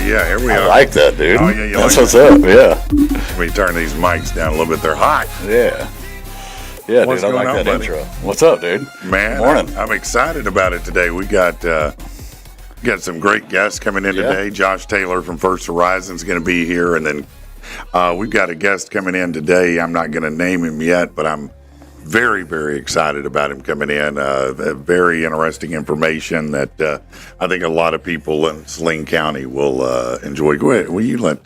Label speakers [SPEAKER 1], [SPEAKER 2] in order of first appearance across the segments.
[SPEAKER 1] yeah, here we
[SPEAKER 2] I
[SPEAKER 1] are.
[SPEAKER 2] like that, dude.
[SPEAKER 1] Oh, yeah, you
[SPEAKER 2] That's
[SPEAKER 1] like
[SPEAKER 2] what's up, yeah.
[SPEAKER 1] Let me turn these mics down a little bit. They're hot.
[SPEAKER 2] Yeah. Yeah,
[SPEAKER 1] What's
[SPEAKER 2] dude, I
[SPEAKER 1] going
[SPEAKER 2] like
[SPEAKER 1] on,
[SPEAKER 2] that
[SPEAKER 1] buddy?
[SPEAKER 2] intro. What's up, dude?
[SPEAKER 1] Man,
[SPEAKER 2] Good morning.
[SPEAKER 1] I'm excited about it today. We got some great guests coming in today. Josh Taylor from First Horizon is going to be here, and then we've got a guest coming in today. I'm not going to name him yet, but I'm very, very excited about him coming in. Very interesting information that I think a lot of people in Saline County will enjoy. Go ahead. Will you let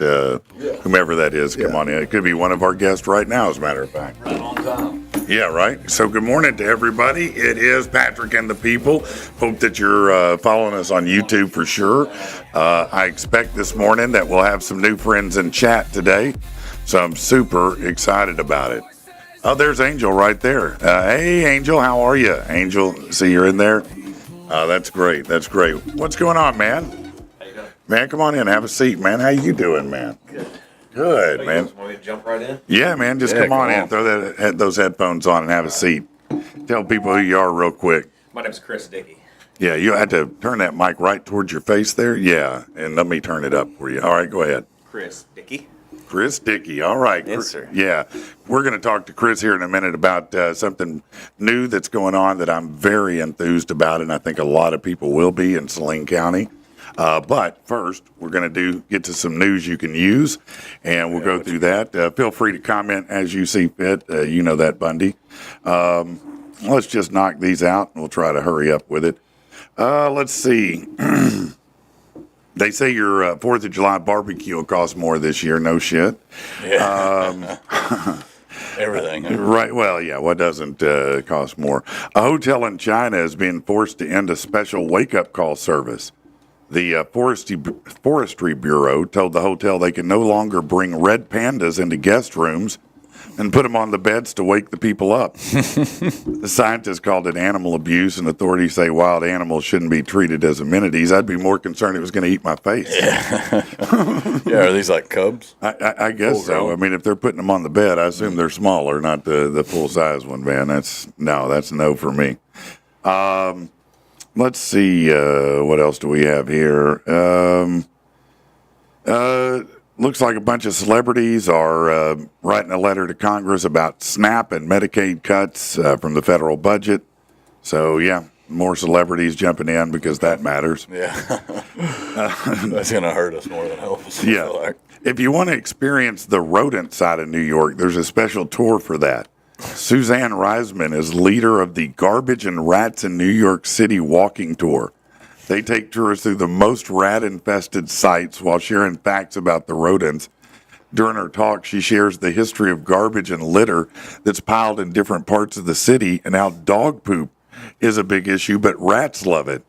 [SPEAKER 1] whomever that is come on in? It could be one of our guests right now, as a matter of fact.
[SPEAKER 2] Right on time.
[SPEAKER 1] Yeah, right. So good morning to everybody. It is Patrick and the People. Hope that you're following us on YouTube for sure. I expect this morning that we'll have some new friends in chat today. So I'm super excited about it. Oh, there's Angel right there. Hey, Angel, how are you? Angel, see you're in there? That's great. That's great. What's going on, man?
[SPEAKER 3] How you doing?
[SPEAKER 1] Man, come on in. Have a seat, man. How you doing, man?
[SPEAKER 3] Good.
[SPEAKER 1] Good, man.
[SPEAKER 3] Want me to jump right in?
[SPEAKER 1] Yeah, man. Just
[SPEAKER 2] Yeah,
[SPEAKER 1] come on
[SPEAKER 2] come
[SPEAKER 1] in.
[SPEAKER 2] on.
[SPEAKER 1] Throw those headphones on and have a seat. Tell people who you are real quick.
[SPEAKER 3] My name's Chris Dickie.
[SPEAKER 1] Yeah, you had to turn that mic right towards your face there. Yeah, and let me turn it up for you. All right, go ahead.
[SPEAKER 3] Chris Dickie.
[SPEAKER 1] Chris Dickie. All right.
[SPEAKER 2] Yes, sir.
[SPEAKER 1] Yeah, we're going to talk to Chris here in a minute about something new that's going on that I'm very enthused about, and I think a lot of people will be in Saline County. But first, we're going to get to some news you can use, and we'll go through that. Feel free to comment as you see fit. You know that, Bundy. Let's just knock these out, and we'll try to hurry up with it. Let's see. They say your 4th of July barbecue will cost more this year. No shit.
[SPEAKER 2] Yeah. Everything.
[SPEAKER 1] Right. Well, yeah. What doesn't cost more? A hotel in China is being forced to end a special wake-up call service. The Forestry Bureau told the hotel they can no longer bring red pandas into guest rooms and put them on the beds to wake the people up. The scientists called it animal abuse, and authorities say wild animals shouldn't be treated as amenities. I'd be more concerned it was going to eat my face.
[SPEAKER 2] Yeah, are these like cubs?
[SPEAKER 1] I guess so.
[SPEAKER 2] grown?
[SPEAKER 1] I mean, if they're putting them on the bed, I assume they're smaller, not the full-size one, man. That's no for me. Let's see, what else do we have here? Looks like a bunch of celebrities are writing a letter to Congress about SNAP and Medicaid cuts from the federal budget. So, yeah, more celebrities jumping in because that matters.
[SPEAKER 2] Yeah. That's going to hurt us more than help us. I
[SPEAKER 1] Yeah.
[SPEAKER 2] feel like.
[SPEAKER 1] If you want to experience the rodent side of New York, there's a special tour for that. Suzanne Reisman is leader of the Garbage and Rats in New York City walking tour. They take tourists through the most rat-infested sites while sharing facts about the rodents. During her talk, she shares the history of garbage and litter that's piled in different parts of the city and how dog poop is a big issue, but rats love it.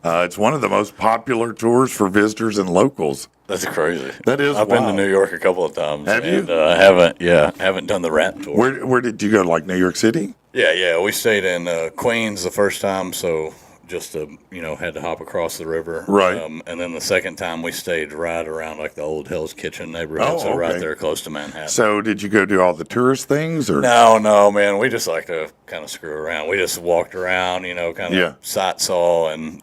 [SPEAKER 1] It's one of the most popular tours for visitors and locals.
[SPEAKER 2] That's crazy.
[SPEAKER 1] That is
[SPEAKER 2] I've been to
[SPEAKER 1] wild.
[SPEAKER 2] New York a couple of times.
[SPEAKER 1] Have you?
[SPEAKER 2] And, haven't done the rat tour.
[SPEAKER 1] Where did you go, like New York City?
[SPEAKER 2] Yeah. We stayed in Queens the first time, so just to, had to hop across the river.
[SPEAKER 1] Right.
[SPEAKER 2] And then the second time we stayed right around like the old Hell's Kitchen neighborhood,
[SPEAKER 1] Oh,
[SPEAKER 2] so right
[SPEAKER 1] okay.
[SPEAKER 2] there close to Manhattan.
[SPEAKER 1] So did you go do all the tourist things? Or
[SPEAKER 2] No, man. We just like to kind of screw around. We just walked around, kind of
[SPEAKER 1] Yeah.
[SPEAKER 2] sight saw and,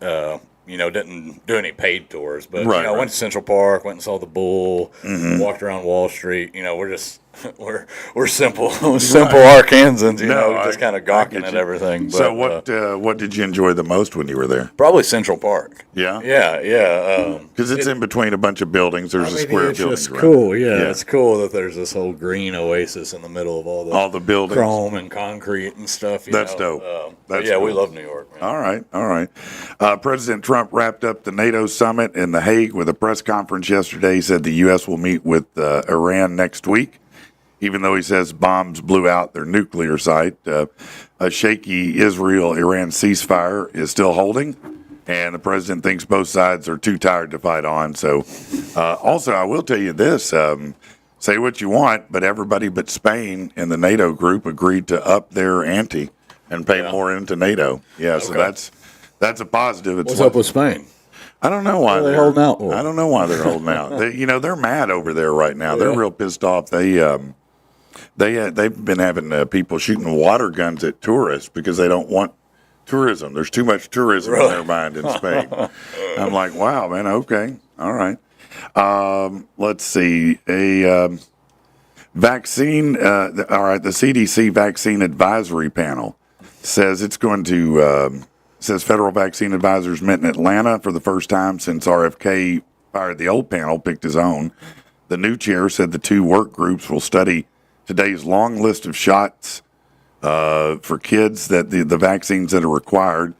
[SPEAKER 2] didn't do any paid tours. But,
[SPEAKER 1] Right, right.
[SPEAKER 2] went to Central Park, went and saw the bull,
[SPEAKER 1] Mm-hmm.
[SPEAKER 2] walked around Wall Street. We're just, we're simple Arkansans, just kind of gawking
[SPEAKER 1] get
[SPEAKER 2] at
[SPEAKER 1] you.
[SPEAKER 2] everything. But,
[SPEAKER 1] So what did you enjoy the most when you were there?
[SPEAKER 2] probably Central Park.
[SPEAKER 1] Yeah?
[SPEAKER 2] Yeah.
[SPEAKER 1] Because it's in between a bunch of buildings. There's a square
[SPEAKER 2] it's
[SPEAKER 1] building.
[SPEAKER 2] just cool. Yeah, it's cool that there's this whole green oasis in the middle of all the
[SPEAKER 1] buildings.
[SPEAKER 2] chrome and concrete and stuff.
[SPEAKER 1] That's dope.
[SPEAKER 2] But
[SPEAKER 1] That's
[SPEAKER 2] yeah, we
[SPEAKER 1] cool.
[SPEAKER 2] love New York, man.
[SPEAKER 1] All right. President Trump wrapped up the NATO summit in The Hague with a press conference yesterday. He said the U.S. will meet with Iran next week, even though he says bombs blew out their nuclear site. A shaky Israel-Iran ceasefire is still holding, and the president thinks both sides are too tired to fight on. So, also, I will tell you this. Say what you want, but everybody but Spain in the NATO group agreed to up their ante and pay more into NATO. Yeah, so that's a positive. It's
[SPEAKER 2] What's up with Spain?
[SPEAKER 1] I don't know why
[SPEAKER 2] They're holding out for?
[SPEAKER 1] I don't know why they're holding out. They're mad over there right now. They're real pissed off. They've been having people shooting water guns at tourists because they don't want tourism. There's too much tourism in their mind in Spain. I'm like, wow, man. Okay, all right. Let's see. Vaccine. All right. The CDC Vaccine Advisory Panel says it's going to. Says federal vaccine advisors met in Atlanta for the first time since RFK fired the old panel, picked his own. The new chair said the two work groups will study today's long list of shots for kids that the vaccines that are required,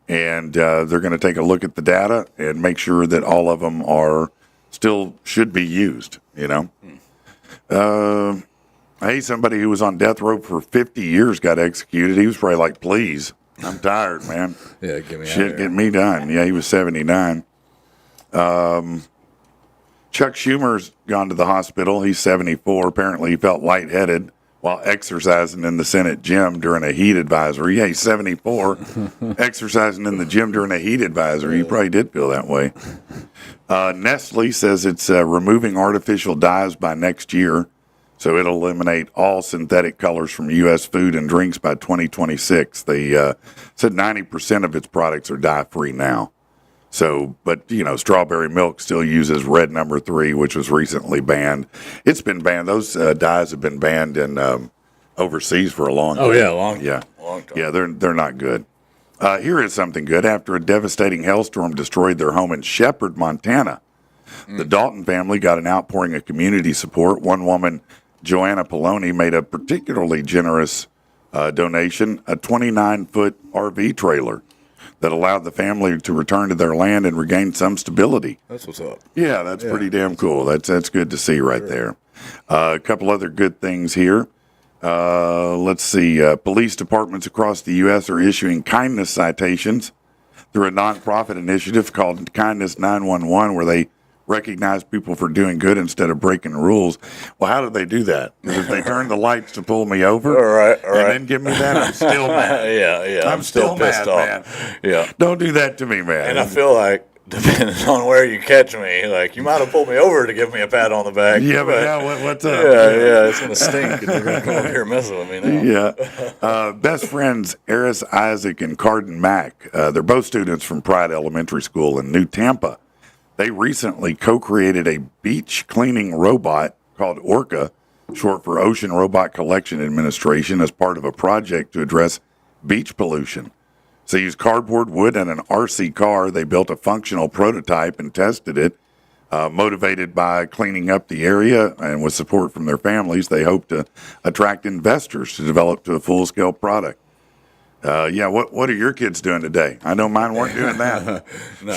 [SPEAKER 1] and they're going to take a look at the data and make sure that all of them are still should be used. Hey, somebody who was on death row for 50 years got executed. He was probably like, "Please, I'm tired, man.
[SPEAKER 2] Yeah, get me out
[SPEAKER 1] Shit,
[SPEAKER 2] of
[SPEAKER 1] get me done." Yeah, he was 79. Chuck Schumer's gone to the hospital. He's 74. Apparently, he felt lightheaded while exercising in the Senate gym during a heat advisory. Yeah, he's 74, exercising in the gym during a heat advisory. He probably did feel that way. Nestle says it's removing artificial dyes by next year, so it'll eliminate all synthetic colors from U.S. food and drinks by 2026. They said 90% of its products are dye-free now. So, but, strawberry milk still uses red number 3, which was recently banned. It's been banned. Those dyes have been banned in overseas for a long time.
[SPEAKER 2] Oh, yeah, long time.
[SPEAKER 1] Yeah.
[SPEAKER 2] Long time.
[SPEAKER 1] Yeah, they're not good. Here is something good. After a devastating hailstorm destroyed their home in Shepherd, Montana, the Dalton family got an outpouring of community support. One woman, Joanna Poloni, made a particularly generous donation, a 29-foot RV trailer that allowed the family to return to their land and regain some stability.
[SPEAKER 2] That's what's up.
[SPEAKER 1] Yeah, that's pretty damn cool. That's good to see right there. A couple other good things here. Let's see. Police departments across the U.S. are issuing kindness citations through a nonprofit initiative called Kindness 911, where they recognize people for doing good instead of breaking rules. Well, how do they do that? If they turn the lights to pull me over
[SPEAKER 2] All right.
[SPEAKER 1] and then give me that, I'm still mad.
[SPEAKER 2] Yeah.
[SPEAKER 1] I'm still
[SPEAKER 2] pissed
[SPEAKER 1] mad,
[SPEAKER 2] off.
[SPEAKER 1] man.
[SPEAKER 2] Yeah.
[SPEAKER 1] Don't do that to me, man.
[SPEAKER 2] And I feel like, depending on where you catch me, like, you might have pulled me over to give me a pat on the back.
[SPEAKER 1] Yeah, but now what's up?
[SPEAKER 2] Yeah, it's going to stink if you're going to come over here messing with me now.
[SPEAKER 1] Yeah. Best friends Eris Isaac and Carden Mack. They're both students from Pride Elementary School in New Tampa. They recently co-created a beach cleaning robot called Orca, short for Ocean Robot Collection Administration, as part of a project to address beach pollution. So they used cardboard, wood, and an RC car. They built a functional prototype and tested it. Motivated by cleaning up the area and with support from their families, they hope to attract investors to develop to a full-scale product. What are your kids doing today? I know mine weren't doing that.
[SPEAKER 2] No,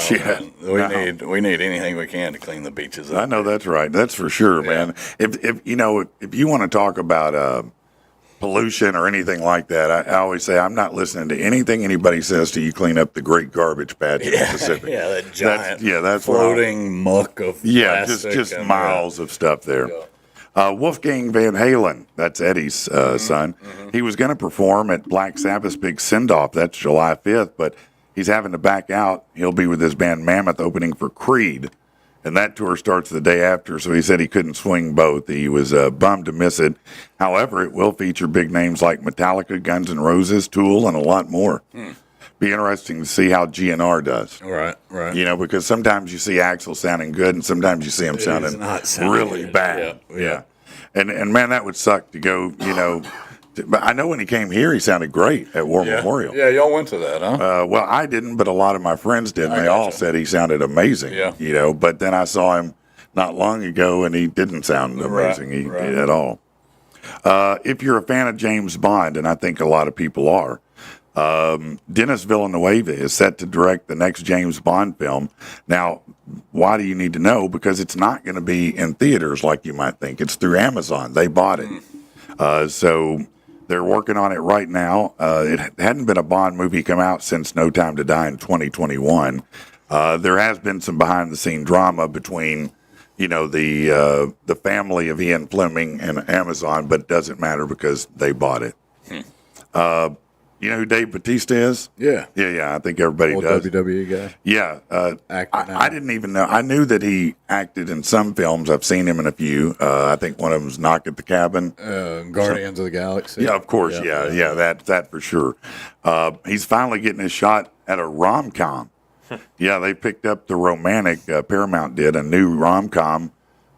[SPEAKER 2] man. We need anything we can to clean the beaches up.
[SPEAKER 1] I know that's right. That's for sure, man. If you want to talk about pollution or anything like that, I always say I'm not listening to anything anybody says till you clean up the great garbage patch in the Pacific.
[SPEAKER 2] Yeah, that giant
[SPEAKER 1] that's
[SPEAKER 2] floating muck of plastic.
[SPEAKER 1] just miles of stuff there.
[SPEAKER 2] Yeah.
[SPEAKER 1] Wolfgang Van Halen, that's Eddie's son. Mm-hmm. He was going to perform at Black Sabbath's big send-off. That's July 5th, but he's having to back out. He'll be with his band Mammoth opening for Creed, and that tour starts the day after, so he said he couldn't swing both. He was bummed to miss it. However, it will feature big names like Metallica, Guns N' Roses, Tool, and a lot more. Be interesting to see how GNR does.
[SPEAKER 2] Right.
[SPEAKER 1] Because sometimes you see Axl sounding good, and sometimes you see him sounding really
[SPEAKER 2] good.
[SPEAKER 1] bad. Yeah. And man, that would suck to go. But I know when he came here, he sounded great at War Memorial.
[SPEAKER 2] Yeah, y'all went to that, huh?
[SPEAKER 1] Well, I didn't, but a lot of my friends did. And they all said he sounded amazing.
[SPEAKER 2] Yeah.
[SPEAKER 1] But then I saw him not long ago, and he didn't sound amazing at all. If you're a fan of James Bond, and I think a lot of people are. Dennis Villeneuve is set to direct the next James Bond film. Now, why do you need to know? Because it's not going to be in theaters like you might think. It's through Amazon. They bought it. So they're working on it right now. It hadn't been a Bond movie come out since No Time to Die in 2021. There has been some behind-the-scene drama between, the family of Ian Fleming and Amazon, but it doesn't matter because they bought it. You know who Dave Bautista is?
[SPEAKER 2] Yeah.
[SPEAKER 1] I think everybody does.
[SPEAKER 2] WWE guy.
[SPEAKER 1] Yeah.
[SPEAKER 2] Actor now.
[SPEAKER 1] I didn't even know. I knew that he acted in some films. I've seen him in a few. I think one of them was Knock at the Cabin.
[SPEAKER 2] Guardians of the Galaxy.
[SPEAKER 1] Yeah, of course. Yeah, that for sure. He's finally getting his shot at a rom-com. Yeah, they picked up the Romantic. Paramount did a new rom-com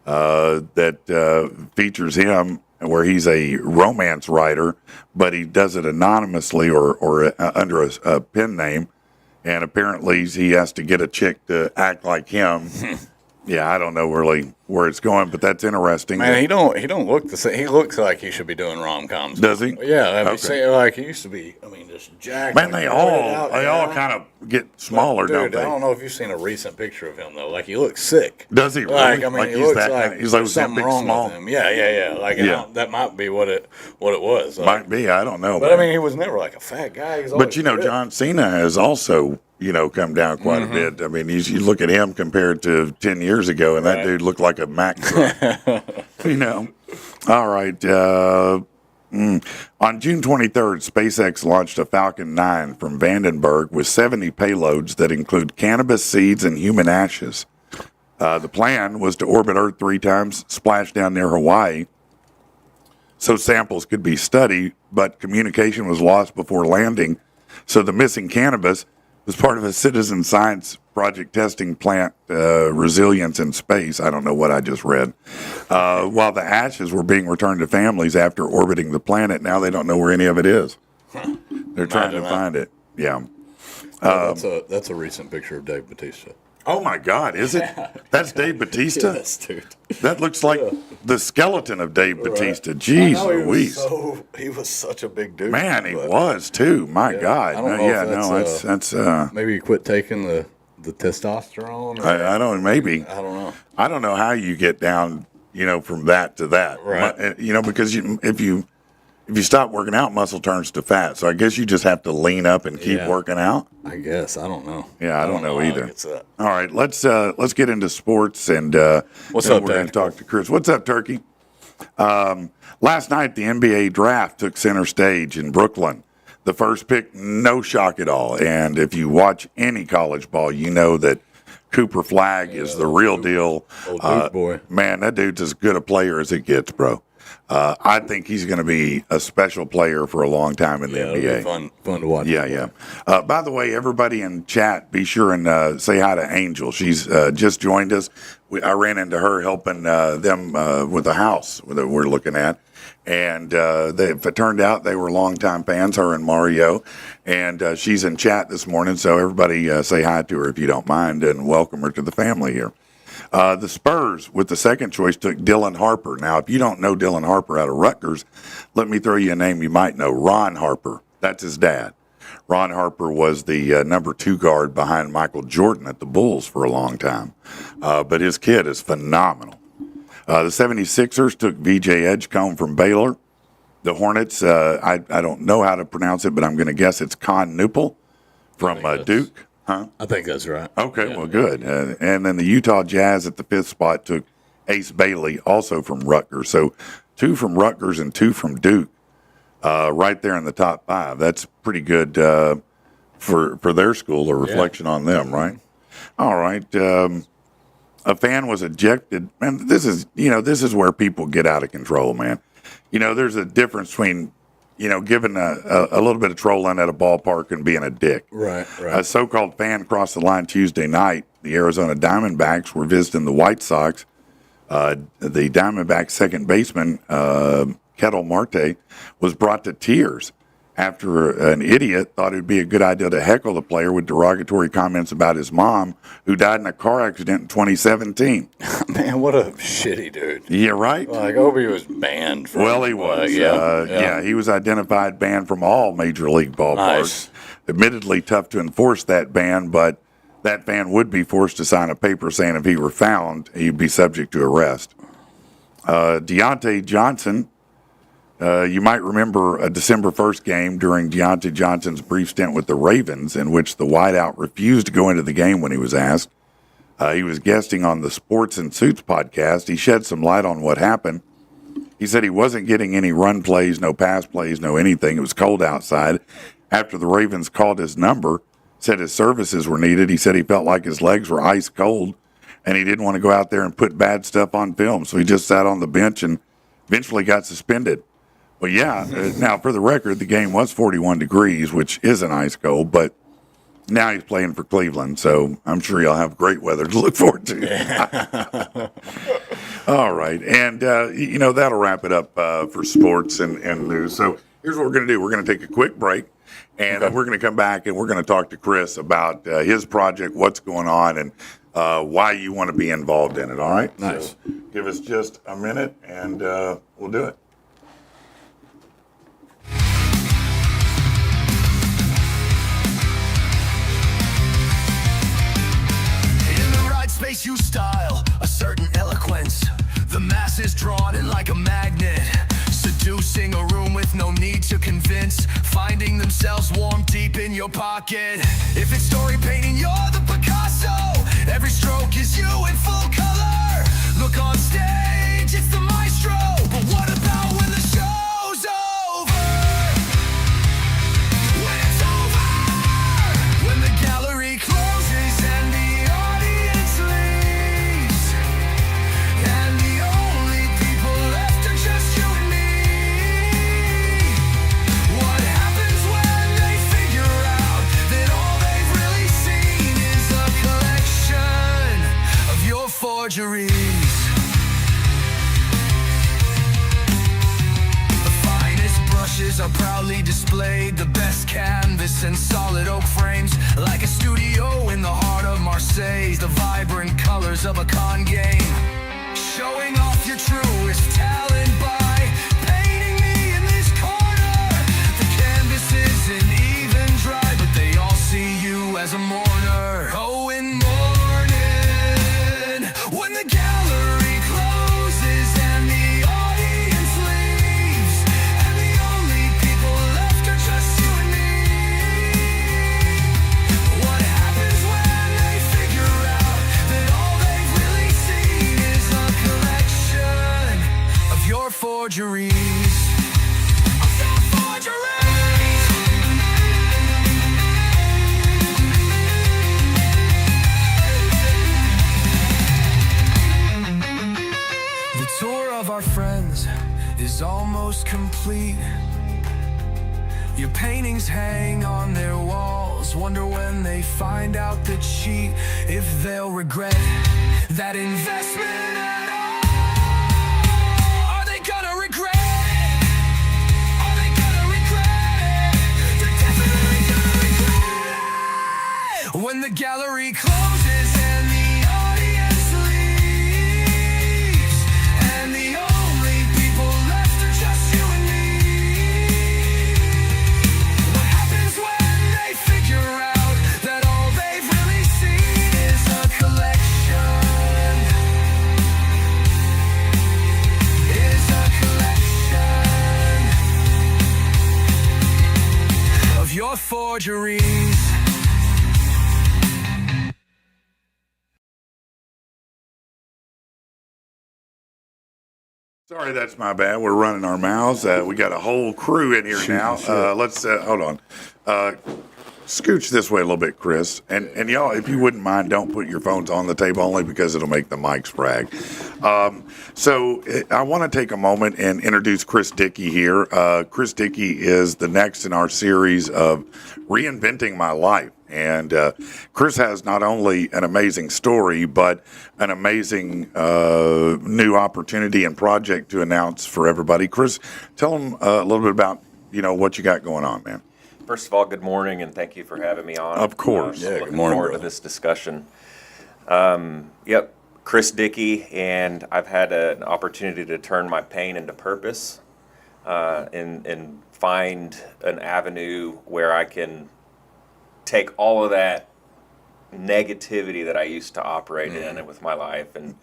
[SPEAKER 1] that features him, where he's a romance writer, but he does it anonymously or under a pen name, and apparently he has to get a chick to act like him. Yeah, I don't know really where it's going, but that's interesting.
[SPEAKER 2] Man, he don't look the same. He looks like he should be doing rom-coms.
[SPEAKER 1] Does he?
[SPEAKER 2] Yeah, I mean,
[SPEAKER 1] Okay.
[SPEAKER 2] like he used to be. I mean, just jacked.
[SPEAKER 1] Man,
[SPEAKER 2] like,
[SPEAKER 1] they
[SPEAKER 2] roided
[SPEAKER 1] all
[SPEAKER 2] out,
[SPEAKER 1] kind of get smaller,
[SPEAKER 2] Dude,
[SPEAKER 1] don't they?
[SPEAKER 2] I don't know if you've seen a recent picture of him though. Like he looks sick.
[SPEAKER 1] Does he really?
[SPEAKER 2] Like I mean,
[SPEAKER 1] Like
[SPEAKER 2] he
[SPEAKER 1] he's
[SPEAKER 2] looks
[SPEAKER 1] that
[SPEAKER 2] like
[SPEAKER 1] kind- he's like
[SPEAKER 2] there's
[SPEAKER 1] that
[SPEAKER 2] something
[SPEAKER 1] big,
[SPEAKER 2] wrong
[SPEAKER 1] small?
[SPEAKER 2] with him. Yeah. Like
[SPEAKER 1] Yeah.
[SPEAKER 2] that might be what it was. Like,
[SPEAKER 1] Might be. I don't know.
[SPEAKER 2] but I mean, he was never like a fat guy. He's
[SPEAKER 1] but
[SPEAKER 2] always fit.
[SPEAKER 1] John Cena has also come down quite a bit. I mean, you look at him compared to 10 years ago, and that
[SPEAKER 2] Right.
[SPEAKER 1] dude looked like a Mack truck. All right. On June 23rd, SpaceX launched a Falcon 9 from Vandenberg with 70 payloads that include cannabis seeds and human ashes. The plan was to orbit Earth 3 times, splash down near Hawaii, so samples could be studied, but communication was lost before landing. So the missing cannabis was part of a citizen science project testing plant resilience in space. I don't know what I just read. While the ashes were being returned to families after orbiting the planet, now they don't know where any of it is. They're trying to
[SPEAKER 2] Imagine that.
[SPEAKER 1] find it. Yeah.
[SPEAKER 2] That's a recent picture of Dave Bautista.
[SPEAKER 1] Oh my God, is it? That's Dave Bautista?
[SPEAKER 2] Yes, dude.
[SPEAKER 1] That looks like the skeleton of Dave Bautista.
[SPEAKER 2] I
[SPEAKER 1] Jeez
[SPEAKER 2] know
[SPEAKER 1] Louise.
[SPEAKER 2] he was such a big dude.
[SPEAKER 1] Man, he
[SPEAKER 2] but
[SPEAKER 1] was too. My God.
[SPEAKER 2] I don't know
[SPEAKER 1] Yeah,
[SPEAKER 2] if
[SPEAKER 1] no, that's
[SPEAKER 2] maybe he quit taking the testosterone. Or,
[SPEAKER 1] I don't maybe.
[SPEAKER 2] I don't know.
[SPEAKER 1] I don't know how you get down, from that to that.
[SPEAKER 2] Right.
[SPEAKER 1] Because if you stop working out, muscle turns to fat. So I guess you just have to lean up and keep
[SPEAKER 2] Yeah.
[SPEAKER 1] working out.
[SPEAKER 2] I guess I don't know.
[SPEAKER 1] Yeah, I don't know
[SPEAKER 2] how
[SPEAKER 1] either.
[SPEAKER 2] it gets that.
[SPEAKER 1] All right, let's get into sports and
[SPEAKER 2] What's
[SPEAKER 1] then
[SPEAKER 2] up,
[SPEAKER 1] we're going to
[SPEAKER 2] Dave?
[SPEAKER 1] talk to Chris. What's up, Turkey? Last night the NBA draft took center stage in Brooklyn. The first pick, no shock at all. And if you watch any college ball, you know that Cooper Flagg is the real deal.
[SPEAKER 2] Old Duke boy.
[SPEAKER 1] Man, that dude's as good a player as it gets, bro. I think he's going to be a special player for a long time in the
[SPEAKER 2] Yeah,
[SPEAKER 1] NBA.
[SPEAKER 2] it'll be fun to watch.
[SPEAKER 1] Yeah. By the way, everybody in chat, be sure and say hi to Angel. She's just joined us. I ran into her helping them with the house that we're looking at. And it turned out they were longtime fans, her and Mario. And she's in chat this morning. So everybody say hi to her if you don't mind and welcome her to the family here. The Spurs, with the second choice, took Dylan Harper. Now, if you don't know Dylan Harper out of Rutgers, let me throw you a name you might know. Ron Harper. That's his dad. Ron Harper was the number 2 guard behind Michael Jordan at the Bulls for a long time. But his kid is phenomenal. The 76ers took V.J. Edgecombe from Baylor. The Hornets, I don't know how to pronounce it, but I'm going to guess it's Con Newpel from Duke. Huh?
[SPEAKER 2] I think that's right.
[SPEAKER 1] Okay, well, good. And then the Utah Jazz at the 5th spot took Ace Bailey, also from Rutgers. So 2 from Rutgers and 2 from Duke, right there in the top 5. That's pretty good for their school, a reflection on them, right? All right. A fan was ejected. Man, this is where people get out of control, man. There's a difference between giving a little bit of trolling at a ballpark and being a dick.
[SPEAKER 2] Right.
[SPEAKER 1] A so-called fan crossed the line Tuesday night. The Arizona Diamondbacks were visiting the White Sox. The Diamondbacks second baseman, Ketel Marte, was brought to tears after an idiot thought it would be a good idea to heckle the player with derogatory comments about his mom, who died in a car accident in 2017.
[SPEAKER 2] Man, what a shitty dude.
[SPEAKER 1] Yeah, right?
[SPEAKER 2] Like, I hope he was banned from.
[SPEAKER 1] Well, he was.
[SPEAKER 2] Yeah.
[SPEAKER 1] He was identified banned from all major league ballparks.
[SPEAKER 2] Nice.
[SPEAKER 1] Admittedly, tough to enforce that ban, but that fan would be forced to sign a paper saying if he were found, he'd be subject to arrest. Deontay Johnson, you might remember a December 1st game during Deontay Johnson's brief stint with the Ravens, in which the wideout refused to go into the game when he was asked. He was guesting on the Sports and Suits podcast. He shed some light on what happened. He said he wasn't getting any run plays, no pass plays, no anything. It was cold outside. After the Ravens called his number, said his services were needed, he said he felt like his legs were ice cold, and he didn't want to go out there and put bad stuff on film. So he just sat on the bench and eventually got suspended. Well, now for the record, the game was 41 degrees, which isn't ice cold, but Now he's playing for Cleveland, so I'm sure he'll have great weather to look forward to.
[SPEAKER 2] Yeah.
[SPEAKER 1] All right, and that'll wrap it up for sports and news. So here's what we're going to do: we're going to take a quick break, and then we're going to come back and we're going to talk to Chris about his project, what's going on, and why you want to be involved in it. All right,
[SPEAKER 2] Nice.
[SPEAKER 1] So give us just a minute, and we'll do it.
[SPEAKER 4] Space you style, a certain eloquence. The masses drawn in like a magnet, seducing a room with no need to convince, finding themselves warm deep in your pocket. If it's story painting, you're the Picasso. Every stroke is you in full color. Look on stage, it's the maestro. But what about when the show's over? When it's over, when the gallery closes and the audience leaves, and the only people left are just you and me. What happens when they figure out that all they've really seen is a collection of your forgeries? The finest brushes are proudly displayed, the best canvas and solid oak frames, like a studio in the heart of Marseille. The vibrant colors of a con game, showing off your truest talent by painting me in this corner. The canvas isn't even dry, but they all see you as a mourner. Oh, in mourning, when the gallery closes and the audience leaves, and the only people left are just you and me. What happens when they figure out that all they've really seen is a collection of your forgeries? Of your forgeries. The tour of our friends is almost complete. Your paintings hang on their walls. Wonder when they find out the cheat, if they'll regret that investment at all. Are they gonna regret it? Are they gonna regret it? They're definitely gonna regret it. When the gallery closes and the audience leaves, and the only people left are just you and me. What happens when they figure out that all they've really seen is a collection? Is a collection of your forgeries.
[SPEAKER 1] Sorry, that's my bad. We're running our mouths. We got a whole crew in here now. Let's hold on. Scooch this way a little bit, Chris. And y'all, if you wouldn't mind, don't put your phones on the table, only because it'll make the mics brag. So I want to take a moment and introduce Chris Dickie here. Chris Dickie is the next in our series of Reinventing My Life. And Chris has not only an amazing story, but an amazing new opportunity and project to announce for everybody. Chris, tell them a little bit about, what you got going on, man.
[SPEAKER 3] First of all, good morning, and thank you for having me on.
[SPEAKER 1] Of course.
[SPEAKER 2] Yeah, good
[SPEAKER 3] Looking
[SPEAKER 2] morning,
[SPEAKER 3] forward to
[SPEAKER 2] brother.
[SPEAKER 3] this discussion. Yep, Chris Dickie, and I've had an opportunity to turn my pain into purpose, and find an avenue where I can take all of that negativity that I used to operate in with my life and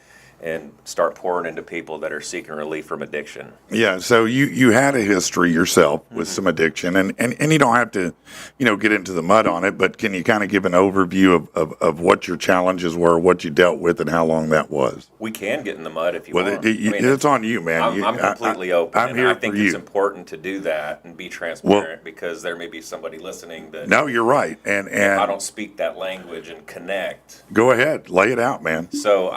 [SPEAKER 3] start pouring into people that are seeking relief from addiction.
[SPEAKER 1] Yeah, so you had a history yourself with some addiction, and you don't have to, get into the mud on it, but can you kind of give an overview of what your challenges were, what you dealt with, and how long that was?
[SPEAKER 3] We can get in the mud if you
[SPEAKER 1] Well,
[SPEAKER 3] want.
[SPEAKER 1] it's on you, man.
[SPEAKER 3] I'm completely open.
[SPEAKER 1] I'm
[SPEAKER 3] and
[SPEAKER 1] here
[SPEAKER 3] I think
[SPEAKER 1] for
[SPEAKER 3] it's
[SPEAKER 1] you.
[SPEAKER 3] important to do that and be transparent because there may be somebody listening that
[SPEAKER 1] No, you're right, and
[SPEAKER 3] I don't speak that language and connect.
[SPEAKER 1] go ahead, lay it out, man.
[SPEAKER 3] So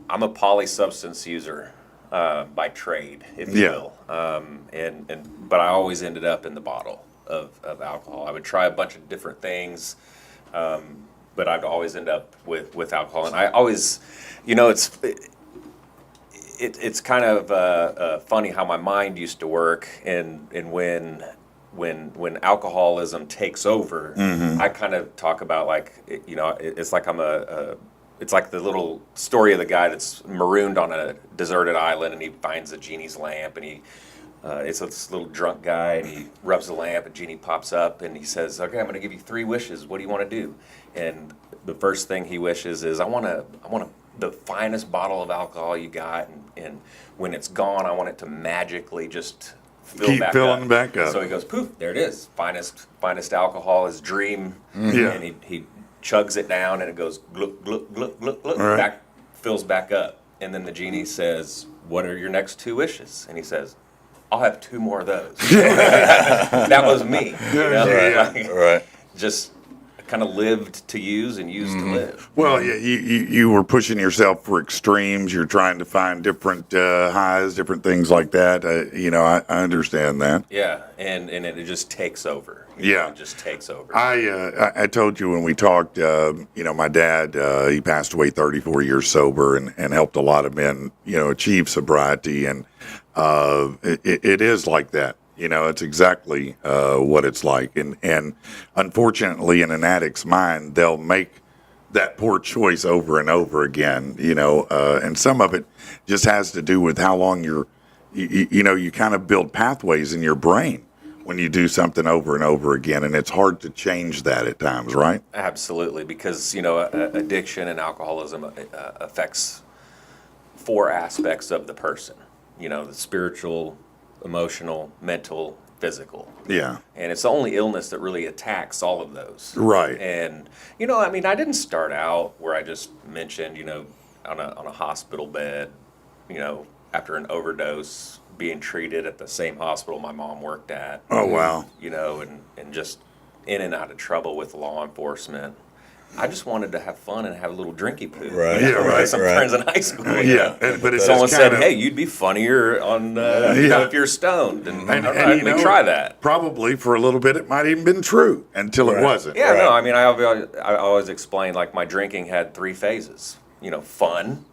[SPEAKER 3] I'm a polysubstance user by trade, if you will. But I always ended up in the bottle of alcohol. I would try a bunch of different things But I'd always end up with alcohol, and I always, it's kind of funny how my mind used to work, and when alcoholism takes over, I kind of talk about it's like it's like the little story of the guy that's marooned on a deserted island, and he finds the genie's lamp, and it's this little drunk guy, and he rubs the lamp, and genie pops up, and he says, "Okay, I'm going to give you 3 wishes. What do you want to do?" And the first thing he wishes is, I want the finest bottle of alcohol you got, and when it's gone, I want it to magically just
[SPEAKER 1] Keep filling back up.
[SPEAKER 3] So he goes, poof, there it is. Finest alcohol, his dream.
[SPEAKER 1] Yeah.
[SPEAKER 3] And he chugs it down, and it goes gluck, gluck, gluck, gluck, gluck,
[SPEAKER 1] Right.
[SPEAKER 3] fills back up. And then the genie says, "What are your next 2 wishes?" And he says, "I'll have 2 more of those." That was me.
[SPEAKER 2] Right.
[SPEAKER 3] Just kind of lived to use and used to live.
[SPEAKER 1] Well, yeah, you were pushing yourself for extremes. You're trying to find different highs, different things like that. I understand that.
[SPEAKER 3] Yeah, and it just takes over.
[SPEAKER 1] Yeah.
[SPEAKER 3] It just takes over.
[SPEAKER 1] I told you when we talked, my dad, he passed away 34 years sober and helped a lot of men, achieve sobriety. And it is like that. It's exactly what it's like. And unfortunately, in an addict's mind, they'll make that poor choice over and over again, and some of it just has to do with how long you kind of build pathways in your brain when you do something over and over again. And it's hard to change that at times, right?
[SPEAKER 3] Absolutely, because, addiction and alcoholism affects 4 aspects of the person, the spiritual, emotional, mental, physical.
[SPEAKER 1] Yeah.
[SPEAKER 3] And it's the only illness that really attacks all of those.
[SPEAKER 1] Right.
[SPEAKER 3] And, I didn't start out where I just mentioned, on a hospital bed, after an overdose, being treated at the same hospital my mom worked at.
[SPEAKER 1] Oh, wow.
[SPEAKER 3] And just in and out of trouble with law enforcement. I just wanted to have fun and have a little drinky poo.
[SPEAKER 2] Right.
[SPEAKER 1] Yeah, right.
[SPEAKER 3] Some friends in high school.
[SPEAKER 1] But it's
[SPEAKER 3] Someone
[SPEAKER 1] just
[SPEAKER 3] said,
[SPEAKER 1] kinda-
[SPEAKER 3] "Hey, you'd be funnier on if you're stoned." And, all right,
[SPEAKER 1] and,
[SPEAKER 3] let me try that.
[SPEAKER 1] Probably for a little bit, it might even been true until it wasn't.
[SPEAKER 3] Yeah,
[SPEAKER 2] Right.
[SPEAKER 3] no, I always explain, like, my drinking had 3 phases. Fun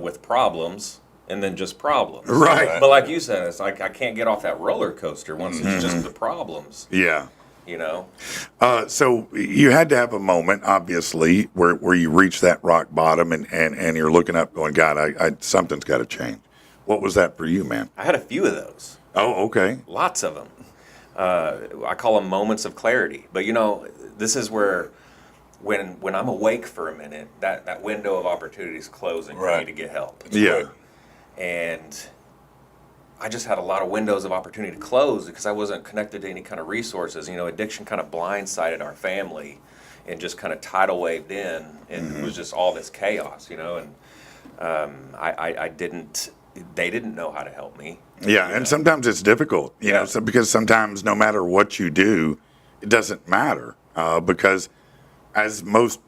[SPEAKER 3] with problems, and then just problems.
[SPEAKER 1] Right.
[SPEAKER 3] But like you said, it's like I can't get off that roller coaster once it's just the problems.
[SPEAKER 1] Yeah.
[SPEAKER 3] You know.
[SPEAKER 1] So you had to have a moment, obviously, where you reach that rock bottom and you're looking up going, God, I something's got to change. What was that for you, man?
[SPEAKER 3] I had a few of those.
[SPEAKER 1] Oh, okay.
[SPEAKER 3] Lots of them. I call them moments of clarity. But this is where when I'm awake for a minute, that window of opportunity is closing for me to get help.
[SPEAKER 1] Yeah.
[SPEAKER 3] And I just had a lot of windows of opportunity to close because I wasn't connected to any kind of resources. Addiction kind of blindsided our family and just kind of tidal waved in, and it was just all this chaos, And they didn't know how to help me.
[SPEAKER 1] Yeah, and sometimes it's difficult, because sometimes no matter what you do, it doesn't matter because as most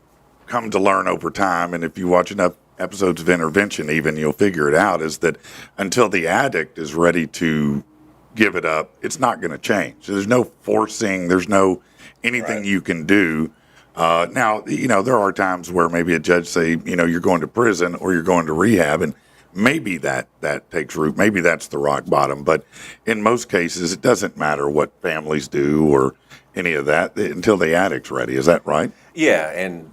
[SPEAKER 1] come to learn over time, and if you watch enough episodes of Intervention even, you'll figure it out, is that until the addict is ready to give it up, it's not going to change. There's no forcing, there's no anything you can do. Now, there are times where maybe a judge say, you're going to prison or you're going to rehab, and maybe that takes root. Maybe that's the rock bottom. But in most cases, it doesn't matter what families do or any of that until the addict's ready. Is that right?
[SPEAKER 3] Yeah, and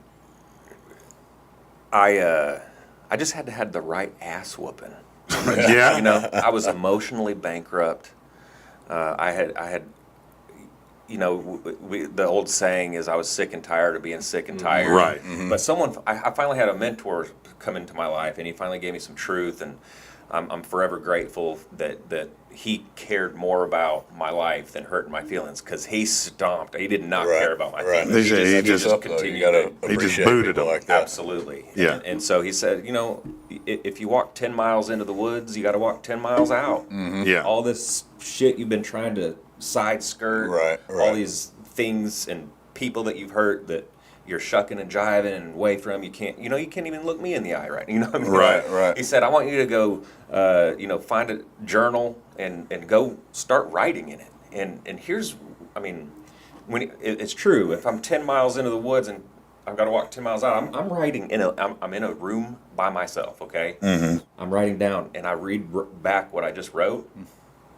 [SPEAKER 3] I just had to have the right ass whooping.
[SPEAKER 1] Yeah.
[SPEAKER 3] I was emotionally bankrupt. I had the old saying is I was sick and tired of being sick and tired.
[SPEAKER 1] Right.
[SPEAKER 3] But I finally had a mentor come into my life, and he finally gave me some truth, and I'm forever grateful that he cared more about my life than hurting my feelings, because he stomped. He did not care about my feelings.
[SPEAKER 1] He just
[SPEAKER 3] continued.
[SPEAKER 1] He just booted him
[SPEAKER 2] like that.
[SPEAKER 3] Absolutely.
[SPEAKER 1] Yeah.
[SPEAKER 3] And so he said, if you walk 10 miles into the woods, you got to walk 10 miles out.
[SPEAKER 1] Yeah.
[SPEAKER 3] All this shit you've been trying to side skirt,
[SPEAKER 2] Right.
[SPEAKER 3] all these things and people that you've hurt that you're shucking and jiving and away from, you can't even look me in the eye, right? What I mean?
[SPEAKER 2] Right.
[SPEAKER 3] He said, I want you to go, find a journal and go start writing in it. And here's, it's true. If I'm 10 miles into the woods and I've got to walk 10 miles out, I'm writing I'm in a room by myself, okay? Mm-hmm. I'm writing down, and I read back what I just wrote,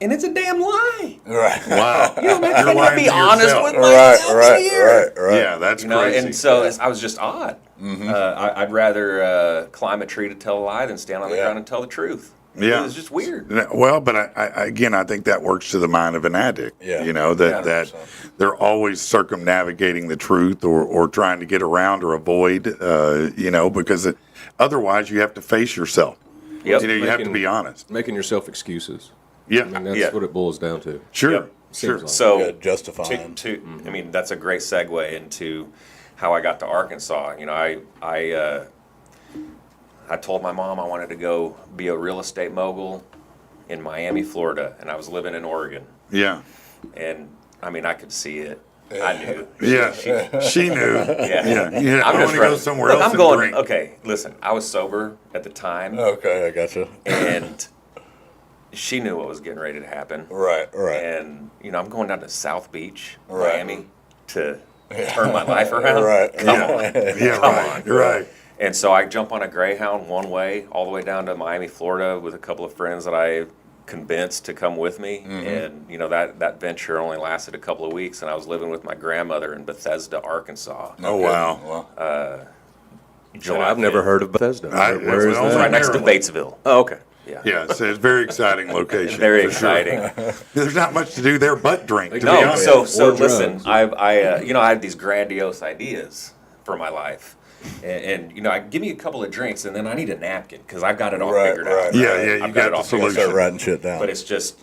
[SPEAKER 3] and it's a damn lie.
[SPEAKER 5] Right.
[SPEAKER 1] Wow.
[SPEAKER 3] You know, man,
[SPEAKER 1] You're
[SPEAKER 3] can I
[SPEAKER 1] lying
[SPEAKER 3] be
[SPEAKER 1] to
[SPEAKER 3] honest
[SPEAKER 1] yourself.
[SPEAKER 3] with myself
[SPEAKER 5] Right.
[SPEAKER 3] here?
[SPEAKER 1] Yeah, that's
[SPEAKER 3] You know,
[SPEAKER 1] crazy.
[SPEAKER 3] and so I was just odd. Mm-hmm. I'd rather climb a tree to tell a lie than stand on the ground and tell the truth.
[SPEAKER 1] Yeah.
[SPEAKER 3] It was just weird.
[SPEAKER 1] Well, but I think that works to the mind of an addict.
[SPEAKER 5] Yeah.
[SPEAKER 1] You know, that
[SPEAKER 5] 100%.
[SPEAKER 1] they're always circumnavigating the truth or trying to get around or avoid, because otherwise you have to face yourself.
[SPEAKER 3] Yep.
[SPEAKER 1] You know, you have to be honest.
[SPEAKER 6] Making yourself excuses.
[SPEAKER 1] Yeah.
[SPEAKER 6] I mean, that's what it boils down to.
[SPEAKER 1] Sure.
[SPEAKER 3] Yep.
[SPEAKER 1] Sure.
[SPEAKER 6] Seems like.
[SPEAKER 3] So
[SPEAKER 5] Yeah, justifying.
[SPEAKER 3] I mean, that's a great segue into how I got to Arkansas. You know, I told my mom I wanted to go be a real estate mogul in Miami, Florida, and I was living in Oregon.
[SPEAKER 1] Yeah.
[SPEAKER 3] And I mean, I could see it. I knew.
[SPEAKER 1] Yeah. She knew.
[SPEAKER 3] Yeah.
[SPEAKER 1] Yeah. I want to go somewhere
[SPEAKER 3] Look,
[SPEAKER 1] else
[SPEAKER 3] I'm
[SPEAKER 1] and
[SPEAKER 3] going.
[SPEAKER 1] drink.
[SPEAKER 3] Okay, listen. I was sober at the time,
[SPEAKER 5] Okay, I gotcha.
[SPEAKER 3] and she knew what was getting ready to happen.
[SPEAKER 5] Right.
[SPEAKER 3] And I'm going down to South Beach,
[SPEAKER 5] Right.
[SPEAKER 3] Miami, to turn my life around.
[SPEAKER 5] Right.
[SPEAKER 3] Come on.
[SPEAKER 1] Yeah,
[SPEAKER 3] Come
[SPEAKER 1] right.
[SPEAKER 3] on.
[SPEAKER 1] You're right.
[SPEAKER 3] And so I jump on a Greyhound one way all the way down to Miami, Florida, with a couple of friends that I convinced to come with me. And that venture only lasted a couple of weeks, and I was living with my grandmother in Bethesda, Arkansas.
[SPEAKER 1] Oh, wow.
[SPEAKER 5] Well,
[SPEAKER 3] July
[SPEAKER 6] I've never
[SPEAKER 3] 5th.
[SPEAKER 6] heard of Bethesda.
[SPEAKER 1] I-
[SPEAKER 6] Where is
[SPEAKER 1] well,
[SPEAKER 3] It's
[SPEAKER 6] that?
[SPEAKER 3] right next to
[SPEAKER 1] Maryland.
[SPEAKER 3] Batesville.
[SPEAKER 6] Oh, okay.
[SPEAKER 3] Yeah.
[SPEAKER 1] Yeah, so it's a very exciting location.
[SPEAKER 3] Very
[SPEAKER 1] for sure.
[SPEAKER 3] exciting.
[SPEAKER 1] There's not much to do there but drink, to be
[SPEAKER 3] No,
[SPEAKER 1] honest.
[SPEAKER 3] so
[SPEAKER 6] Or
[SPEAKER 3] listen,
[SPEAKER 6] drugs.
[SPEAKER 3] I had these grandiose ideas for my life. And I give me a couple of drinks, and then I need a napkin because I've got it all
[SPEAKER 5] Right,
[SPEAKER 3] figured
[SPEAKER 5] right.
[SPEAKER 3] out.
[SPEAKER 1] Yeah, yeah, you
[SPEAKER 3] I've
[SPEAKER 1] got
[SPEAKER 3] it
[SPEAKER 1] the
[SPEAKER 3] all figured out.
[SPEAKER 1] solution.
[SPEAKER 5] start writing shit down.
[SPEAKER 3] But it's just,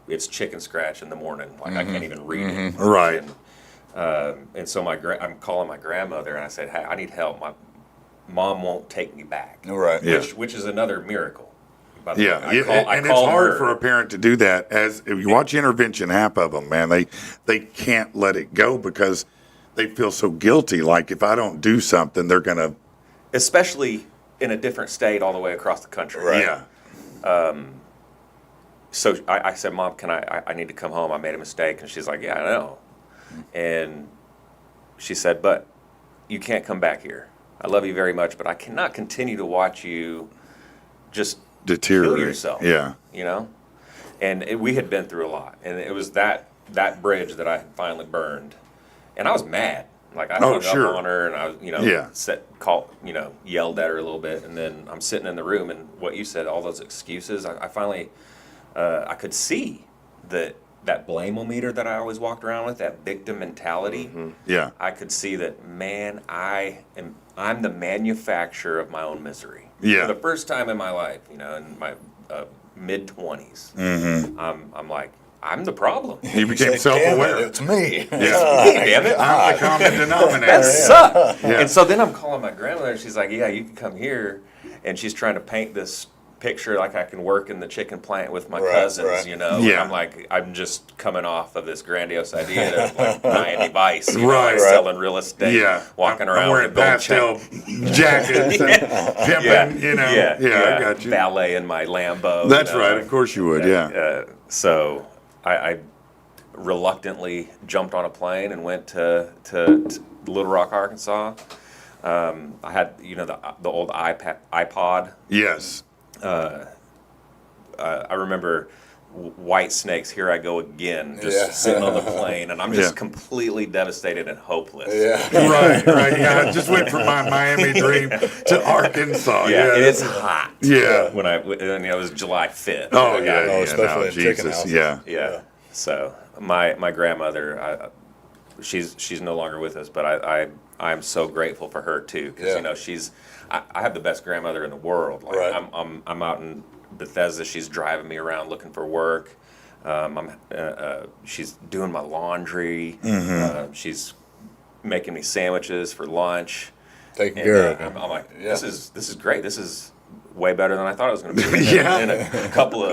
[SPEAKER 3] it's chicken scratch in the morning. Like I can't even read it.
[SPEAKER 1] Right.
[SPEAKER 3] And so I'm calling my grandmother, and I said, "Hey, I need help. My mom won't take me back."
[SPEAKER 5] Right.
[SPEAKER 1] Yeah.
[SPEAKER 3] Which is another miracle. By the
[SPEAKER 1] Yeah,
[SPEAKER 3] way. I
[SPEAKER 1] and it's
[SPEAKER 3] called
[SPEAKER 1] hard
[SPEAKER 3] her.
[SPEAKER 1] for a parent to do that. As if you watch Intervention, half of them, man, they can't let it go because they feel so guilty. Like if I don't do something, they're gonna.
[SPEAKER 3] especially in a different state all the way across the country.
[SPEAKER 5] Right.
[SPEAKER 1] Yeah,
[SPEAKER 3] So I said, "Mom, can I need to come home. I made a mistake." And she's like, "Yeah, I know." And she said, "But you can't come back here. I love you very much, but I cannot continue to watch you just
[SPEAKER 1] deteriorate.
[SPEAKER 3] kill yourself."
[SPEAKER 1] Yeah,
[SPEAKER 3] And we had been through a lot. And it was that bridge that I had finally burned. And I was mad. Like I hung
[SPEAKER 1] sure.
[SPEAKER 3] up on her, and I was,
[SPEAKER 1] Yeah.
[SPEAKER 3] yelled at her a little bit, and then I'm sitting in the room, and what you said, all those excuses, I finally, I could see that blame-o-meter that I always walked around with, that victim mentality.
[SPEAKER 1] yeah,
[SPEAKER 3] I could see that, man, I'm the manufacturer of my own misery.
[SPEAKER 1] Yeah.
[SPEAKER 3] For the first time in my life, in my mid-20s, I'm like, I'm the problem.
[SPEAKER 1] you became
[SPEAKER 5] Say,
[SPEAKER 1] self-aware.
[SPEAKER 5] "Damn it, it's me.
[SPEAKER 1] Yeah,
[SPEAKER 3] Damn it.
[SPEAKER 1] I'm the common denominator.
[SPEAKER 3] That sucked.
[SPEAKER 1] Yeah.
[SPEAKER 3] And so then I'm calling my grandmother, and she's like, "Yeah, you can come here." And she's trying to paint this picture like I can work in the chicken plant with my
[SPEAKER 5] Right,
[SPEAKER 3] cousins,
[SPEAKER 5] right.
[SPEAKER 3] And
[SPEAKER 1] Yeah.
[SPEAKER 3] I'm like, I'm just coming off of this grandiose idea of like Miami Vice,
[SPEAKER 1] Right,
[SPEAKER 3] like
[SPEAKER 1] right.
[SPEAKER 3] selling real estate,
[SPEAKER 1] Yeah,
[SPEAKER 3] walking
[SPEAKER 1] I'm
[SPEAKER 3] around
[SPEAKER 1] wearing
[SPEAKER 3] with a gold
[SPEAKER 1] pastel
[SPEAKER 3] chain.
[SPEAKER 1] jackets and pimping. I got you.
[SPEAKER 3] Ballet in my Lambo.
[SPEAKER 1] That's right. Of course you would. Yeah.
[SPEAKER 3] So I reluctantly jumped on a plane and went to Little Rock, Arkansas. I had the old iPod.
[SPEAKER 1] Yes.
[SPEAKER 3] I remember White Snake's "Here I Go Again" just
[SPEAKER 5] Yeah.
[SPEAKER 3] sitting on the plane, and I'm just
[SPEAKER 1] Yeah.
[SPEAKER 3] completely devastated and hopeless.
[SPEAKER 5] Yeah.
[SPEAKER 1] Right. Yeah. I just went from my Miami dream to Arkansas.
[SPEAKER 3] Yeah, and it's
[SPEAKER 1] that's-
[SPEAKER 3] hot.
[SPEAKER 1] Yeah.
[SPEAKER 3] And it was July 5th.
[SPEAKER 1] Oh
[SPEAKER 3] I got
[SPEAKER 1] yeah.
[SPEAKER 3] it.
[SPEAKER 1] Yeah,
[SPEAKER 5] especially
[SPEAKER 1] no,
[SPEAKER 5] in chicken
[SPEAKER 1] Jesus.
[SPEAKER 5] houses.
[SPEAKER 1] Yeah.
[SPEAKER 3] Yeah. So my grandmother, she's no longer with us, but I'm so grateful for her too, because
[SPEAKER 5] Yeah.
[SPEAKER 3] I have the best grandmother in the world. Like
[SPEAKER 5] Right.
[SPEAKER 3] I'm out in Bethesda. She's driving me around looking for work. She's doing my laundry. She's making me sandwiches for lunch.
[SPEAKER 5] Taking
[SPEAKER 3] And,
[SPEAKER 5] care of him.
[SPEAKER 3] I'm like,
[SPEAKER 5] Yeah.
[SPEAKER 3] this is great. This is way better than I thought it was going to be.
[SPEAKER 1] Yeah.
[SPEAKER 3] And a couple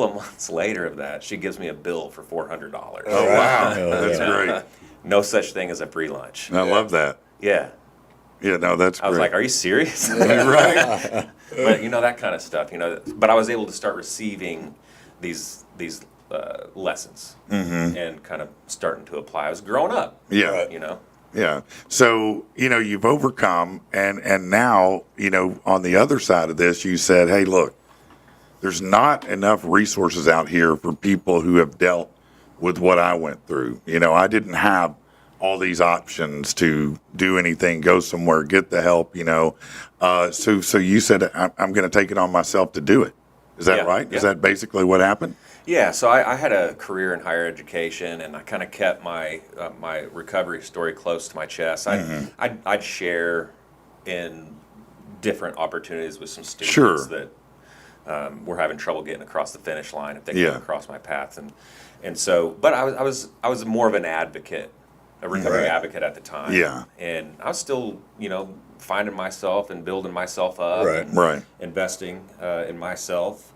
[SPEAKER 3] of months later of that, she gives me a bill for $400.
[SPEAKER 1] Oh wow.
[SPEAKER 5] Oh,
[SPEAKER 1] That's great.
[SPEAKER 3] No such thing as a free lunch.
[SPEAKER 1] I love that.
[SPEAKER 3] Yeah.
[SPEAKER 1] Yeah. No, that's great.
[SPEAKER 3] I was like, are you serious?
[SPEAKER 1] right.
[SPEAKER 3] But that kind of stuff, But I was able to start receiving these lessons and kind of starting to apply. I was growing up.
[SPEAKER 1] Yeah.
[SPEAKER 3] You know.
[SPEAKER 1] Yeah. So, you've overcome and now, on the other side of this, you said, hey, look, there's not enough resources out here for people who have dealt with what I went through. I didn't have all these options to do anything, go somewhere, get the help, So you said, I'm going to take it on myself to do it. Is that right?
[SPEAKER 3] Yeah.
[SPEAKER 1] Is that basically what happened?
[SPEAKER 3] Yeah, so I had a career in higher education, and I kind of kept my my recovery story close to my chest. I'd share in different opportunities with some students that were having trouble getting across the finish line if they came across my path, and so. But I was more of an advocate, a recovery advocate at the time.
[SPEAKER 1] Yeah,
[SPEAKER 3] and I was still finding myself and building myself up,
[SPEAKER 1] right,
[SPEAKER 3] investing in myself.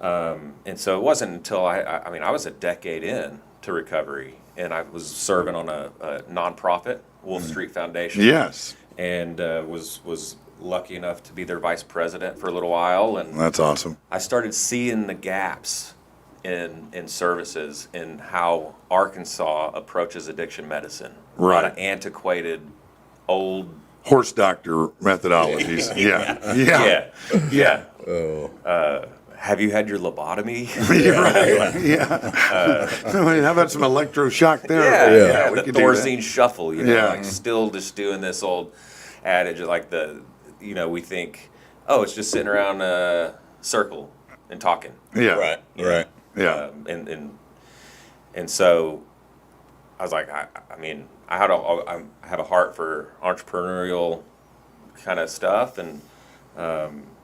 [SPEAKER 3] And so it wasn't until I was a decade in to recovery, and I was serving on a nonprofit, Wolf Street Foundation.
[SPEAKER 1] Yes,
[SPEAKER 3] and was lucky enough to be their vice president for a little while, and
[SPEAKER 1] that's awesome.
[SPEAKER 3] I started seeing the gaps in services in how Arkansas approaches addiction medicine.
[SPEAKER 1] Right,
[SPEAKER 3] a lot of antiquated, old
[SPEAKER 1] horse doctor methodologies. Yeah.
[SPEAKER 3] Have you had your lobotomy?
[SPEAKER 1] How about some electroshock therapy?
[SPEAKER 3] Yeah.
[SPEAKER 1] We
[SPEAKER 3] The
[SPEAKER 1] could do that.
[SPEAKER 3] Thorazine shuffle, still just doing this old adage of like we think, oh, it's just sitting around a circle and talking.
[SPEAKER 1] Yeah.
[SPEAKER 5] Right.
[SPEAKER 1] Yeah.
[SPEAKER 3] And so I was like, I have a heart for entrepreneurial kind of stuff, and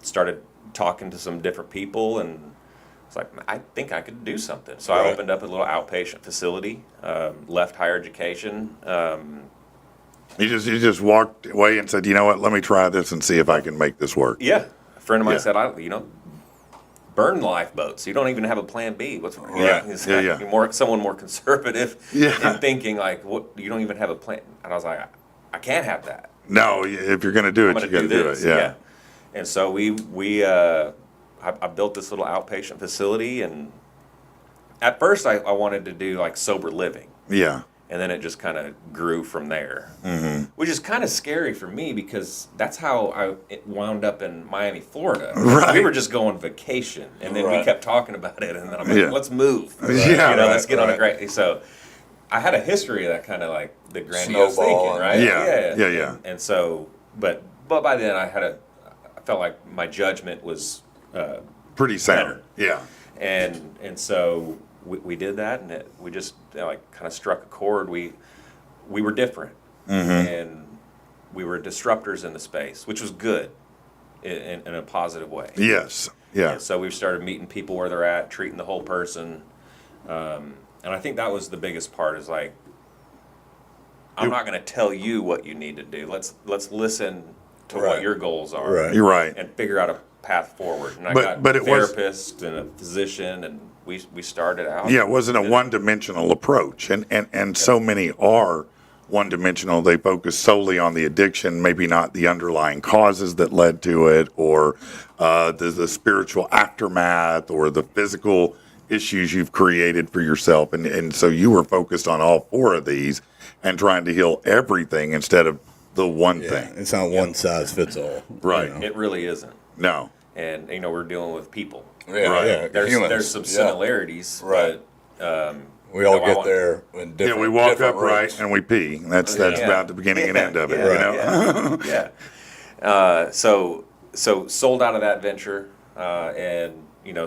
[SPEAKER 3] started talking to some different people, and it's like, I think I could do something. So I opened up a little outpatient facility, left higher education.
[SPEAKER 1] You just walked away and said, you know what, let me try this and see if I can make this work.
[SPEAKER 3] Yeah. A friend of mine said, burn lifeboats. You don't even have a plan B. Someone more conservative in thinking, like, what, you don't even have a plan. And I was like, I can't have that.
[SPEAKER 1] No, if you're going to do it, you got to do it. Yeah.
[SPEAKER 3] And so I built this little outpatient facility, and at first I wanted to do like sober living.
[SPEAKER 1] Yeah.
[SPEAKER 3] And then it just kind of grew from there, which is kind of scary for me because that's how it wound up in Miami, Florida.
[SPEAKER 1] Right.
[SPEAKER 3] We were just going vacation, and then we kept talking about it, and then I'm like, let's move. Let's get on a great. So I had a history of that kind of like the grandiose thinking, right?
[SPEAKER 1] Yeah.
[SPEAKER 3] And so, but by then I felt like my judgment was
[SPEAKER 1] pretty sound.
[SPEAKER 3] better.
[SPEAKER 1] Yeah.
[SPEAKER 3] And so we did that, and we just kind of struck a chord. We were different, and we were disruptors in the space, which was good in a positive way.
[SPEAKER 1] Yes. Yeah.
[SPEAKER 3] And so we started meeting people where they're at, treating the whole person, and I think that was the biggest part. Is like, I'm not going to tell you what you need to do. Let's listen to what your goals are.
[SPEAKER 5] Right.
[SPEAKER 1] You're right.
[SPEAKER 3] And figure out a path forward. And I
[SPEAKER 1] But
[SPEAKER 3] got a
[SPEAKER 1] it was-
[SPEAKER 3] therapist and a physician, and we started out.
[SPEAKER 1] Yeah, it wasn't a one-dimensional approach, and so many are one-dimensional. They focus solely on the addiction, maybe not the underlying causes that led to it, or the spiritual aftermath, or the physical issues you've created for yourself. And so you were focused on all four of these and trying to heal everything instead of the one thing.
[SPEAKER 5] It's not one size fits all.
[SPEAKER 1] Right.
[SPEAKER 3] It really isn't.
[SPEAKER 1] No.
[SPEAKER 3] And we're dealing with people.
[SPEAKER 5] Yeah.
[SPEAKER 3] There's some similarities,
[SPEAKER 5] Right.
[SPEAKER 3] but
[SPEAKER 5] We all get there in different.
[SPEAKER 1] Yeah, we walk
[SPEAKER 5] different
[SPEAKER 1] upright
[SPEAKER 5] routes.
[SPEAKER 1] and we pee. That's about the beginning and end of it,
[SPEAKER 3] So sold out of that venture, and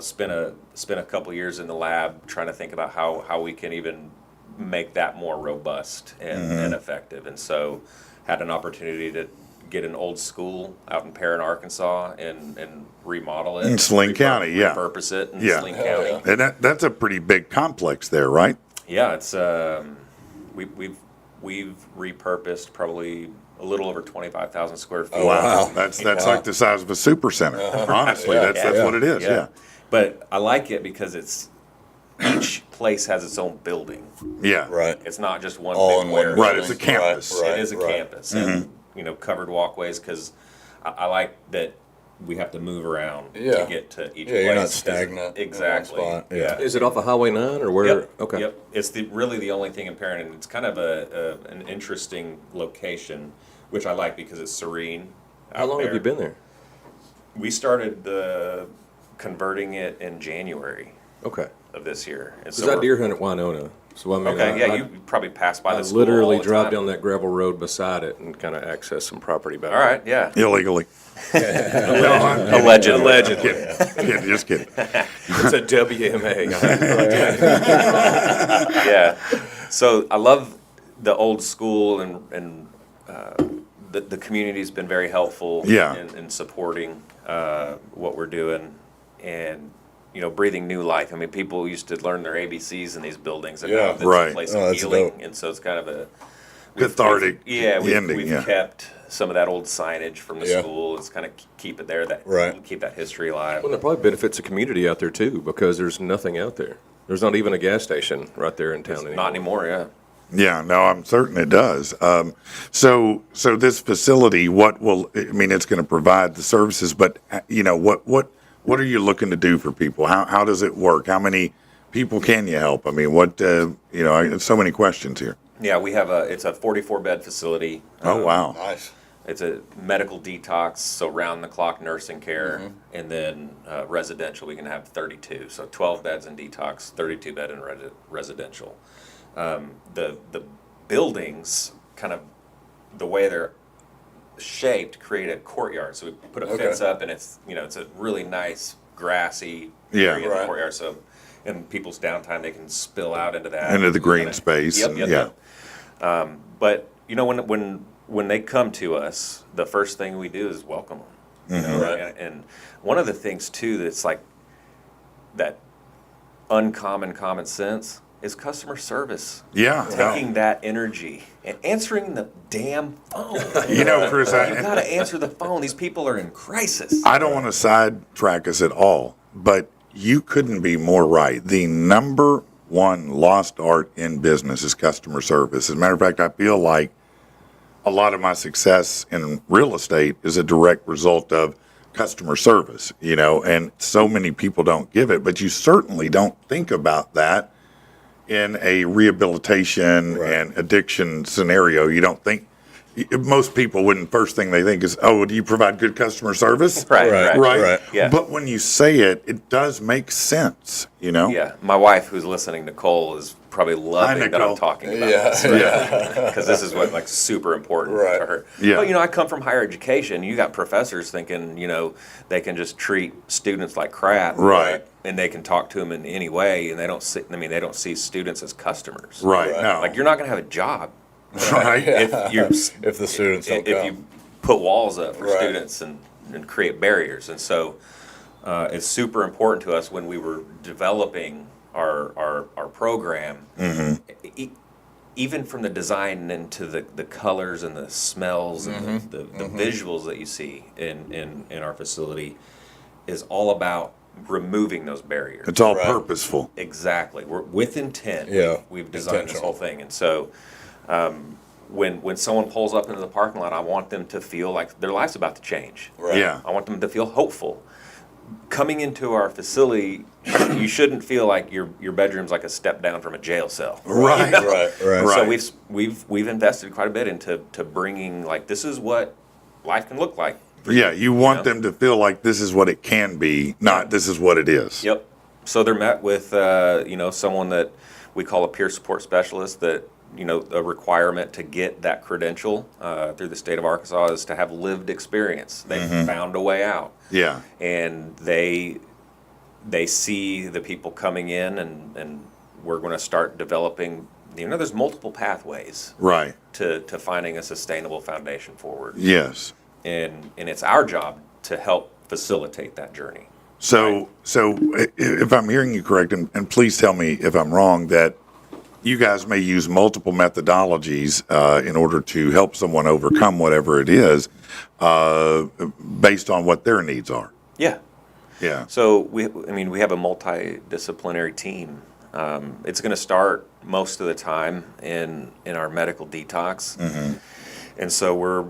[SPEAKER 3] spent a couple years in the lab trying to think about how we can even make that more robust and effective. And so had an opportunity to get an old school out in Perrin, Arkansas, and remodel it.
[SPEAKER 1] In Saline County, yeah.
[SPEAKER 3] Repurpose it in
[SPEAKER 1] Yeah.
[SPEAKER 3] Saline County.
[SPEAKER 1] And that's a pretty big complex there, right?
[SPEAKER 3] Yeah, it's we've repurposed probably a little over 25,000 square feet.
[SPEAKER 1] Wow. That's like the size of a super center. Honestly, that's what it is. Yeah.
[SPEAKER 3] But I like it because each place has its own building.
[SPEAKER 1] Yeah.
[SPEAKER 5] Right.
[SPEAKER 3] It's not just one
[SPEAKER 5] All
[SPEAKER 3] big
[SPEAKER 5] in one
[SPEAKER 3] warehouse.
[SPEAKER 1] Right, it's a campus.
[SPEAKER 5] Right,
[SPEAKER 3] It is a campus, and covered walkways, because I like that we have to move around
[SPEAKER 5] Yeah.
[SPEAKER 3] to get to each place.
[SPEAKER 5] Yeah, you're not stagnant in one
[SPEAKER 3] Exactly.
[SPEAKER 5] spot. Yeah.
[SPEAKER 6] Is it off of Highway 9 or where?
[SPEAKER 3] Yep.
[SPEAKER 6] Okay.
[SPEAKER 3] Yep. It's really the only thing in Perrin, and it's kind of an interesting location, which I like because it's serene.
[SPEAKER 6] How long have you been there?
[SPEAKER 3] We started converting it in January
[SPEAKER 6] Okay.
[SPEAKER 3] of this year. And
[SPEAKER 6] Because I deer hunt at Winona. So I mean,
[SPEAKER 3] Okay, yeah, you probably passed by
[SPEAKER 6] I
[SPEAKER 3] the school
[SPEAKER 6] literally
[SPEAKER 3] all the
[SPEAKER 6] drive
[SPEAKER 3] time.
[SPEAKER 6] down that gravel road beside it and kind of access some property back
[SPEAKER 3] All right, yeah.
[SPEAKER 1] Illegally.
[SPEAKER 3] Allegedly.
[SPEAKER 1] Kidding, just kidding.
[SPEAKER 6] It's a WMA.
[SPEAKER 3] Yeah. So I love the old school, and the community's been very helpful
[SPEAKER 1] Yeah.
[SPEAKER 3] in supporting what we're doing, and breathing new life. I mean, people used to learn their ABCs in these buildings, and
[SPEAKER 5] Yeah.
[SPEAKER 3] now it's
[SPEAKER 1] Right.
[SPEAKER 3] a place
[SPEAKER 5] Oh,
[SPEAKER 3] of
[SPEAKER 5] that's
[SPEAKER 3] healing,
[SPEAKER 5] dope.
[SPEAKER 3] and so it's kind of a
[SPEAKER 1] Cathartic ending,
[SPEAKER 3] we've
[SPEAKER 1] yeah.
[SPEAKER 3] kept some of that old signage from the
[SPEAKER 5] Yeah.
[SPEAKER 3] school. It's kind of keep it there,
[SPEAKER 5] Right.
[SPEAKER 3] keep that history alive.
[SPEAKER 6] Well, there probably benefits the community out there too, because there's nothing out there. There's not even a gas station right there in town anymore.
[SPEAKER 3] Not anymore, yeah.
[SPEAKER 1] Yeah, no, I'm certain it does. So this facility, it's going to provide the services, but what are you looking to do for people? How does it work? How many people can you help? I mean, so many questions here.
[SPEAKER 3] Yeah, it's a 44-bed facility.
[SPEAKER 1] Oh, wow.
[SPEAKER 5] Nice.
[SPEAKER 3] It's a medical detox, so round-the-clock nursing care, and then residential, we can have 32. So 12 beds in detox, 32 bed in residential. The buildings, kind of the way they're shaped, create a courtyard. So we put a fence up, and it's a really nice grassy area in the
[SPEAKER 5] Right.
[SPEAKER 3] courtyard. So in people's downtime, they can spill out into that.
[SPEAKER 1] Into the green space.
[SPEAKER 3] Yep,
[SPEAKER 1] and-
[SPEAKER 3] yep,
[SPEAKER 1] yeah.
[SPEAKER 3] yep. But when they come to us, the first thing we do is welcome them.
[SPEAKER 5] Right.
[SPEAKER 3] And one of the things too that's like that uncommon common sense is customer service.
[SPEAKER 1] Yeah.
[SPEAKER 3] Taking that energy and answering the damn phone.
[SPEAKER 1] Chris,
[SPEAKER 3] You got to answer the phone. These people are in crisis.
[SPEAKER 1] I don't want to sidetrack us at all, but you couldn't be more right. The number one lost art in business is customer service. As a matter of fact, I feel like a lot of my success in real estate is a direct result of customer service, and so many people don't give it, but you certainly don't think about that in a rehabilitation and addiction scenario. You don't think, most people wouldn't, first thing they think is, oh, do you provide good customer service?
[SPEAKER 3] Right. Yeah.
[SPEAKER 1] But when you say it, it does make sense,
[SPEAKER 3] Yeah, my wife, who's listening, Nicole, is probably loving that
[SPEAKER 1] Nicole.
[SPEAKER 3] I'm talking about
[SPEAKER 5] Yeah.
[SPEAKER 3] this. Because this is what super important
[SPEAKER 5] Right.
[SPEAKER 3] to her.
[SPEAKER 1] Yeah.
[SPEAKER 3] But I come from higher education. You got professors thinking they can just treat students like crap,
[SPEAKER 1] Right.
[SPEAKER 3] And they can talk to them in any way, and they don't see students as customers.
[SPEAKER 1] Right. No.
[SPEAKER 3] Like you're not going to have a job
[SPEAKER 1] right.
[SPEAKER 5] If the students don't
[SPEAKER 3] if
[SPEAKER 5] come.
[SPEAKER 3] you put walls up for
[SPEAKER 5] Right.
[SPEAKER 3] students and create barriers. And so it's super important to us when we were developing our program, even from the design into the colors and the smells and the visuals that you see in our facility is all about removing those barriers.
[SPEAKER 1] It's all
[SPEAKER 5] Right.
[SPEAKER 1] purposeful.
[SPEAKER 3] Exactly. We're with intent.
[SPEAKER 5] Yeah,
[SPEAKER 3] We've designed this
[SPEAKER 5] intentional.
[SPEAKER 3] whole thing. And so when someone pulls up into the parking lot, I want them to feel like their life's about to change.
[SPEAKER 5] Right.
[SPEAKER 1] Yeah.
[SPEAKER 3] I want them to feel hopeful. Coming into our facility, you shouldn't feel like your bedroom's like a step down from a jail cell.
[SPEAKER 1] Right.
[SPEAKER 5] Right.
[SPEAKER 3] So we've invested quite a bit into bringing, like, this is what life can look like.
[SPEAKER 1] Yeah, you want them to feel like this is what it can be, not this is what it is.
[SPEAKER 3] Yep. So they're met with, someone that we call a peer support specialist. That a requirement to get that credential through the state of Arkansas is to have lived experience. They found a way out.
[SPEAKER 1] Yeah.
[SPEAKER 3] And they see the people coming in, and we're going to start developing. There's multiple pathways
[SPEAKER 1] Right.
[SPEAKER 3] to finding a sustainable foundation forward.
[SPEAKER 1] Yes.
[SPEAKER 3] And it's our job to help facilitate that journey.
[SPEAKER 1] So if I'm hearing you correct, and please tell me if I'm wrong, that you guys may use multiple methodologies in order to help someone overcome whatever it is, based on what their needs are.
[SPEAKER 3] Yeah.
[SPEAKER 1] Yeah.
[SPEAKER 3] So we have a multidisciplinary team. It's going to start most of the time in our medical detox, and so we're,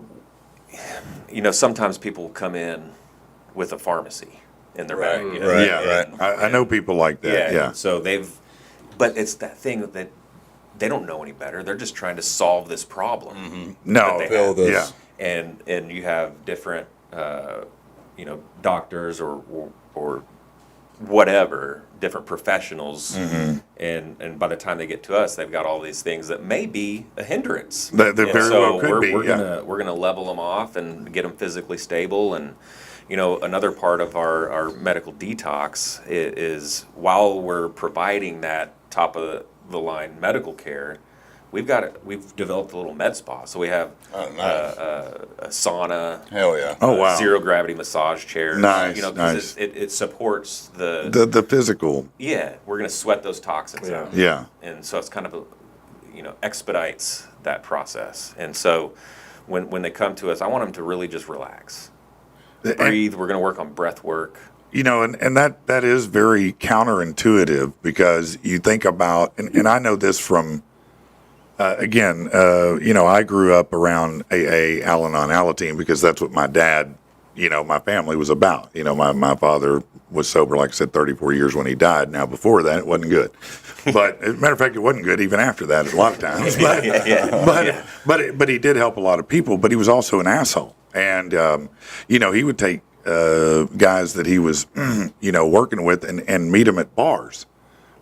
[SPEAKER 3] sometimes people come in with a pharmacy in their
[SPEAKER 5] Right,
[SPEAKER 3] bag. You know?
[SPEAKER 5] right,
[SPEAKER 1] Yeah,
[SPEAKER 5] right.
[SPEAKER 1] I know people like that. Yeah.
[SPEAKER 3] So but it's that thing that they don't know any better. They're just trying to solve this problem.
[SPEAKER 1] No,
[SPEAKER 3] they
[SPEAKER 5] Fill
[SPEAKER 3] have.
[SPEAKER 5] this.
[SPEAKER 1] Yeah.
[SPEAKER 3] And you have different, doctors or whatever, different professionals, and by the time they get to us, they've got all these things that may be a hindrance.
[SPEAKER 1] They
[SPEAKER 3] And
[SPEAKER 1] very
[SPEAKER 3] so
[SPEAKER 1] well could
[SPEAKER 3] we're,
[SPEAKER 1] be,
[SPEAKER 3] We're
[SPEAKER 1] yeah.
[SPEAKER 3] gonna level them off and get them physically stable. And another part of our medical detox is while we're providing that top of the line medical care, we've developed a little med spa. So we have
[SPEAKER 5] Oh, nice.
[SPEAKER 3] a sauna.
[SPEAKER 5] Hell yeah.
[SPEAKER 1] Oh, wow.
[SPEAKER 3] Zero gravity massage chairs.
[SPEAKER 1] Nice,
[SPEAKER 3] 'cause
[SPEAKER 1] nice.
[SPEAKER 3] it supports
[SPEAKER 1] The physical.
[SPEAKER 3] yeah, we're going to sweat those toxins out.
[SPEAKER 1] Yeah.
[SPEAKER 3] And so it's kind of expedites that process. And so when they come to us, I want them to really just relax. Breathe. We're going to work on breath work.
[SPEAKER 1] And that is very counterintuitive because you think about, and I know this from, again, I grew up around AA, Al-Anon, Alateen, because that's what my dad, my family was about. My father was sober, like I said, 34 years when he died. Now, before that, it wasn't good. But as a matter of fact, it wasn't good even after that a lot of times. But he did help a lot of people, but he was also an asshole. And, he would take guys that he was, working with and meet them at bars.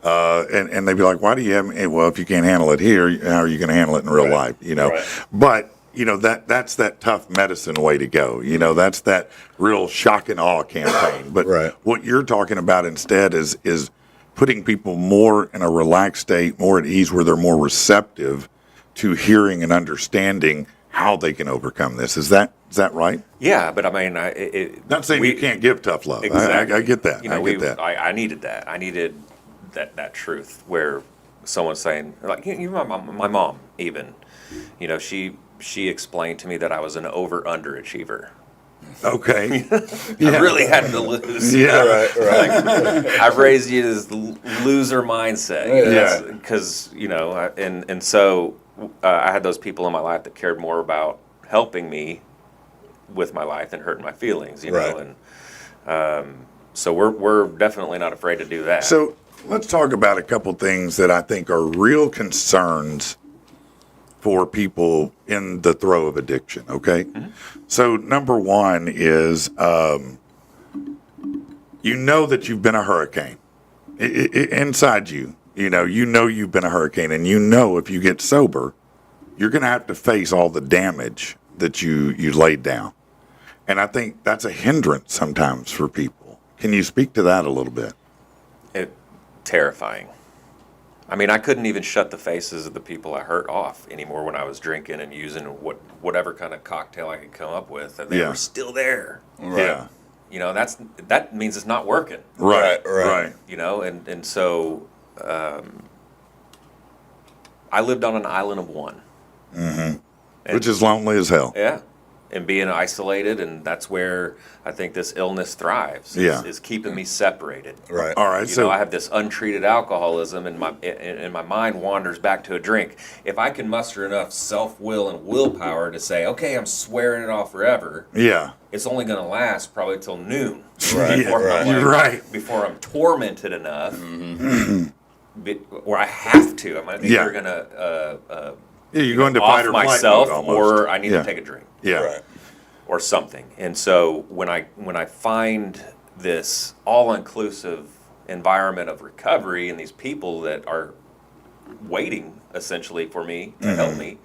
[SPEAKER 1] And they'd be like, why do you have me? Well, if you can't handle it here, how are you going to handle it in real life?
[SPEAKER 5] Right.
[SPEAKER 1] But, that's that tough medicine way to go. That's that real shock and awe campaign. But
[SPEAKER 5] Right.
[SPEAKER 1] what you're talking about instead is putting people more in a relaxed state, more at ease, where they're more receptive to hearing and understanding how they can overcome this. Is that right?
[SPEAKER 3] Yeah, but I mean,
[SPEAKER 1] Not saying you can't give tough love.
[SPEAKER 3] Exactly.
[SPEAKER 1] I get that.
[SPEAKER 3] I
[SPEAKER 1] get that.
[SPEAKER 3] I needed that. I needed that truth where someone's saying, like, my mom even, she explained to me that I was an underachiever.
[SPEAKER 1] Okay.
[SPEAKER 3] I really had to lose.
[SPEAKER 1] Yeah.
[SPEAKER 5] Right.
[SPEAKER 3] I've raised you as loser mindset.
[SPEAKER 1] Yeah.
[SPEAKER 3] Because, and so I had those people in my life that cared more about helping me with my life than hurting my feelings,
[SPEAKER 5] Right.
[SPEAKER 3] and so we're definitely not afraid to do that.
[SPEAKER 1] So let's talk about a couple things that I think are real concerns for people in the throe of addiction, okay?
[SPEAKER 3] Mm-hmm.
[SPEAKER 1] So number one is that you've been a hurricane. Inside you, you've been a hurricane, and if you get sober, you're going to have to face all the damage that you laid down. And I think that's a hindrance sometimes for people. Can you speak to that a little bit?
[SPEAKER 3] Terrifying. I mean, I couldn't even shut the faces of the people I hurt off anymore when I was drinking and using whatever kind of cocktail I could come up with, and they
[SPEAKER 1] Yeah.
[SPEAKER 3] were still there.
[SPEAKER 1] Yeah.
[SPEAKER 3] That means it's not working.
[SPEAKER 1] Right.
[SPEAKER 3] And so I lived on an island of one.
[SPEAKER 1] Mm-hmm. Which is lonely as hell.
[SPEAKER 3] Yeah. And being isolated, and that's where I think this illness thrives.
[SPEAKER 1] Yeah.
[SPEAKER 3] Is keeping me separated.
[SPEAKER 5] Right.
[SPEAKER 1] All right.
[SPEAKER 3] I have this untreated alcoholism, and my mind wanders back to a drink. If I can muster enough self-will and willpower to say, okay, I'm swearing it off forever,
[SPEAKER 1] Yeah.
[SPEAKER 3] it's only going to last probably till noon.
[SPEAKER 5] Right,
[SPEAKER 3] Before
[SPEAKER 5] right.
[SPEAKER 3] I'm
[SPEAKER 1] You're right.
[SPEAKER 3] Before I'm tormented enough, or I have to. I'm either
[SPEAKER 1] Yeah.
[SPEAKER 3] going to
[SPEAKER 1] Yeah, you're going to
[SPEAKER 3] off
[SPEAKER 1] fight or flight
[SPEAKER 3] myself,
[SPEAKER 1] mode almost.
[SPEAKER 3] or I need
[SPEAKER 1] Yeah.
[SPEAKER 3] to take a drink.
[SPEAKER 1] Yeah.
[SPEAKER 5] Right.
[SPEAKER 3] Or something. And so when I find this all-inclusive environment of recovery and these people that are waiting essentially for me to help me,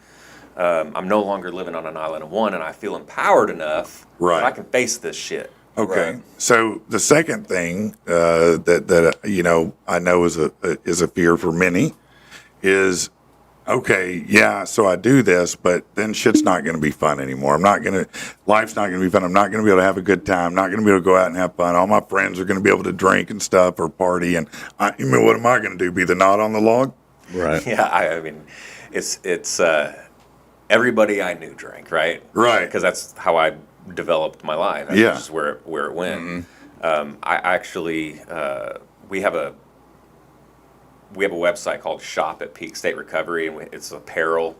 [SPEAKER 3] I'm no longer living on an island of one, and I feel empowered enough
[SPEAKER 1] Right.
[SPEAKER 3] that I can face this shit.
[SPEAKER 1] Okay.
[SPEAKER 5] Right.
[SPEAKER 1] So the second thing that I know is a fear for many is, okay, yeah, so I do this, but then shit's not going to be fun anymore. Life's not going to be fun. I'm not going to be able to have a good time. Not going to be able to go out and have fun. All my friends are going to be able to drink and stuff or party. And what am I going to do? Be the knot on the log?
[SPEAKER 5] Right.
[SPEAKER 3] Yeah, I mean, it's everybody I knew drank, right?
[SPEAKER 1] Right.
[SPEAKER 3] Because that's how I developed my life. That's
[SPEAKER 1] Yeah.
[SPEAKER 3] just where it went. I actually we have a website called Shop at Peak State Recovery, and it's apparel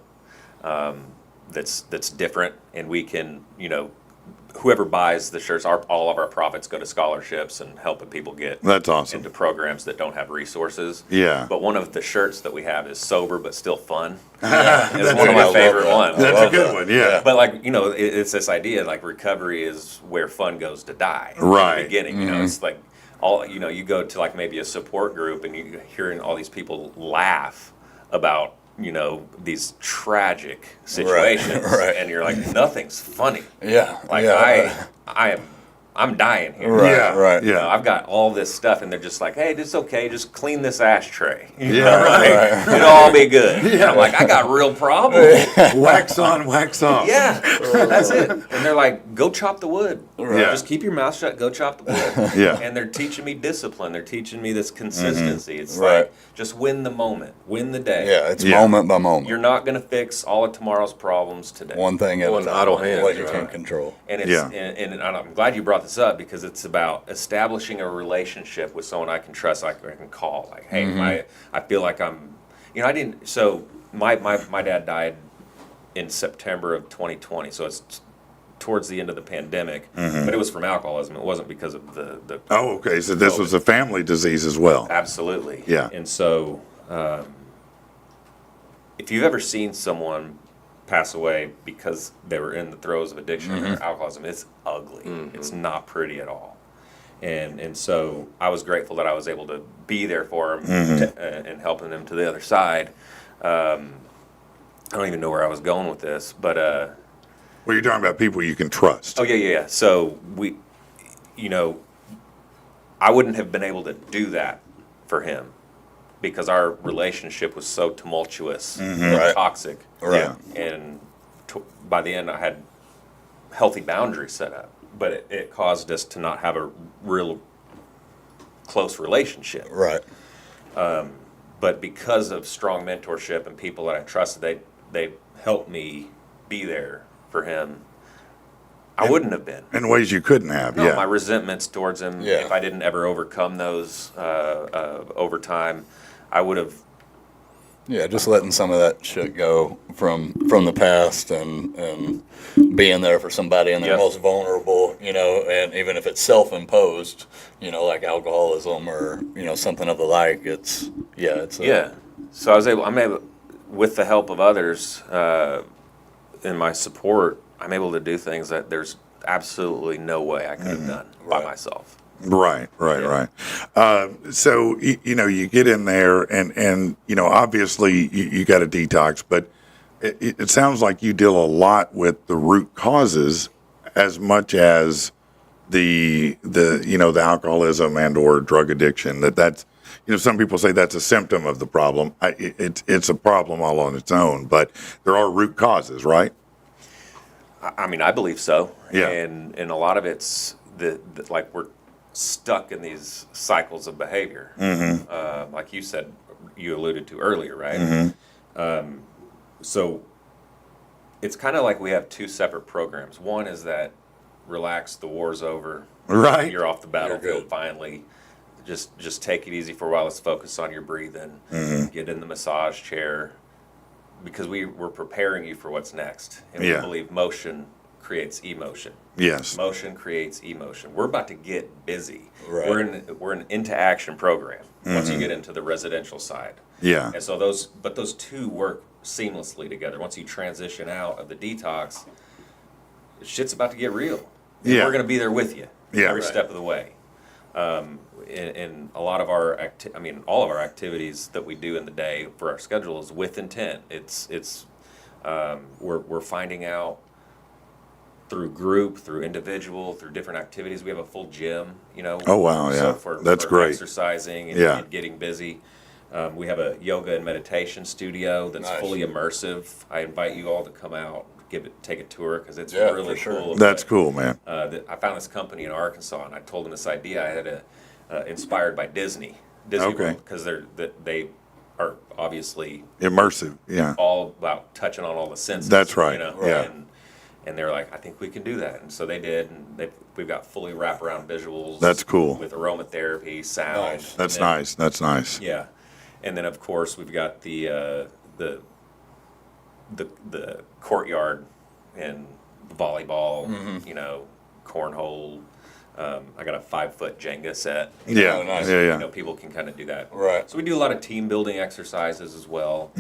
[SPEAKER 3] that's different, and we can whoever buys the shirts, all of our profits go to scholarships and helping people get
[SPEAKER 1] That's awesome.
[SPEAKER 3] into programs that don't have resources.
[SPEAKER 1] Yeah.
[SPEAKER 3] But one of the shirts that we have is sober but still fun. It's one of my favorite ones.
[SPEAKER 1] That's a good one, yeah.
[SPEAKER 3] But like, it's this idea like recovery is where fun goes to die.
[SPEAKER 1] Right.
[SPEAKER 3] In the beginning, it's like you go to like maybe a support group and you're hearing all these people laugh about these tragic situations,
[SPEAKER 5] Right.
[SPEAKER 3] and you're like, nothing's funny.
[SPEAKER 5] Yeah.
[SPEAKER 3] Like
[SPEAKER 5] yeah.
[SPEAKER 3] I'm dying here.
[SPEAKER 5] Right.
[SPEAKER 1] Yeah,
[SPEAKER 5] Right.
[SPEAKER 1] yeah.
[SPEAKER 3] I've got all this stuff, and they're just like, "Hey, it's okay. Just clean this ashtray.
[SPEAKER 1] Yeah, right.
[SPEAKER 3] It'll all be good." And I'm like, "I got real problems."
[SPEAKER 1] Wax on, wax off.
[SPEAKER 3] Yeah, that's it. And they're like, "Go chop the wood.
[SPEAKER 1] Yeah.
[SPEAKER 3] Just keep your mouth shut. Go chop the wood."
[SPEAKER 1] Yeah.
[SPEAKER 3] And they're teaching me discipline. They're teaching me this consistency. It's
[SPEAKER 5] Right.
[SPEAKER 3] like just win the moment, win the day.
[SPEAKER 5] Yeah. It's
[SPEAKER 1] Yeah.
[SPEAKER 5] moment by moment.
[SPEAKER 3] You're not gonna fix all of tomorrow's problems today.
[SPEAKER 5] One thing at a
[SPEAKER 6] One
[SPEAKER 5] time.
[SPEAKER 6] idle hand,
[SPEAKER 5] What you
[SPEAKER 6] right.
[SPEAKER 5] can control.
[SPEAKER 3] And it's
[SPEAKER 1] Yeah.
[SPEAKER 3] and I'm glad you brought this up because it's about establishing a relationship with someone I can trust, I can call. Like, hey, I feel like I didn't. So my dad died in September of 2020. So it's towards the end of the pandemic, but it was from alcoholism. It wasn't because of the
[SPEAKER 1] Oh, okay. So this was a family disease as well.
[SPEAKER 3] absolutely.
[SPEAKER 1] Yeah.
[SPEAKER 3] And so if you've ever seen someone pass away because they were in the throes of addiction or alcoholism, it's ugly. It's not pretty at all. And so I was grateful that I was able to be there for him and helping them to the other side. I don't even know where I was going with this, but
[SPEAKER 1] Well, you're talking about people you can trust.
[SPEAKER 3] oh yeah. So I wouldn't have been able to do that for him because our relationship was so tumultuous and
[SPEAKER 5] Right.
[SPEAKER 3] toxic.
[SPEAKER 5] Right.
[SPEAKER 3] And by the end, I had healthy boundaries set up, but it caused us to not have a real close relationship.
[SPEAKER 5] Right.
[SPEAKER 3] But because of strong mentorship and people that I trusted, they helped me be there for him. I wouldn't have been.
[SPEAKER 1] In ways you couldn't have,
[SPEAKER 3] No,
[SPEAKER 1] yeah.
[SPEAKER 3] my resentments towards him,
[SPEAKER 5] Yeah.
[SPEAKER 3] if I didn't ever overcome those over time, I would have.
[SPEAKER 5] Yeah, just letting some of that shit go from the past and being there for somebody in their
[SPEAKER 3] Yep.
[SPEAKER 5] most vulnerable, and even if it's self-imposed, like alcoholism or, something of the like, it's.
[SPEAKER 3] Yeah. So I'm able, with the help of others and my support, I'm able to do things that there's absolutely no way I could have done by myself.
[SPEAKER 1] Right. So, you get in there and obviously you got a detox, but it sounds like you deal a lot with the root causes as much as the alcoholism and or drug addiction. That's some people say that's a symptom of the problem. It's a problem all on its own, but there are root causes, right?
[SPEAKER 3] I mean, I believe so.
[SPEAKER 1] Yeah.
[SPEAKER 3] And a lot of it's like we're stuck in these cycles of behavior. Like you said, you alluded to earlier, right? So it's kind of like we have two separate programs. One is that relax, the war's over.
[SPEAKER 1] Right.
[SPEAKER 3] You're off the battlefield
[SPEAKER 5] good.
[SPEAKER 3] finally. Just take it easy for a while. Let's focus on your breathing. Get in the massage chair. Because we're preparing you for what's next. And we
[SPEAKER 1] Yeah.
[SPEAKER 3] believe motion creates emotion.
[SPEAKER 1] Yes.
[SPEAKER 3] Motion creates emotion. We're about to get busy.
[SPEAKER 5] Right.
[SPEAKER 3] We're an into action program once you get into the residential side.
[SPEAKER 1] Yeah.
[SPEAKER 3] And so those two work seamlessly together. Once you transition out of the detox, shit's about to get real. And
[SPEAKER 1] Yeah.
[SPEAKER 3] we're going to be there with you
[SPEAKER 1] Yeah.
[SPEAKER 3] every
[SPEAKER 1] Right.
[SPEAKER 3] step of the way. In a lot of our all of our activities that we do in the day for our schedule is with intent. We're finding out through group, through individual, through different activities. We have a full gym,
[SPEAKER 1] Oh, wow, yeah. That's
[SPEAKER 3] for
[SPEAKER 1] great.
[SPEAKER 3] exercising and,
[SPEAKER 1] Yeah.
[SPEAKER 3] and getting busy. We have a yoga and meditation studio that's
[SPEAKER 5] Nice.
[SPEAKER 3] fully immersive. I invite you all to come out, take a tour because it's
[SPEAKER 5] Yeah,
[SPEAKER 3] really
[SPEAKER 5] for sure.
[SPEAKER 3] cool.
[SPEAKER 1] That's cool, man.
[SPEAKER 3] I found this company in Arkansas, and I told them this idea. I had inspired by Disney
[SPEAKER 1] Okay.
[SPEAKER 3] World, because they are obviously
[SPEAKER 1] Immersive. Yeah.
[SPEAKER 3] all about touching on all the senses.
[SPEAKER 1] That's right, yeah.
[SPEAKER 3] And they're like, I think we can do that, and so they did. And we've got fully wraparound visuals.
[SPEAKER 1] That's cool.
[SPEAKER 3] With aromatherapy, sound.
[SPEAKER 5] Nice.
[SPEAKER 1] That's
[SPEAKER 3] and then-
[SPEAKER 1] nice. That's nice.
[SPEAKER 3] Yeah, and then of course we've got the courtyard and volleyball, cornhole. I got a 5-foot Jenga set.
[SPEAKER 1] Yeah,
[SPEAKER 5] Oh, nice.
[SPEAKER 1] yeah,
[SPEAKER 3] You
[SPEAKER 1] yeah.
[SPEAKER 3] know, people can kind of do that.
[SPEAKER 5] Right.
[SPEAKER 3] So we do a lot of team building exercises as well.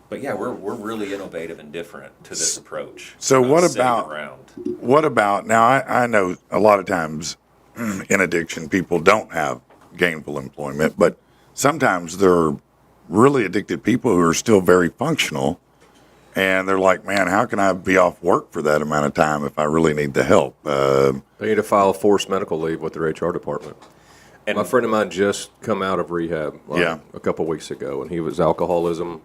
[SPEAKER 3] But yeah, we're really innovative and different to this approach.
[SPEAKER 1] So
[SPEAKER 3] We're not
[SPEAKER 1] what
[SPEAKER 3] sitting
[SPEAKER 1] about-
[SPEAKER 3] around?
[SPEAKER 1] What about now? I know a lot of times in addiction, people don't have gainful employment, but sometimes there are really addicted people who are still very functional, and they're like, "Man, how can I be off work for that amount of time if I really need the help?"
[SPEAKER 6] They need to file forced medical leave with their HR department.
[SPEAKER 3] And
[SPEAKER 6] My friend of mine just come out of rehab
[SPEAKER 1] Yeah.
[SPEAKER 6] a couple weeks ago, and he was alcoholism,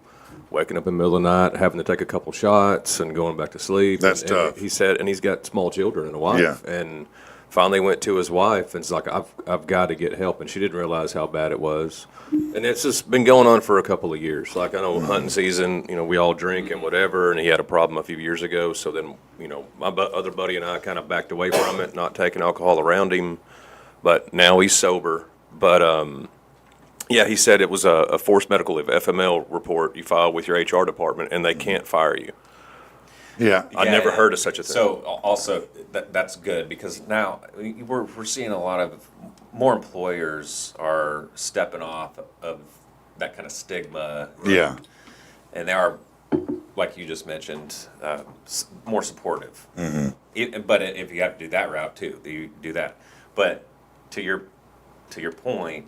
[SPEAKER 6] waking up in the middle of the night, having to take a couple shots and going back to sleep.
[SPEAKER 1] That's
[SPEAKER 6] and
[SPEAKER 1] tough.
[SPEAKER 6] He said, and he's got small children and a wife.
[SPEAKER 1] Yeah.
[SPEAKER 6] And finally went to his wife and it's like, I've got to get help. And she didn't realize how bad it was. And it's just been going on for a couple of years. Like I know hunting season, we all drink and whatever. And he had a problem a few years ago. So then, my other buddy and I kind of backed away from it, not taking alcohol around him. But now he's sober. But, yeah, he said it was a forced medical leave, FML report you file with your HR department, and they can't fire you.
[SPEAKER 1] Yeah,
[SPEAKER 6] I never heard of such a thing.
[SPEAKER 3] So also that's good because now we're seeing a lot of more employers are stepping off of that kind of stigma.
[SPEAKER 1] yeah,
[SPEAKER 3] And they are, like you just mentioned, more supportive. But if you have to do that route too, you do that. But to your point,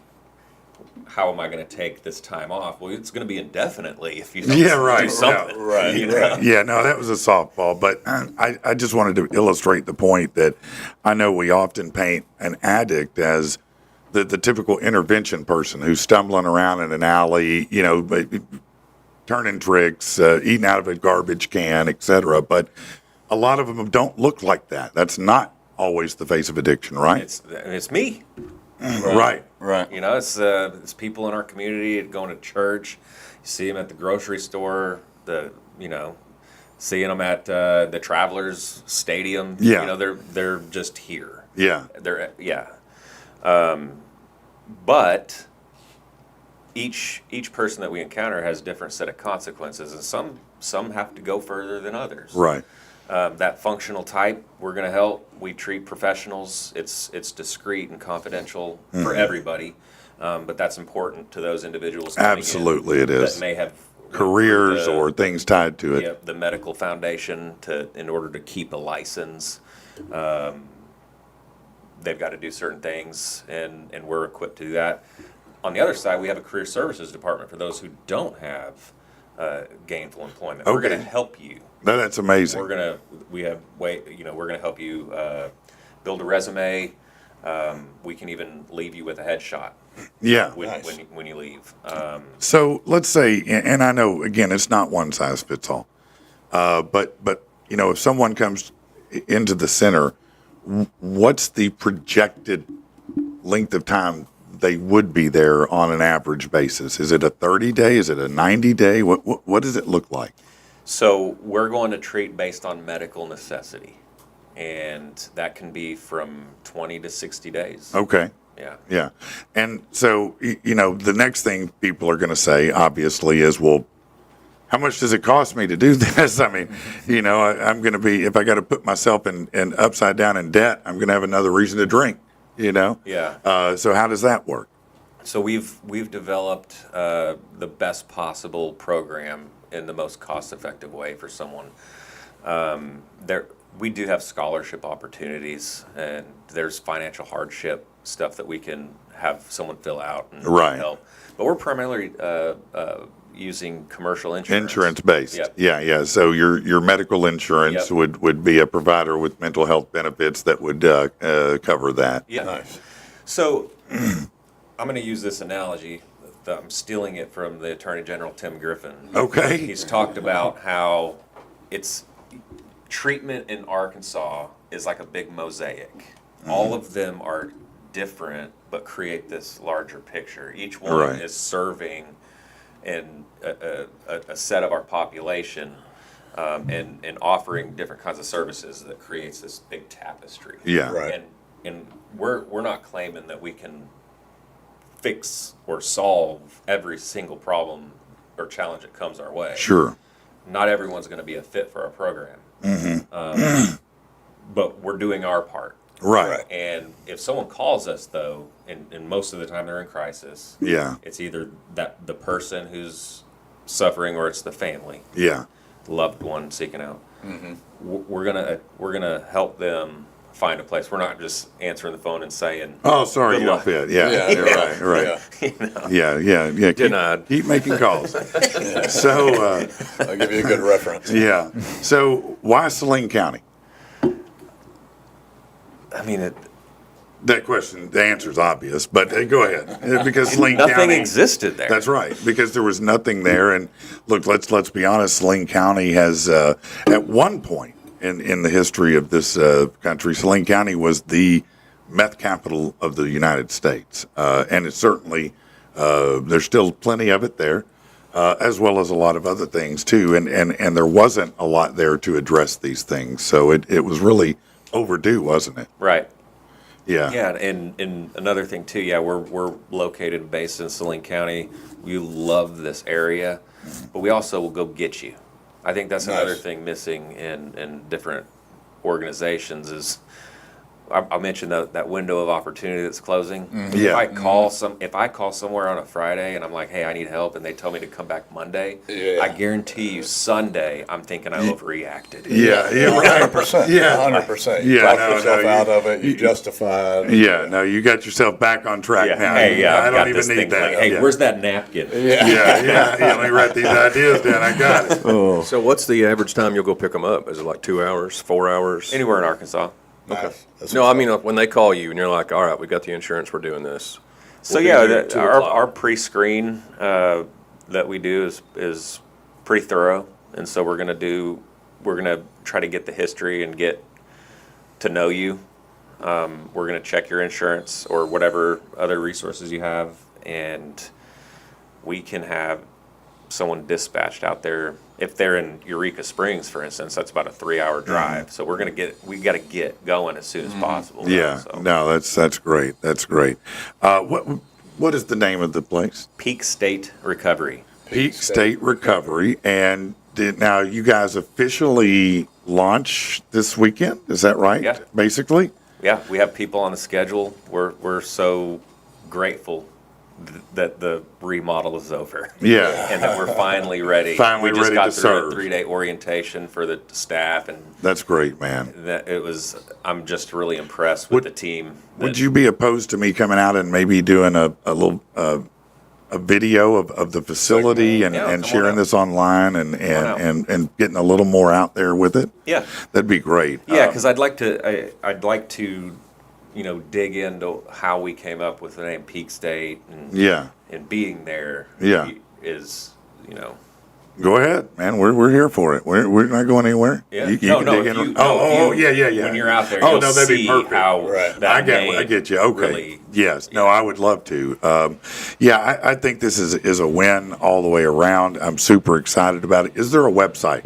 [SPEAKER 3] how am I going to take this time off? Well, it's going to be indefinitely if you don't
[SPEAKER 1] Yeah, right,
[SPEAKER 3] do something.
[SPEAKER 5] right,
[SPEAKER 3] you know?
[SPEAKER 1] yeah. No, that was a softball, but I just wanted to illustrate the point that I know we often paint an addict as the typical intervention person who's stumbling around in an alley, but turning tricks, eating out of a garbage can, etc. But a lot of them don't look like that. That's not always the face of addiction, right?
[SPEAKER 3] It's me.
[SPEAKER 1] Right.
[SPEAKER 5] Right.
[SPEAKER 3] It's people in our community going to church. You see them at the grocery store. Seeing them at the Travelers Stadium.
[SPEAKER 1] Yeah.
[SPEAKER 3] They're just here.
[SPEAKER 1] Yeah.
[SPEAKER 3] But each person that we encounter has a different set of consequences, and some have to go further than others.
[SPEAKER 1] Right.
[SPEAKER 3] That functional type, we're going to help. We treat professionals. It's discreet and confidential for everybody, but that's important to those individuals. coming in
[SPEAKER 1] Absolutely, it is.
[SPEAKER 3] That may have
[SPEAKER 1] Careers or things tied to it.
[SPEAKER 3] the medical foundation in order to keep a license. They've got to do certain things, and we're equipped to do that. On the other side, we have a career services department for those who don't have gainful employment. We're
[SPEAKER 1] Okay.
[SPEAKER 3] going to help you.
[SPEAKER 1] That's amazing.
[SPEAKER 3] We're gonna help you build a resume. We can even leave you with a headshot
[SPEAKER 1] Yeah.
[SPEAKER 3] when you leave.
[SPEAKER 1] So let's say, and I know again, it's not one size fits all, but if someone comes into the center, what's the projected length of time they would be there on an average basis? Is it a 30-day? Is it a 90-day? What does it look like?
[SPEAKER 3] So we're going to treat based on medical necessity, and that can be from 20 to 60 days.
[SPEAKER 1] Okay.
[SPEAKER 3] Yeah.
[SPEAKER 1] Yeah. And so, the next thing people are going to say, obviously, is, well, how much does it cost me to do this? I mean, I'm going to be, if I got to put myself in upside down in debt, I'm going to have another reason to drink,
[SPEAKER 3] Yeah.
[SPEAKER 1] So how does that work?
[SPEAKER 3] So we've developed the best possible program in the most cost-effective way for someone. We do have scholarship opportunities, and there's financial hardship stuff that we can have someone fill out and
[SPEAKER 1] Right.
[SPEAKER 3] help. But we're primarily using commercial insurance.
[SPEAKER 1] Insurance-based.
[SPEAKER 3] Yep.
[SPEAKER 1] Yeah. So your medical insurance
[SPEAKER 3] Yep.
[SPEAKER 1] would be a provider with mental health benefits that would cover that.
[SPEAKER 3] Yeah.
[SPEAKER 5] Nice.
[SPEAKER 3] So I'm going to use this analogy. I'm stealing it from the Attorney General, Tim Griffin.
[SPEAKER 1] Okay.
[SPEAKER 3] He's talked about how it's treatment in Arkansas is like a big mosaic. All of them are different, but create this larger picture. Each one
[SPEAKER 1] Right.
[SPEAKER 3] is serving in a set of our population and offering different kinds of services that creates this big tapestry.
[SPEAKER 1] Yeah.
[SPEAKER 5] Right.
[SPEAKER 3] And we're not claiming that we can fix or solve every single problem or challenge that comes our way.
[SPEAKER 1] Sure.
[SPEAKER 3] Not everyone's going to be a fit for our program. but we're doing our part.
[SPEAKER 1] Right.
[SPEAKER 3] And if someone calls us, though, and most of the time they're in crisis,
[SPEAKER 1] Yeah.
[SPEAKER 3] it's either that the person who's suffering or it's the family,
[SPEAKER 1] Yeah.
[SPEAKER 3] loved one seeking out. We're gonna help them find a place. We're not just answering the phone and saying,
[SPEAKER 1] Oh, sorry,
[SPEAKER 3] Good
[SPEAKER 1] you
[SPEAKER 3] luck.
[SPEAKER 1] don't fit. Yeah. You're right. Right. Yeah. Keep,
[SPEAKER 6] Denied.
[SPEAKER 1] keep making calls. So,
[SPEAKER 5] I'll give you a good reference.
[SPEAKER 1] yeah. So, why Saline County?
[SPEAKER 3] I mean,
[SPEAKER 1] That question, the answer is obvious, but go ahead. Because Saline
[SPEAKER 3] nothing
[SPEAKER 1] County
[SPEAKER 3] existed there.
[SPEAKER 1] That's right, because there was nothing there. And look, let's be honest. Saline County has, at one point in the history of this country, Saline County was the meth capital of the United States, and it's certainly there's still plenty of it there, as well as a lot of other things too. And there wasn't a lot there to address these things, so it was really overdue, wasn't it?
[SPEAKER 3] Right.
[SPEAKER 1] Yeah.
[SPEAKER 3] Yeah, and another thing too. Yeah, we're located based in Saline County. We love this area, but we also will go get you. I think that's another
[SPEAKER 5] Nice.
[SPEAKER 3] thing missing in different organizations is I mentioned that window of opportunity that's closing.
[SPEAKER 1] Yeah.
[SPEAKER 3] If I call somewhere on a Friday and I'm like, hey, I need help, and they tell me to come back Monday,
[SPEAKER 5] Yeah.
[SPEAKER 3] I guarantee you Sunday I'm thinking I overreacted.
[SPEAKER 1] Yeah. Right.
[SPEAKER 5] 100%.
[SPEAKER 1] Yeah.
[SPEAKER 5] 100%. You
[SPEAKER 1] Yeah,
[SPEAKER 5] talk
[SPEAKER 1] no,
[SPEAKER 5] yourself
[SPEAKER 1] no,
[SPEAKER 5] out of it. You justify it.
[SPEAKER 1] Yeah, no, you got yourself back on track now.
[SPEAKER 3] Hey, yeah,
[SPEAKER 1] I
[SPEAKER 3] I've got
[SPEAKER 1] don't
[SPEAKER 3] this
[SPEAKER 1] even need
[SPEAKER 3] thing.
[SPEAKER 1] that.
[SPEAKER 3] Like, hey,
[SPEAKER 1] yeah.
[SPEAKER 3] where's that napkin?
[SPEAKER 1] Yeah, let me write these ideas down. I got it.
[SPEAKER 6] So what's the average time you'll go pick them up? Is it like 2 hours, 4 hours?
[SPEAKER 3] Anywhere in Arkansas.
[SPEAKER 5] Nice. That's
[SPEAKER 6] No, I mean when they call you and you're like, all right, we got the insurance, we're doing this.
[SPEAKER 3] So
[SPEAKER 6] We'll be
[SPEAKER 3] yeah,
[SPEAKER 6] there at 2
[SPEAKER 3] our
[SPEAKER 6] o'clock.
[SPEAKER 3] pre-screen that we do is pretty thorough, and so we're gonna try to get the history and get to know you. We're gonna check your insurance or whatever other resources you have, and we can have someone dispatched out there. If they're in Eureka Springs, for instance, that's about a 3-hour drive. So we got to get going as soon as possible.
[SPEAKER 1] Yeah,
[SPEAKER 3] So.
[SPEAKER 1] no, that's great. That's great. What is the name of the place?
[SPEAKER 3] Peak State Recovery.
[SPEAKER 1] Peak State Recovery. And now you guys officially launch this weekend. Is that right?
[SPEAKER 3] Yeah.
[SPEAKER 1] Basically.
[SPEAKER 3] Yeah, we have people on the schedule. We're so grateful that the remodel is over.
[SPEAKER 1] Yeah.
[SPEAKER 3] And that we're finally ready.
[SPEAKER 1] Finally
[SPEAKER 3] we just
[SPEAKER 1] ready
[SPEAKER 3] got
[SPEAKER 1] to
[SPEAKER 3] through
[SPEAKER 1] serve.
[SPEAKER 3] a 3-day orientation for the staff, and
[SPEAKER 1] That's great, man.
[SPEAKER 3] I'm just really impressed with the team.
[SPEAKER 1] Would you be opposed to me coming out and maybe doing a little a video of the facility and
[SPEAKER 3] come on
[SPEAKER 1] sharing
[SPEAKER 3] out.
[SPEAKER 1] this online and
[SPEAKER 3] out.
[SPEAKER 1] getting a little more out there with it?
[SPEAKER 3] Yeah.
[SPEAKER 1] That'd be great.
[SPEAKER 3] Yeah, because I'd like to, dig into how we came up with the name Peak State, and being there.
[SPEAKER 1] Yeah.
[SPEAKER 3] Is
[SPEAKER 1] Go ahead, man. We're here for it. We're not going anywhere.
[SPEAKER 3] Yeah.
[SPEAKER 1] You
[SPEAKER 3] No,
[SPEAKER 1] can
[SPEAKER 3] no,
[SPEAKER 1] dig
[SPEAKER 3] if
[SPEAKER 1] in.
[SPEAKER 3] you-
[SPEAKER 1] Oh,
[SPEAKER 3] no, if you-
[SPEAKER 1] yeah.
[SPEAKER 3] when you're out there,
[SPEAKER 1] oh
[SPEAKER 3] you'll
[SPEAKER 1] no, that'd be
[SPEAKER 3] see
[SPEAKER 1] perfect.
[SPEAKER 3] how
[SPEAKER 5] Right.
[SPEAKER 3] that
[SPEAKER 1] I
[SPEAKER 3] name
[SPEAKER 1] get you. Okay.
[SPEAKER 3] really-
[SPEAKER 1] Yes. No, I would love to. I think this is a win all the way around. I'm super excited about it. Is there a website?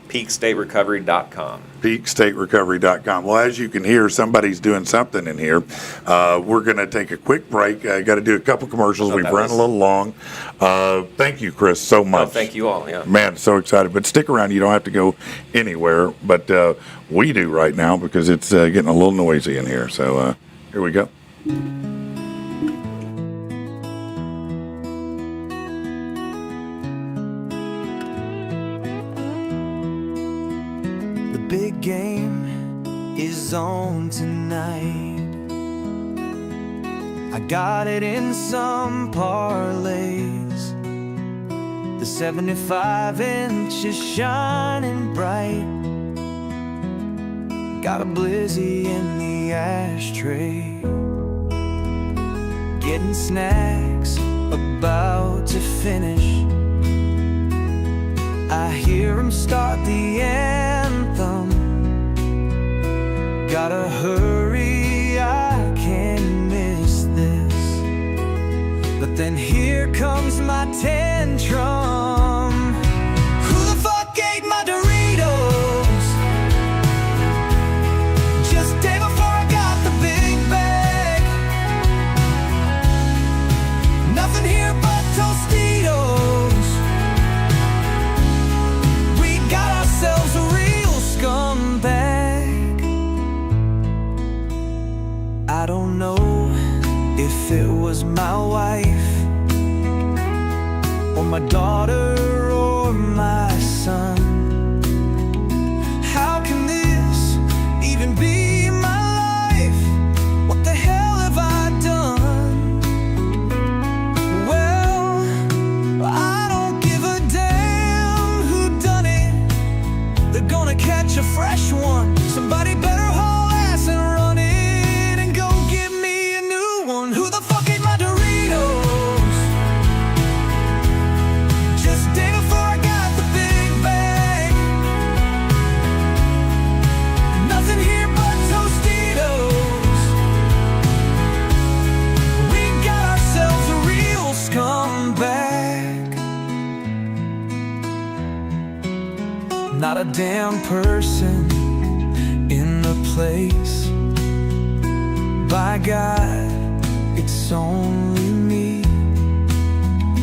[SPEAKER 3] PeakStateRecovery.com.
[SPEAKER 1] PeakStateRecovery.com. Well, as you can hear, somebody's doing something in here. We're going to take a quick break. I got to do a couple commercials. We've run a little long. Thank you, Chris, so much.
[SPEAKER 3] Oh, thank you all. Yeah.
[SPEAKER 1] Man, so excited. But stick around. You don't have to go anywhere. But we do right now because it's getting a little noisy in here. So here we go.
[SPEAKER 4] The big game is on tonight. I got it in some parlays. The 75-inch is shining bright. Got a blizzy in the ashtray. Getting snacks, about to finish. I hear him start the anthem. Gotta hurry, I can't miss this. But then here comes my tantrum. Who the fuck ate my Doritos? Just day before I got the big bag. Nothing here but Tostitos. We got ourselves a real scumbag. I don't know if it was my wife or my daughter or my son. How can this even be my life? What the hell have I done? Well, I don't give a damn who done it. They're gonna catch a fresh one. Somebody better haul ass and run it and go give me a new one. Who the fuck ate my Doritos? Just day before I got the big bag. Nothing here but Tostitos. We got ourselves a real scumbag. Not a damn person in the place. By God, it's only me.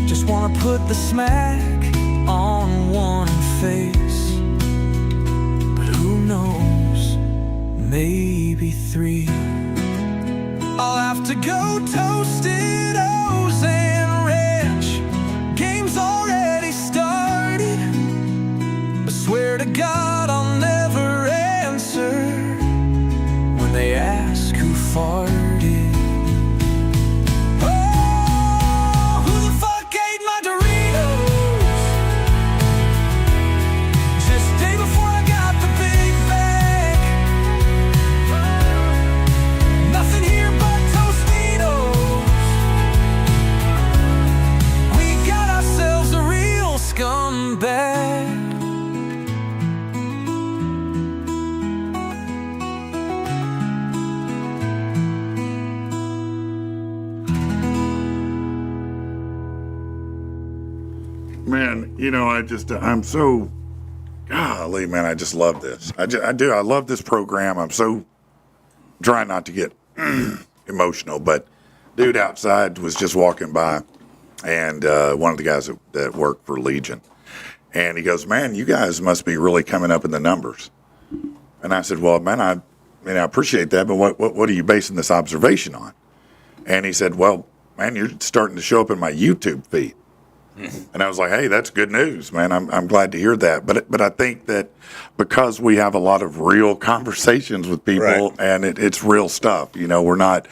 [SPEAKER 4] Just wanna put the smack on one face. But who knows, maybe three. I'll have to go toasted O's and ranch. Game's already started. I swear to God I'll never answer when they ask who farted. Oh, who the fuck ate my Doritos? Just day before I got the big bag. Nothing here but Tostitos. We got ourselves a real scumbag.
[SPEAKER 1] Man, I'm so, golly, man, I just love this. I do. I love this program. I'm so trying not to get emotional, but dude outside was just walking by, and one of the guys that worked for Legion, and he goes, "Man, you guys must be really coming up in the numbers." And I said, "Well, man, I appreciate that, but what are you basing this observation on?" And he said, "Well, man, you're starting to show up in my YouTube feed." And I was like, "Hey, that's good news, man. I'm glad to hear that." But I think that because we have a lot of real conversations with people,
[SPEAKER 5] Right.
[SPEAKER 1] and it's real stuff. We're not.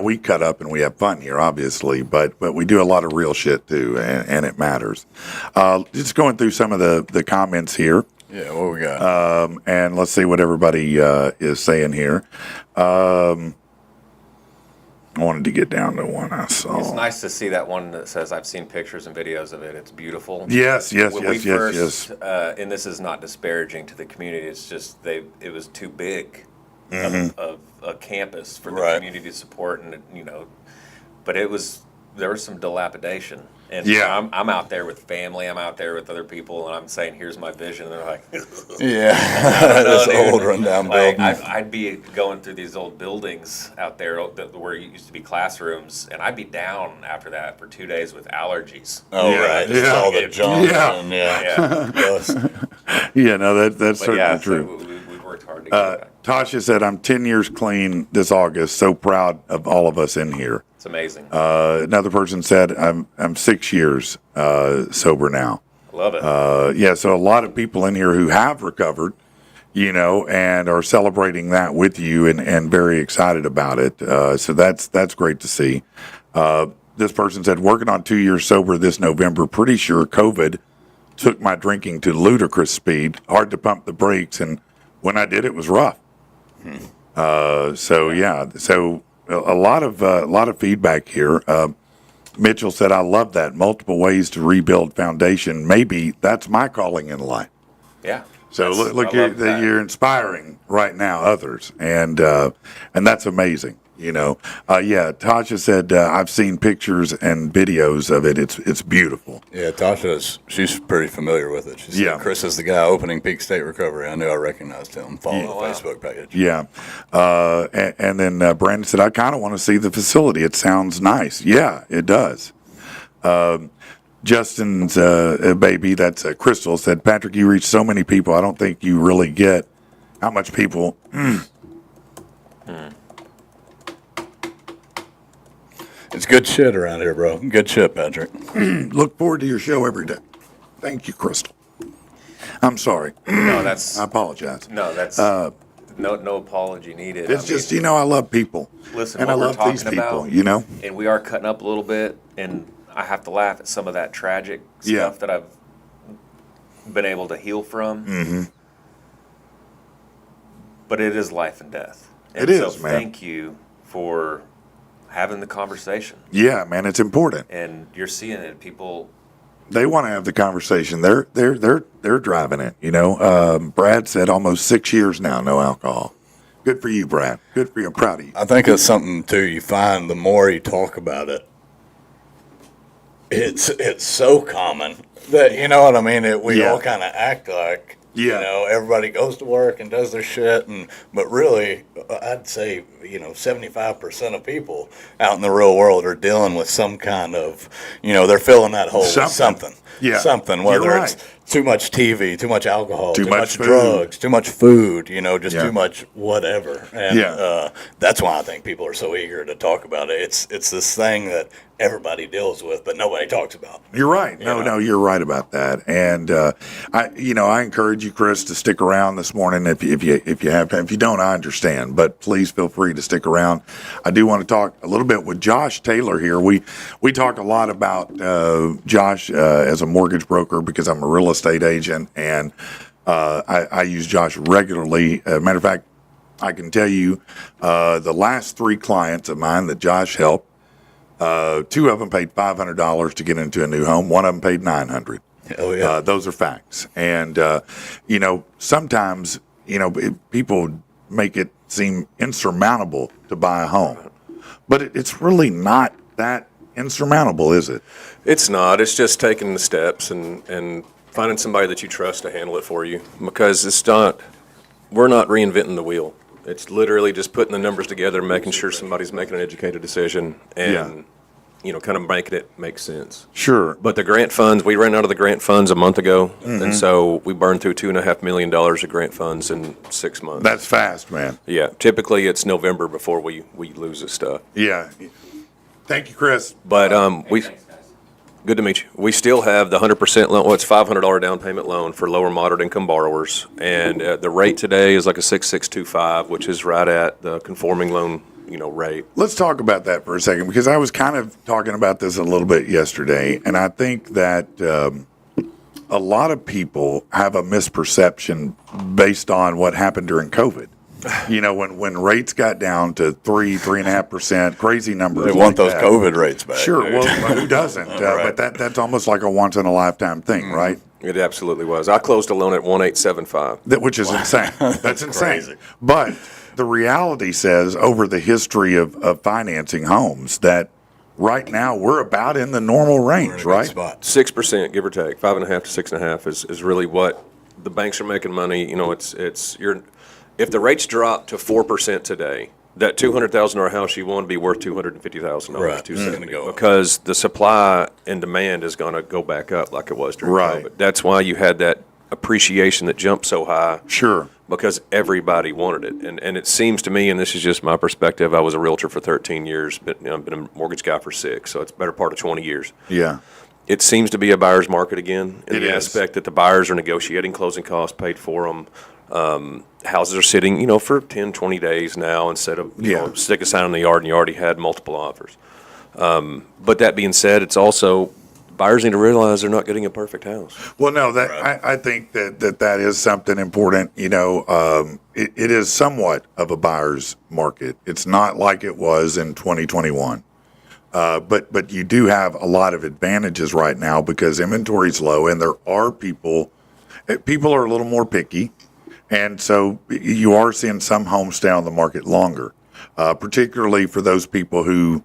[SPEAKER 1] We cut up and we have fun here, obviously, but we do a lot of real shit too, and it matters. Just going through some of the comments here.
[SPEAKER 5] Yeah, what we got?
[SPEAKER 1] And let's see what everybody is saying here. I wanted to get down to one I saw.
[SPEAKER 3] It's nice to see that one that says, "I've seen pictures and videos of it. It's beautiful."
[SPEAKER 1] Yes.
[SPEAKER 3] When we first, and this is not disparaging to the community. It's just it was too big of a campus for the
[SPEAKER 5] Right.
[SPEAKER 3] community to support, and but there was some dilapidation. And
[SPEAKER 1] Yeah.
[SPEAKER 3] I'm out there with family. I'm out there with other people, and I'm saying, "Here's my vision." And they're like,
[SPEAKER 5] Yeah, this
[SPEAKER 3] dude.
[SPEAKER 5] old rundown
[SPEAKER 3] Like,
[SPEAKER 5] building.
[SPEAKER 3] I'd be going through these old buildings out there where it used to be classrooms, and I'd be down after that for 2 days with allergies.
[SPEAKER 5] Oh,
[SPEAKER 1] Yeah,
[SPEAKER 5] right. Just
[SPEAKER 1] yeah.
[SPEAKER 5] all the junk.
[SPEAKER 1] Yeah.
[SPEAKER 5] And,
[SPEAKER 3] Yeah.
[SPEAKER 5] Yes.
[SPEAKER 1] Yeah, no, that's
[SPEAKER 3] But
[SPEAKER 1] certainly
[SPEAKER 3] yeah,
[SPEAKER 1] true.
[SPEAKER 3] so we worked hard to get that.
[SPEAKER 1] Tasha said, "I'm 10 years clean this August. So proud of all of us in here."
[SPEAKER 3] It's amazing.
[SPEAKER 1] Another person said, I'm 6 years sober now.
[SPEAKER 3] I love it.
[SPEAKER 1] So a lot of people in here who have recovered, and are celebrating that with you and very excited about it. So that's great to see. This person said, "Working on 2 years sober this November. Pretty sure COVID took my drinking to ludicrous speed. Hard to pump the brakes, and when I did, it was rough." So a lot of feedback here. Mitchell said, "I love that. Multiple ways to rebuild foundation. Maybe that's my calling in life."
[SPEAKER 3] Yeah.
[SPEAKER 1] So look,
[SPEAKER 3] I love that.
[SPEAKER 1] you're inspiring right now others, and that's amazing. Tasha said, "I've seen pictures and videos of it. It's beautiful."
[SPEAKER 5] Yeah, she's pretty familiar with it. She said,
[SPEAKER 1] Yeah.
[SPEAKER 5] "Chris is the guy opening Peak State Recovery." I knew I recognized him. Following the Facebook page.
[SPEAKER 1] Yeah. And then Brandon said, "I kind of want to see the facility. It sounds nice." Yeah, it does. Justin's baby, that's Crystal, said, "Patrick, you reach so many people. I don't think you really get how much people
[SPEAKER 5] It's good shit around here, bro. Good shit, Patrick.
[SPEAKER 1] Look forward to your show every day. Thank you, Crystal. I'm sorry.
[SPEAKER 3] No, that's
[SPEAKER 1] I apologize.
[SPEAKER 3] no, that's no apology needed.
[SPEAKER 1] It's just, I love people.
[SPEAKER 3] Listen,
[SPEAKER 1] and
[SPEAKER 3] what
[SPEAKER 1] I
[SPEAKER 3] we're
[SPEAKER 1] love
[SPEAKER 3] talking
[SPEAKER 1] these people,
[SPEAKER 3] about, and we are cutting up a little bit, and I have to laugh at some of that tragic stuff that I've been able to heal from.
[SPEAKER 1] Mm-hmm.
[SPEAKER 3] But it is life and death. And
[SPEAKER 1] it is, man.
[SPEAKER 3] Thank you for having the conversation.
[SPEAKER 1] Yeah, man, it's important.
[SPEAKER 3] And you're seeing it. People,
[SPEAKER 1] they want to have the conversation. They're driving it. Brad said almost 6 years now, no alcohol. Good for you, Brad. Good for you. I'm proud of you.
[SPEAKER 5] I think it's something too. You find the more you talk about it, it's so common that you know what I mean. We all kind of act like everybody goes to work and does their shit, but really, I'd say 75% of people out in the real world are dealing with some kind of they're filling that hole with something. Yeah, something. Whether it's too much TV, too much alcohol, too much drugs, too much food, just too much whatever. And that's why I think people are so eager to talk about it. It's this thing that everybody deals with, but nobody talks about.
[SPEAKER 1] You're right. No, you're right about that. And I encourage you, Chris, to stick around this morning if you have time. If you don't, I understand, but please feel free to stick around. I do want to talk a little bit with Josh Taylor here. We talk a lot about Josh as a mortgage broker because I'm a real estate agent, and I use Josh regularly. Matter of fact, I can tell you the last 3 clients of mine that Josh helped, 2 of them paid $500 to get into a new home. 1 of them paid $900.
[SPEAKER 5] Oh yeah,
[SPEAKER 1] those are facts. And sometimes people make it seem insurmountable to buy a home, but it's really not that insurmountable, is it?
[SPEAKER 6] It's not. It's just taking the steps and finding somebody that you trust to handle it for you, because we're not reinventing the wheel. It's literally just putting the numbers together, making sure somebody's making an educated decision, and kind of making it make sense.
[SPEAKER 1] Sure.
[SPEAKER 6] But the grant funds, we ran out of the grant funds a month ago, and so we burned through $2.5 million of grant funds in 6 months.
[SPEAKER 1] That's fast, man.
[SPEAKER 6] Yeah. Typically, it's November before we lose this stuff.
[SPEAKER 1] Yeah. Thank you, Chris.
[SPEAKER 6] But good to meet you. We still have the 100% loan. Well, it's $500 down payment loan for lower moderate income borrowers, and the rate today is like a 6.625, which is right at the conforming loan rate.
[SPEAKER 1] Let's talk about that for a second, because I was kind of talking about this a little bit yesterday, and I think that a lot of people have a misperception based on what happened during COVID. When rates got down to 3.5%, crazy numbers.
[SPEAKER 5] They want those COVID rates back.
[SPEAKER 1] Sure. Well, who doesn't? But that's almost like a once in a lifetime thing, right?
[SPEAKER 6] It absolutely was. I closed a loan at 1.875.
[SPEAKER 1] Which is insane. That's insane.
[SPEAKER 5] Crazy.
[SPEAKER 1] But the reality says, over the history of financing homes, that right now we're about in the normal range, right?
[SPEAKER 6] 6%, give or take, 5.5 to 6.5 is really what the banks are making money. If the rates drop to 4% today, that $200,000 house you want to be worth $250,000,
[SPEAKER 5] right.
[SPEAKER 6] $270,000, because the supply and demand is going to go back up like it was during COVID. That's why you had that appreciation that jumped so high.
[SPEAKER 1] Sure.
[SPEAKER 6] Because everybody wanted it. And it seems to me, and this is just my perspective, I was a realtor for 13 years, but I've been a mortgage guy for 6, so it's a better part of 20 years.
[SPEAKER 1] Yeah.
[SPEAKER 6] It seems to be a buyer's market again, in
[SPEAKER 1] the
[SPEAKER 6] aspect that the buyers are negotiating closing costs paid for them. Houses are sitting, for 10, 20 days now instead of stick a sign in the yard and you already had multiple offers. But that being said, it's also buyers need to realize they're not getting a perfect house.
[SPEAKER 1] Well, no, I think that is something important. It is somewhat of a buyer's market. It's not like it was in 2021. But you do have a lot of advantages right now because inventory's low, and there are people are a little more picky. And so you are seeing some homes stay on the market longer, particularly for those people who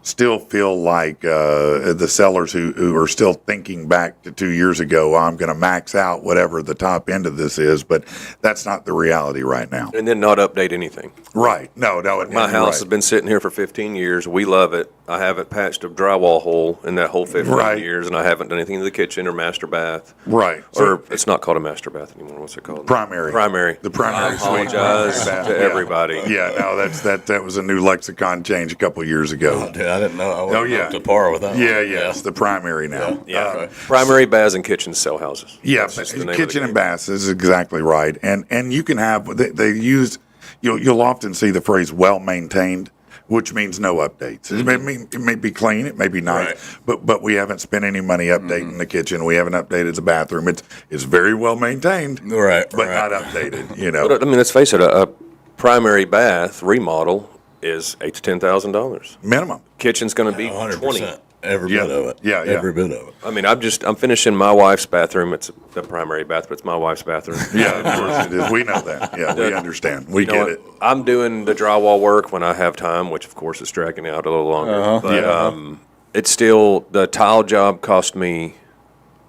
[SPEAKER 1] still feel like the sellers who are still thinking back to 2 years ago, I'm going to max out whatever the top end of this is, but that's not the reality right now.
[SPEAKER 6] And then not update anything.
[SPEAKER 1] Right. No.
[SPEAKER 6] My house has been sitting here for 15 years. We love it. I haven't patched a drywall hole in that whole 15
[SPEAKER 1] Right.
[SPEAKER 6] years, and I haven't done anything to the kitchen or master bath.
[SPEAKER 1] Right.
[SPEAKER 6] Or it's not called a master bath anymore. What's it called?
[SPEAKER 1] Primary.
[SPEAKER 6] Primary.
[SPEAKER 1] The primary
[SPEAKER 6] I
[SPEAKER 1] suite.
[SPEAKER 6] apologize
[SPEAKER 1] Primary bath.
[SPEAKER 6] to
[SPEAKER 1] Yeah.
[SPEAKER 6] everybody.
[SPEAKER 1] Yeah, no, that was a new lexicon change a couple years ago.
[SPEAKER 5] Oh, dude, I didn't know. I wasn't
[SPEAKER 1] yeah.
[SPEAKER 5] up to par with that one.
[SPEAKER 1] Yeah, it's the primary now.
[SPEAKER 6] Yeah. Primary baths and kitchens sell houses.
[SPEAKER 1] Yeah,
[SPEAKER 6] That's just the name of
[SPEAKER 1] kitchen
[SPEAKER 6] the
[SPEAKER 1] and
[SPEAKER 6] game.
[SPEAKER 1] baths is exactly right, and you can have they use you'll often see the phrase well maintained, which means no updates. It may be clean, it may be nice, but we haven't spent any money updating the kitchen. We haven't updated the bathroom. It's very well maintained,
[SPEAKER 5] Right,
[SPEAKER 1] but
[SPEAKER 5] right.
[SPEAKER 1] not updated.
[SPEAKER 6] But, I mean, let's face it, a primary bath remodel is $8,000 to $10,000.
[SPEAKER 1] minimum.
[SPEAKER 6] Kitchen's going to be
[SPEAKER 5] 100%.
[SPEAKER 6] 20.
[SPEAKER 5] Every
[SPEAKER 1] Yeah.
[SPEAKER 5] bit of it.
[SPEAKER 1] Yeah, yeah.
[SPEAKER 5] Every bit of it.
[SPEAKER 6] I mean, I'm finishing my wife's bathroom. It's the primary bath, but it's my wife's bathroom.
[SPEAKER 1] Yeah, of course it is. We know that. Yeah, we understand. We
[SPEAKER 6] You know
[SPEAKER 1] get
[SPEAKER 6] what?
[SPEAKER 1] it.
[SPEAKER 6] I'm doing the drywall work when I have time, which of course is dragging out a little longer. But it's still, the tile job cost me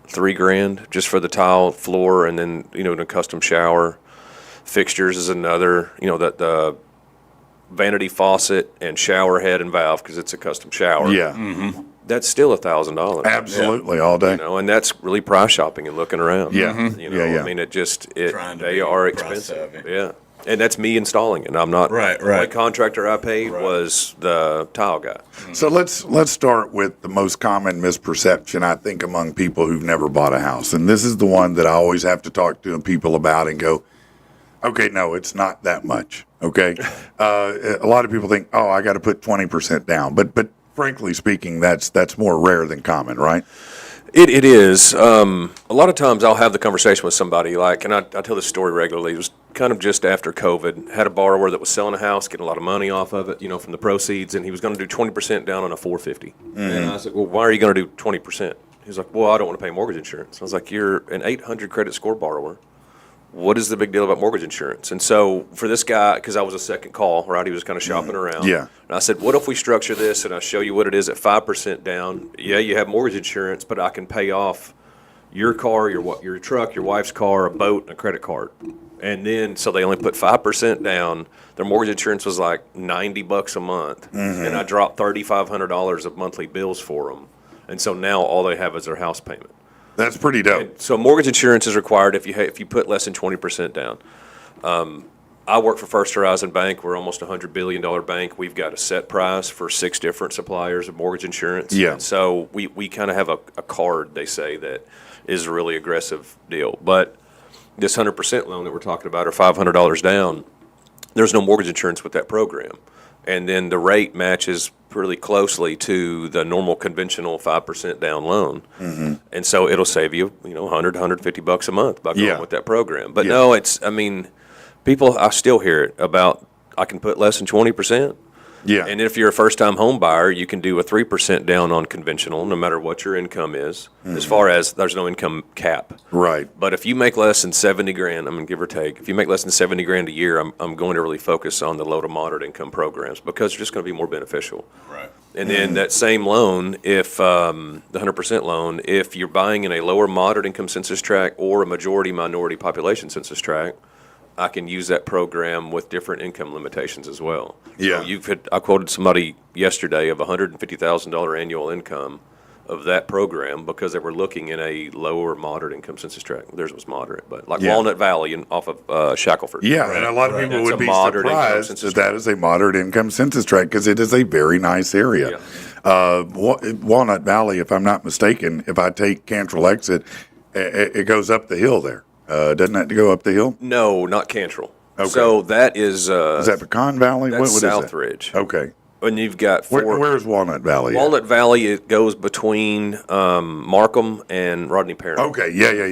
[SPEAKER 6] $3,000 just for the tile floor, and then the custom shower fixtures is another. The vanity faucet and shower head and valve because it's a custom shower.
[SPEAKER 1] Yeah,
[SPEAKER 6] That's still $1,000.
[SPEAKER 1] absolutely, all day.
[SPEAKER 6] And that's really price shopping and looking around.
[SPEAKER 1] Yeah.
[SPEAKER 6] I mean,
[SPEAKER 5] Trying to
[SPEAKER 6] they
[SPEAKER 5] be
[SPEAKER 6] are
[SPEAKER 5] price
[SPEAKER 6] expensive.
[SPEAKER 5] savvy.
[SPEAKER 6] Yeah. And that's me installing it. I'm not.
[SPEAKER 5] Right,
[SPEAKER 6] The only
[SPEAKER 5] right.
[SPEAKER 6] contractor I paid was the tile guy.
[SPEAKER 1] So let's start with the most common misperception, I think, among people who've never bought a house. And this is the one that I always have to talk to people about and go, okay, no, it's not that much. Okay. A lot of people think, oh, I got to put 20% down. But frankly speaking, that's more rare than common, right?
[SPEAKER 6] It is. A lot of times I'll have the conversation with somebody and I tell this story regularly. It was kind of just after COVID. Had a borrower that was selling a house, getting a lot of money off of it, from the proceeds, and he was going to do 20% down on a 450. And I said, well, why are you going to do 20%? He's like, well, I don't want to pay mortgage insurance. I was like, you're an 800 credit score borrower. What is the big deal about mortgage insurance? And so for this guy, because I was a second call, right? He was kind of shopping around.
[SPEAKER 1] Yeah.
[SPEAKER 6] And I said, what if we structure this and I show you what it is at 5% down? Yeah, you have mortgage insurance, but I can pay off your car, your truck, your wife's car, a boat, and a credit card. And then, so they only put 5% down. Their mortgage insurance was like $90 a month. And I dropped $3,500 of monthly bills for them. And so now all they have is their house payment.
[SPEAKER 1] That's pretty dope.
[SPEAKER 6] So mortgage insurance is required if you put less than 20% down. I work for First Horizon Bank. We're almost a $100 billion bank. We've got a set price for 6 different suppliers of mortgage insurance.
[SPEAKER 1] Yeah.
[SPEAKER 6] And so we kind of have a card, they say, that is a really aggressive deal. But this 100% loan that we're talking about, or $500 down, there's no mortgage insurance with that program. And then the rate matches really closely to the normal conventional 5% down loan. And so it'll save you, $100, $150 a month by going with that program. But no, people, I still hear it about, I can put less than 20%.
[SPEAKER 1] Yeah.
[SPEAKER 6] And if you're a first-time home buyer, you can do a 3% down on conventional, no matter what your income is, as far as there's no income cap.
[SPEAKER 1] Right.
[SPEAKER 6] But if you make less than 70 grand, I mean, give or take, if you make less than 70 grand a year, I'm going to really focus on the low to moderate income programs because they're just going to be more beneficial.
[SPEAKER 5] Right.
[SPEAKER 6] And then that same loan, if the 100% loan, if you're buying in a lower moderate income census tract or a majority minority population census tract, I can use that program with different income limitations as well.
[SPEAKER 1] Yeah.
[SPEAKER 6] So I quoted somebody yesterday of $150,000 annual income of that program because they were looking in a lower moderate income census tract. Theirs was moderate, but like Walnut Valley and off of Shackelford.
[SPEAKER 1] Yeah, and a lot of people
[SPEAKER 6] That's
[SPEAKER 1] would
[SPEAKER 6] a
[SPEAKER 1] be
[SPEAKER 6] moderate income
[SPEAKER 1] surprised
[SPEAKER 6] census
[SPEAKER 1] that is a moderate income census tract because it is a very nice area. Walnut Valley, if I'm not mistaken, if I take Cantrell exit, it goes up the hill there. Doesn't that go up the hill?
[SPEAKER 6] No, not Cantrell.
[SPEAKER 1] Okay.
[SPEAKER 6] So that is
[SPEAKER 1] Is that Pecan Valley?
[SPEAKER 6] that's
[SPEAKER 1] What is that?
[SPEAKER 6] Southridge.
[SPEAKER 1] Okay.
[SPEAKER 6] And you've got
[SPEAKER 1] Where's Walnut Valley? at?
[SPEAKER 6] Walnut Valley. It goes between Markham and Rodney Parent.
[SPEAKER 1] Okay. Yeah.
[SPEAKER 6] Yeah,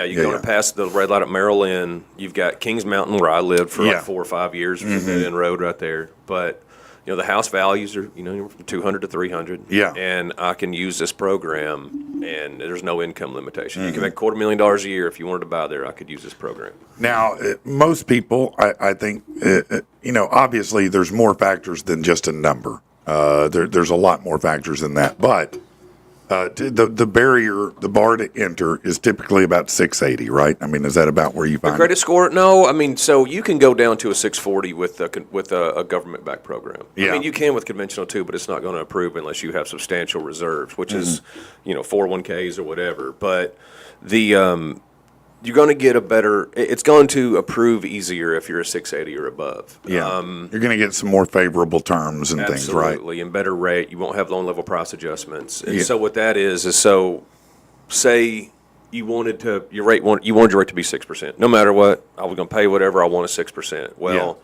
[SPEAKER 6] you're going to pass the red light at Merrill Inn. You've got Kings Mountain, where I lived for like 4 or 5 years, which is a dead-end road right there. But the house values are from 200 to 300.
[SPEAKER 1] Yeah.
[SPEAKER 6] And I can use this program, and there's no income limitation. You can make $250,000 a year if you wanted to buy there. I could use this program.
[SPEAKER 1] Now, most people, I think, obviously there's more factors than just a number. There's a lot more factors than that. But The bar to enter is typically about 680, right? I mean, is that about where you find
[SPEAKER 6] Credit score? No, I mean, so you can go down to a 640 with a government-backed program.
[SPEAKER 1] Yeah.
[SPEAKER 6] I mean, you can with conventional too, but it's not going to approve unless you have substantial reserves, which is, 401ks or whatever. But you're going to get it's going to approve easier if you're a 680 or above.
[SPEAKER 1] Yeah, you're going to get some more favorable terms and things, right?
[SPEAKER 6] Absolutely, and better rate. You won't have loan level price adjustments. And so what that is so say you wanted your rate to be 6%. No matter what, I was going to pay whatever I want at 6%. Well,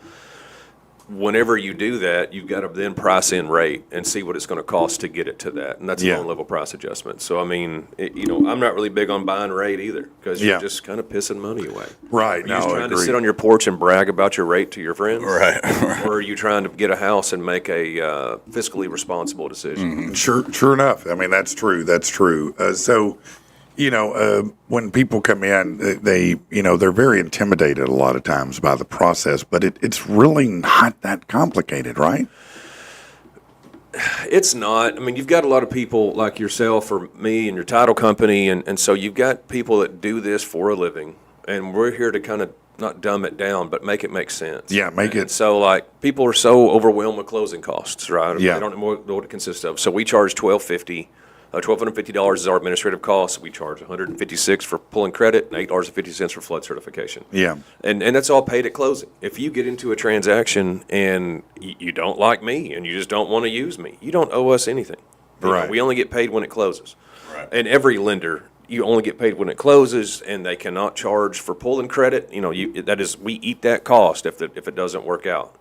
[SPEAKER 6] whenever you do that, you've got to then price in rate and see what it's going to cost to get it to that, and that's a loan level price adjustment. So I mean, I'm not really big on buying rate either because you're just kind of pissing money away.
[SPEAKER 1] Right.
[SPEAKER 6] Are you just trying to sit on your porch and brag about your rate to your friends?
[SPEAKER 5] Right.
[SPEAKER 6] Or are you trying to get a house and make a fiscally responsible decision?
[SPEAKER 1] Mm-hmm. Sure enough. I mean, that's true. So, when people come in, they're very intimidated a lot of times by the process, but it's really not that complicated, right?
[SPEAKER 6] It's not. I mean, you've got a lot of people like yourself or me and your title company, and so you've got people that do this for a living, and we're here to kind of not dumb it down, but make it make sense.
[SPEAKER 1] Yeah, make it.
[SPEAKER 6] And so, like, people are so overwhelmed with closing costs, right?
[SPEAKER 1] Yeah.
[SPEAKER 6] They don't know what it consists of. So we charge $1,250 is our administrative cost. We charge $156 for pulling credit and $8.50 for flood certification.
[SPEAKER 1] Yeah.
[SPEAKER 6] And that's all paid at closing. If you get into a transaction and you don't like me and you just don't want to use me, you don't owe us anything.
[SPEAKER 1] Right.
[SPEAKER 6] We only get paid when it closes.
[SPEAKER 5] Right.
[SPEAKER 6] And every lender, you only get paid when it closes, and they cannot charge for pulling credit. We eat that cost if it doesn't work out.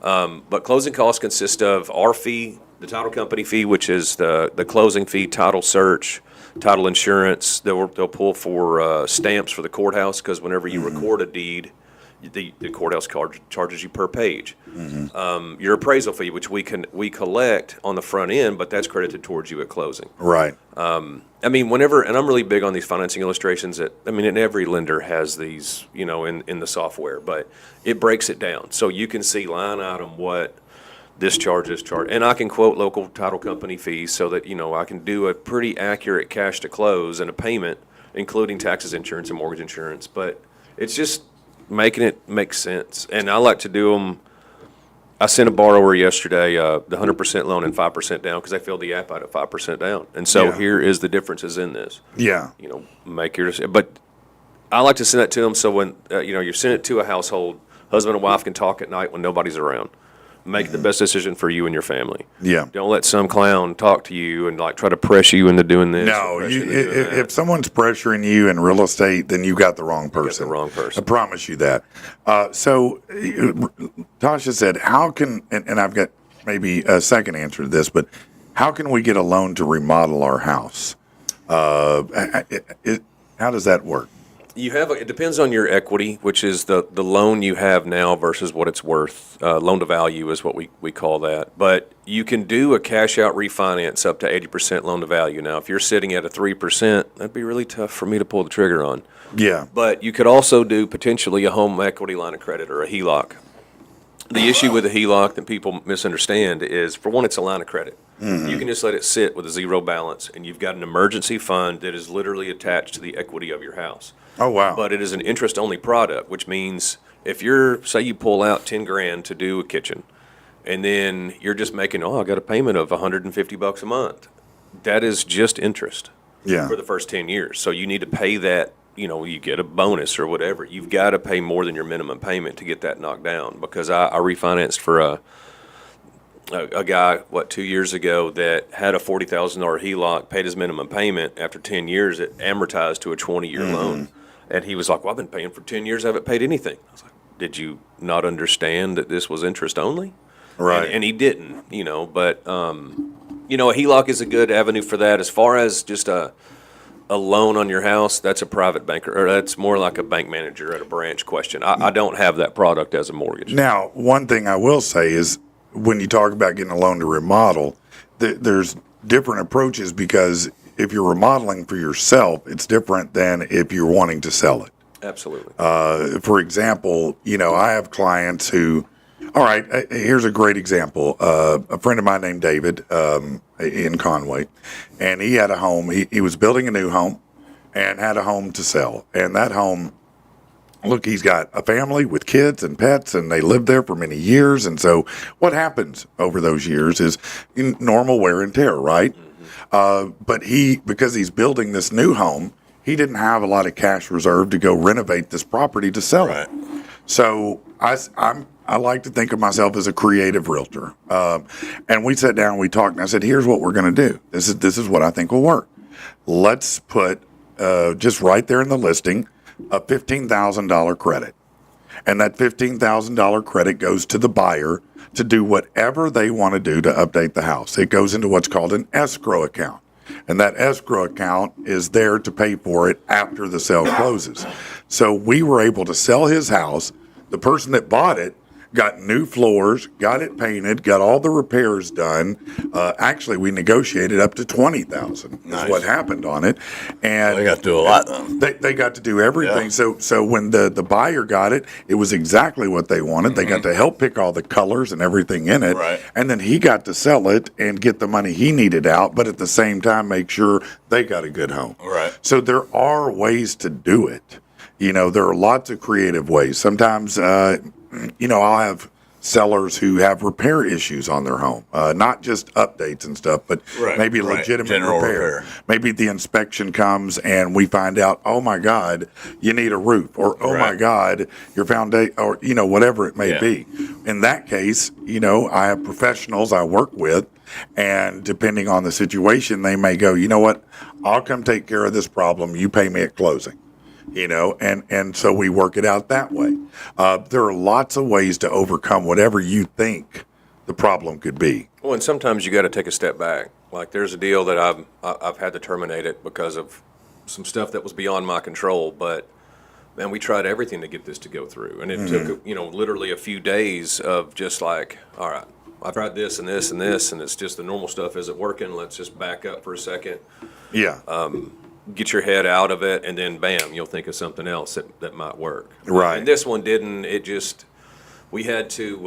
[SPEAKER 6] But closing costs consist of our fee, the title company fee, which is the closing fee, title search, title insurance. They'll pull for stamps for the courthouse because whenever you record a deed, the courthouse charges you per page.
[SPEAKER 1] Mm-hmm.
[SPEAKER 6] Your appraisal fee, which we collect on the front end, but that's credited towards you at closing.
[SPEAKER 1] Right.
[SPEAKER 6] I mean, and I'm really big on these financing illustrations and every lender has these, in the software, but it breaks it down. So you can see line item what this charge, and I can quote local title company fees so that, I can do a pretty accurate cash to close and a payment, including taxes, insurance, and mortgage insurance. But it's just making it make sense. And I like to do them. I sent a borrower yesterday the 100% loan and 5% down because they filled the app out at 5% down. And so here is the differences in this.
[SPEAKER 1] Yeah.
[SPEAKER 6] Make your decision. But I like to send it to them so when, you send it to a household, husband and wife can talk at night when nobody's around. Make the best decision for you and your family.
[SPEAKER 1] Yeah.
[SPEAKER 6] Don't let some clown talk to you and try to pressure you into doing this.
[SPEAKER 1] No, if someone's pressuring you in real estate, then you got the wrong person.
[SPEAKER 6] You got the wrong person.
[SPEAKER 1] I promise you that. So Tasha said, how can, and I've got maybe a second answer to this, but how can we get a loan to remodel our house? How does that work?
[SPEAKER 6] It depends on your equity, which is the loan you have now versus what it's worth. Loan to value is what we call that. But you can do a cash out refinance up to 80% loan to value. Now, if you're sitting at a 3%, that'd be really tough for me to pull the trigger on.
[SPEAKER 1] Yeah.
[SPEAKER 6] But you could also do potentially a home equity line of credit or a HELOC. The issue with a HELOC that people misunderstand is, for one, it's a line of credit. Mm-hmm. You can just let it sit with a zero balance, and you've got an emergency fund that is literally attached to the equity of your house.
[SPEAKER 1] Oh, wow.
[SPEAKER 6] But it is an interest-only product, which means if say you pull out $10,000 to do a kitchen, and then you're just making, I got a payment of $150 a month, that is just interest for the first 10 years. So you need to pay that, you get a bonus or whatever. You've got to pay more than your minimum payment to get that knocked down, because I refinanced for a guy, 2 years ago that had a $40,000 HELOC, paid his minimum payment. After 10 years, it amortized to a 20-year loan. And he was like, I've been paying for 10 years. I haven't paid anything. I was like, did you not understand that this was interest only?
[SPEAKER 1] Right.
[SPEAKER 6] And he didn't, but, a HELOC is a good avenue for that. As far as just a loan on your house, that's a private banker, or that's more like a bank manager at a branch question. I don't have that product as a mortgage.
[SPEAKER 1] Now, one thing I will say is when you talk about getting a loan to remodel, there's different approaches, because if you're remodeling for yourself, it's different than if you're wanting to sell it.
[SPEAKER 6] Absolutely.
[SPEAKER 1] For example, I have clients who All right, here's a great example. A friend of mine named David in Conway, and he had a home. He was building a new home and had a home to sell. And that home, look, he's got a family with kids and pets, and they lived there for many years. And so what happens over those years is normal wear and tear, right? But because he's building this new home, he didn't have a lot of cash reserved to go renovate this property to sell it. So I like to think of myself as a creative realtor. And we sat down and we talked, and I said, here's what we're going to do. This is what I think will work. Let's put, just right there in the listing, a $15,000 credit. And that $15,000 credit goes to the buyer to do whatever they want to do to update the house. It goes into what's called an escrow account. And that escrow account is there to pay for it after the sale closes. So we were able to sell his house. The person that bought it got new floors, got it painted, got all the repairs done. Actually, we negotiated up to $20,000 is what happened on it. And
[SPEAKER 5] they got to do a lot, though.
[SPEAKER 1] They got to do everything. Yeah. So when the buyer got it, it was exactly what they wanted. Mm-hmm. They got to help pick all the colors and everything in it. Right. And then he got to sell it and get the money he needed out, but at the same time make sure they got a good home.
[SPEAKER 5] Right.
[SPEAKER 1] So there are ways to do it. There are lots of creative ways. Sometimes I'll have sellers who have repair issues on their home, not just updates and stuff, but maybe legitimate
[SPEAKER 5] general
[SPEAKER 1] repair. Maybe the inspection comes and we find out, oh my God, you need a roof, or oh my God, your foundation, or whatever it may be. In that case, I have professionals I work with, and depending on the situation, they may go, you know what, I'll come take care of this problem. You pay me at closing. And so we work it out that way. There are lots of ways to overcome whatever you think the problem could be.
[SPEAKER 6] Well, and sometimes you got to take a step back. Like there's a deal that I've had to terminate it because of some stuff that was beyond my control. But man, we tried everything to get this to go through, and it took literally a few days of just like, all right, I've tried this and this and this, and it's just the normal stuff isn't working. Let's just back up for a second.
[SPEAKER 1] Yeah.
[SPEAKER 6] Get your head out of it, and then bam, you'll think of something else that might work.
[SPEAKER 1] Right.
[SPEAKER 6] And this one didn't. It just, we had to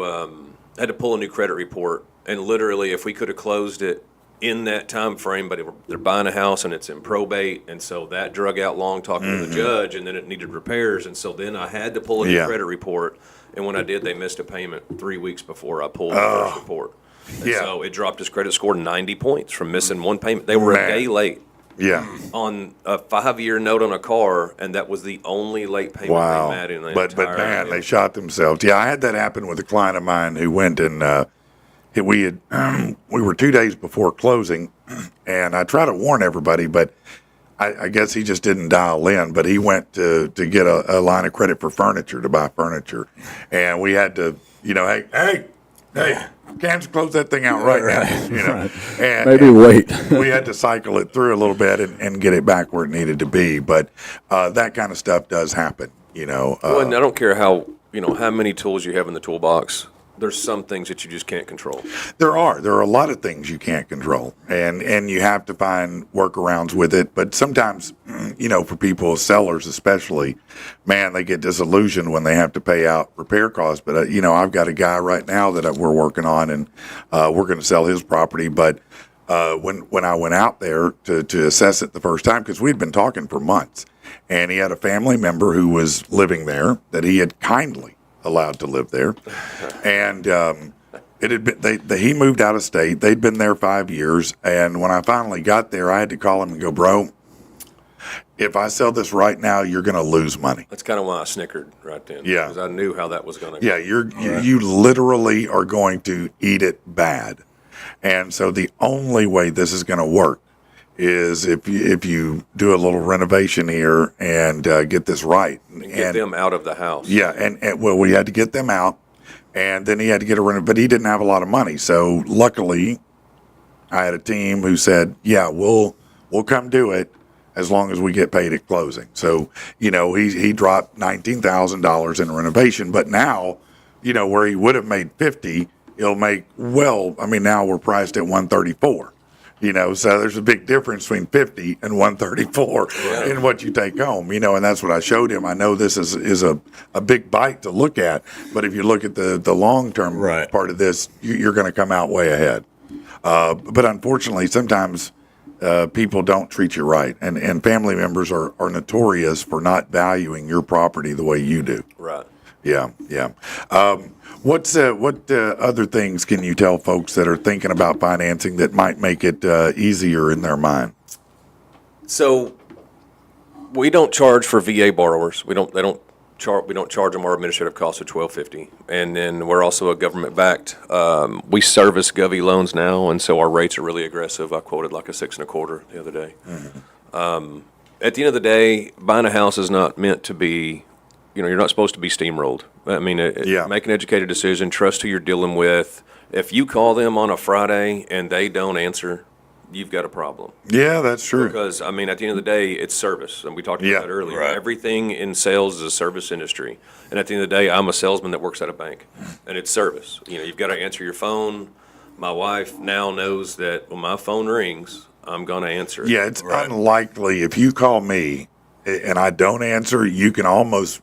[SPEAKER 6] pull a new credit report, and literally, if we could have closed it in that time frame, but they're buying a house and it's in probate, and so that drug out long talking to the judge, and then it needed repairs, and so then I had to pull a new credit report, and when I did, they missed a payment 3 weeks before I pulled the first report. And so it dropped his credit score 90 points from missing one payment. They were a day late.
[SPEAKER 1] Yeah.
[SPEAKER 6] On a 5-year note on a car, and that was the only late payment they made in the
[SPEAKER 1] But man, they shot themselves. Yeah, I had that happen with a client of mine who went and we were 2 days before closing, and I try to warn everybody, but I guess he just didn't dial in. But he went to get a line of credit for furniture, to buy furniture, and we had to, hey. Can't close that thing out right now, And
[SPEAKER 7] maybe wait.
[SPEAKER 1] We had to cycle it through a little bit and get it back where it needed to be. But that kind of stuff does happen,
[SPEAKER 6] Well, and I don't care how many tools you have in the toolbox. There's some things that you just can't control.
[SPEAKER 1] There are a lot of things you can't control, and you have to find workarounds with it. But sometimes, for people, sellers especially, man, they get disillusioned when they have to pay out repair costs. But I've got a guy right now that we're working on, and we're going to sell his property. But when I went out there to assess it the first time, because we'd been talking for months, and he had a family member who was living there that he had kindly allowed to live there, and it had been he moved out of state. They'd been there 5 years, and when I finally got there, I had to call him and go, bro, if I sell this right now, you're going to lose money.
[SPEAKER 6] That's kind of why I snickered right then.
[SPEAKER 1] Yeah,
[SPEAKER 6] because I knew how that was going to.
[SPEAKER 1] Yeah, you literally are going to eat it bad, and so the only way this is going to work is if you do a little renovation here and get this right.
[SPEAKER 6] And get them out of the house.
[SPEAKER 1] Yeah, and we had to get them out, and then he had to get a reno, but he didn't have a lot of money. So luckily, I had a team who said, yeah, we'll come do it as long as we get paid at closing. So, he dropped $19,000 in renovation, but now, where he would have made 50, he'll make, now we're priced at 134. So there's a big difference between 50 and 134 in what you take home, and that's what I showed him. I know this is a big bite to look at, but if you look at the long-term part of this, you're going to come out way ahead. But unfortunately, sometimes people don't treat you right, and family members are notorious for not valuing your property the way you do.
[SPEAKER 6] Right.
[SPEAKER 1] Yeah. What other things can you tell folks that are thinking about financing that might make it easier in their mind?
[SPEAKER 6] So we don't charge for VA borrowers. We don't charge them our administrative costs of $1,250, and then we're also a government backed. We service Govy loans now, and so our rates are really aggressive. I quoted like a 6.25 the other day. Mm-hmm. At the end of the day, buying a house is not meant to be. You're not supposed to be steamrolled. I mean, make an educated decision. Trust who you're dealing with. If you call them on a Friday and they don't answer, you've got a problem.
[SPEAKER 1] Yeah, that's true.
[SPEAKER 6] Because, at the end of the day, it's service. And we talked about that earlier.
[SPEAKER 5] Right.
[SPEAKER 6] Everything in sales is a service industry. And at the end of the day, I'm a salesman that works at a bank. And it's service. You've got to answer your phone. My wife now knows that when my phone rings, I'm going to answer it.
[SPEAKER 1] Yeah, it's unlikely if you call me and I don't answer, you can almost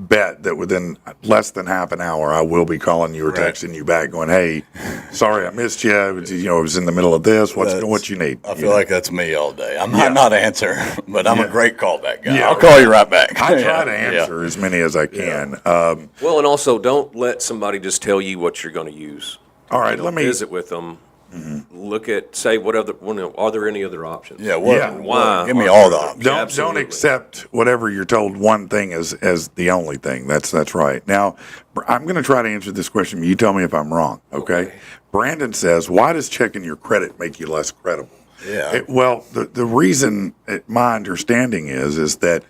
[SPEAKER 1] bet that within less than half an hour I will be calling you or texting you back going, hey, sorry I missed you. I was in the middle of this. What you need?
[SPEAKER 5] I feel like that's me all day. I might not answer, but I'm a great callback guy.
[SPEAKER 1] Yeah.
[SPEAKER 5] I'll call you right back.
[SPEAKER 1] I try to answer as many as I can.
[SPEAKER 6] Well, and also don't let somebody just tell you what you're going to use.
[SPEAKER 1] All right, let me
[SPEAKER 6] visit with them. Mm-hmm. Look at, say, are there any other options?
[SPEAKER 5] Yeah,
[SPEAKER 6] why?
[SPEAKER 5] Give me all the options.
[SPEAKER 1] Don't accept whatever you're told one thing as the only thing. That's right. Now, I'm going to try to answer this question. You tell me if I'm wrong, okay? Brandon says, why does checking your credit make you less credible?
[SPEAKER 5] Yeah.
[SPEAKER 1] The reason, my understanding is that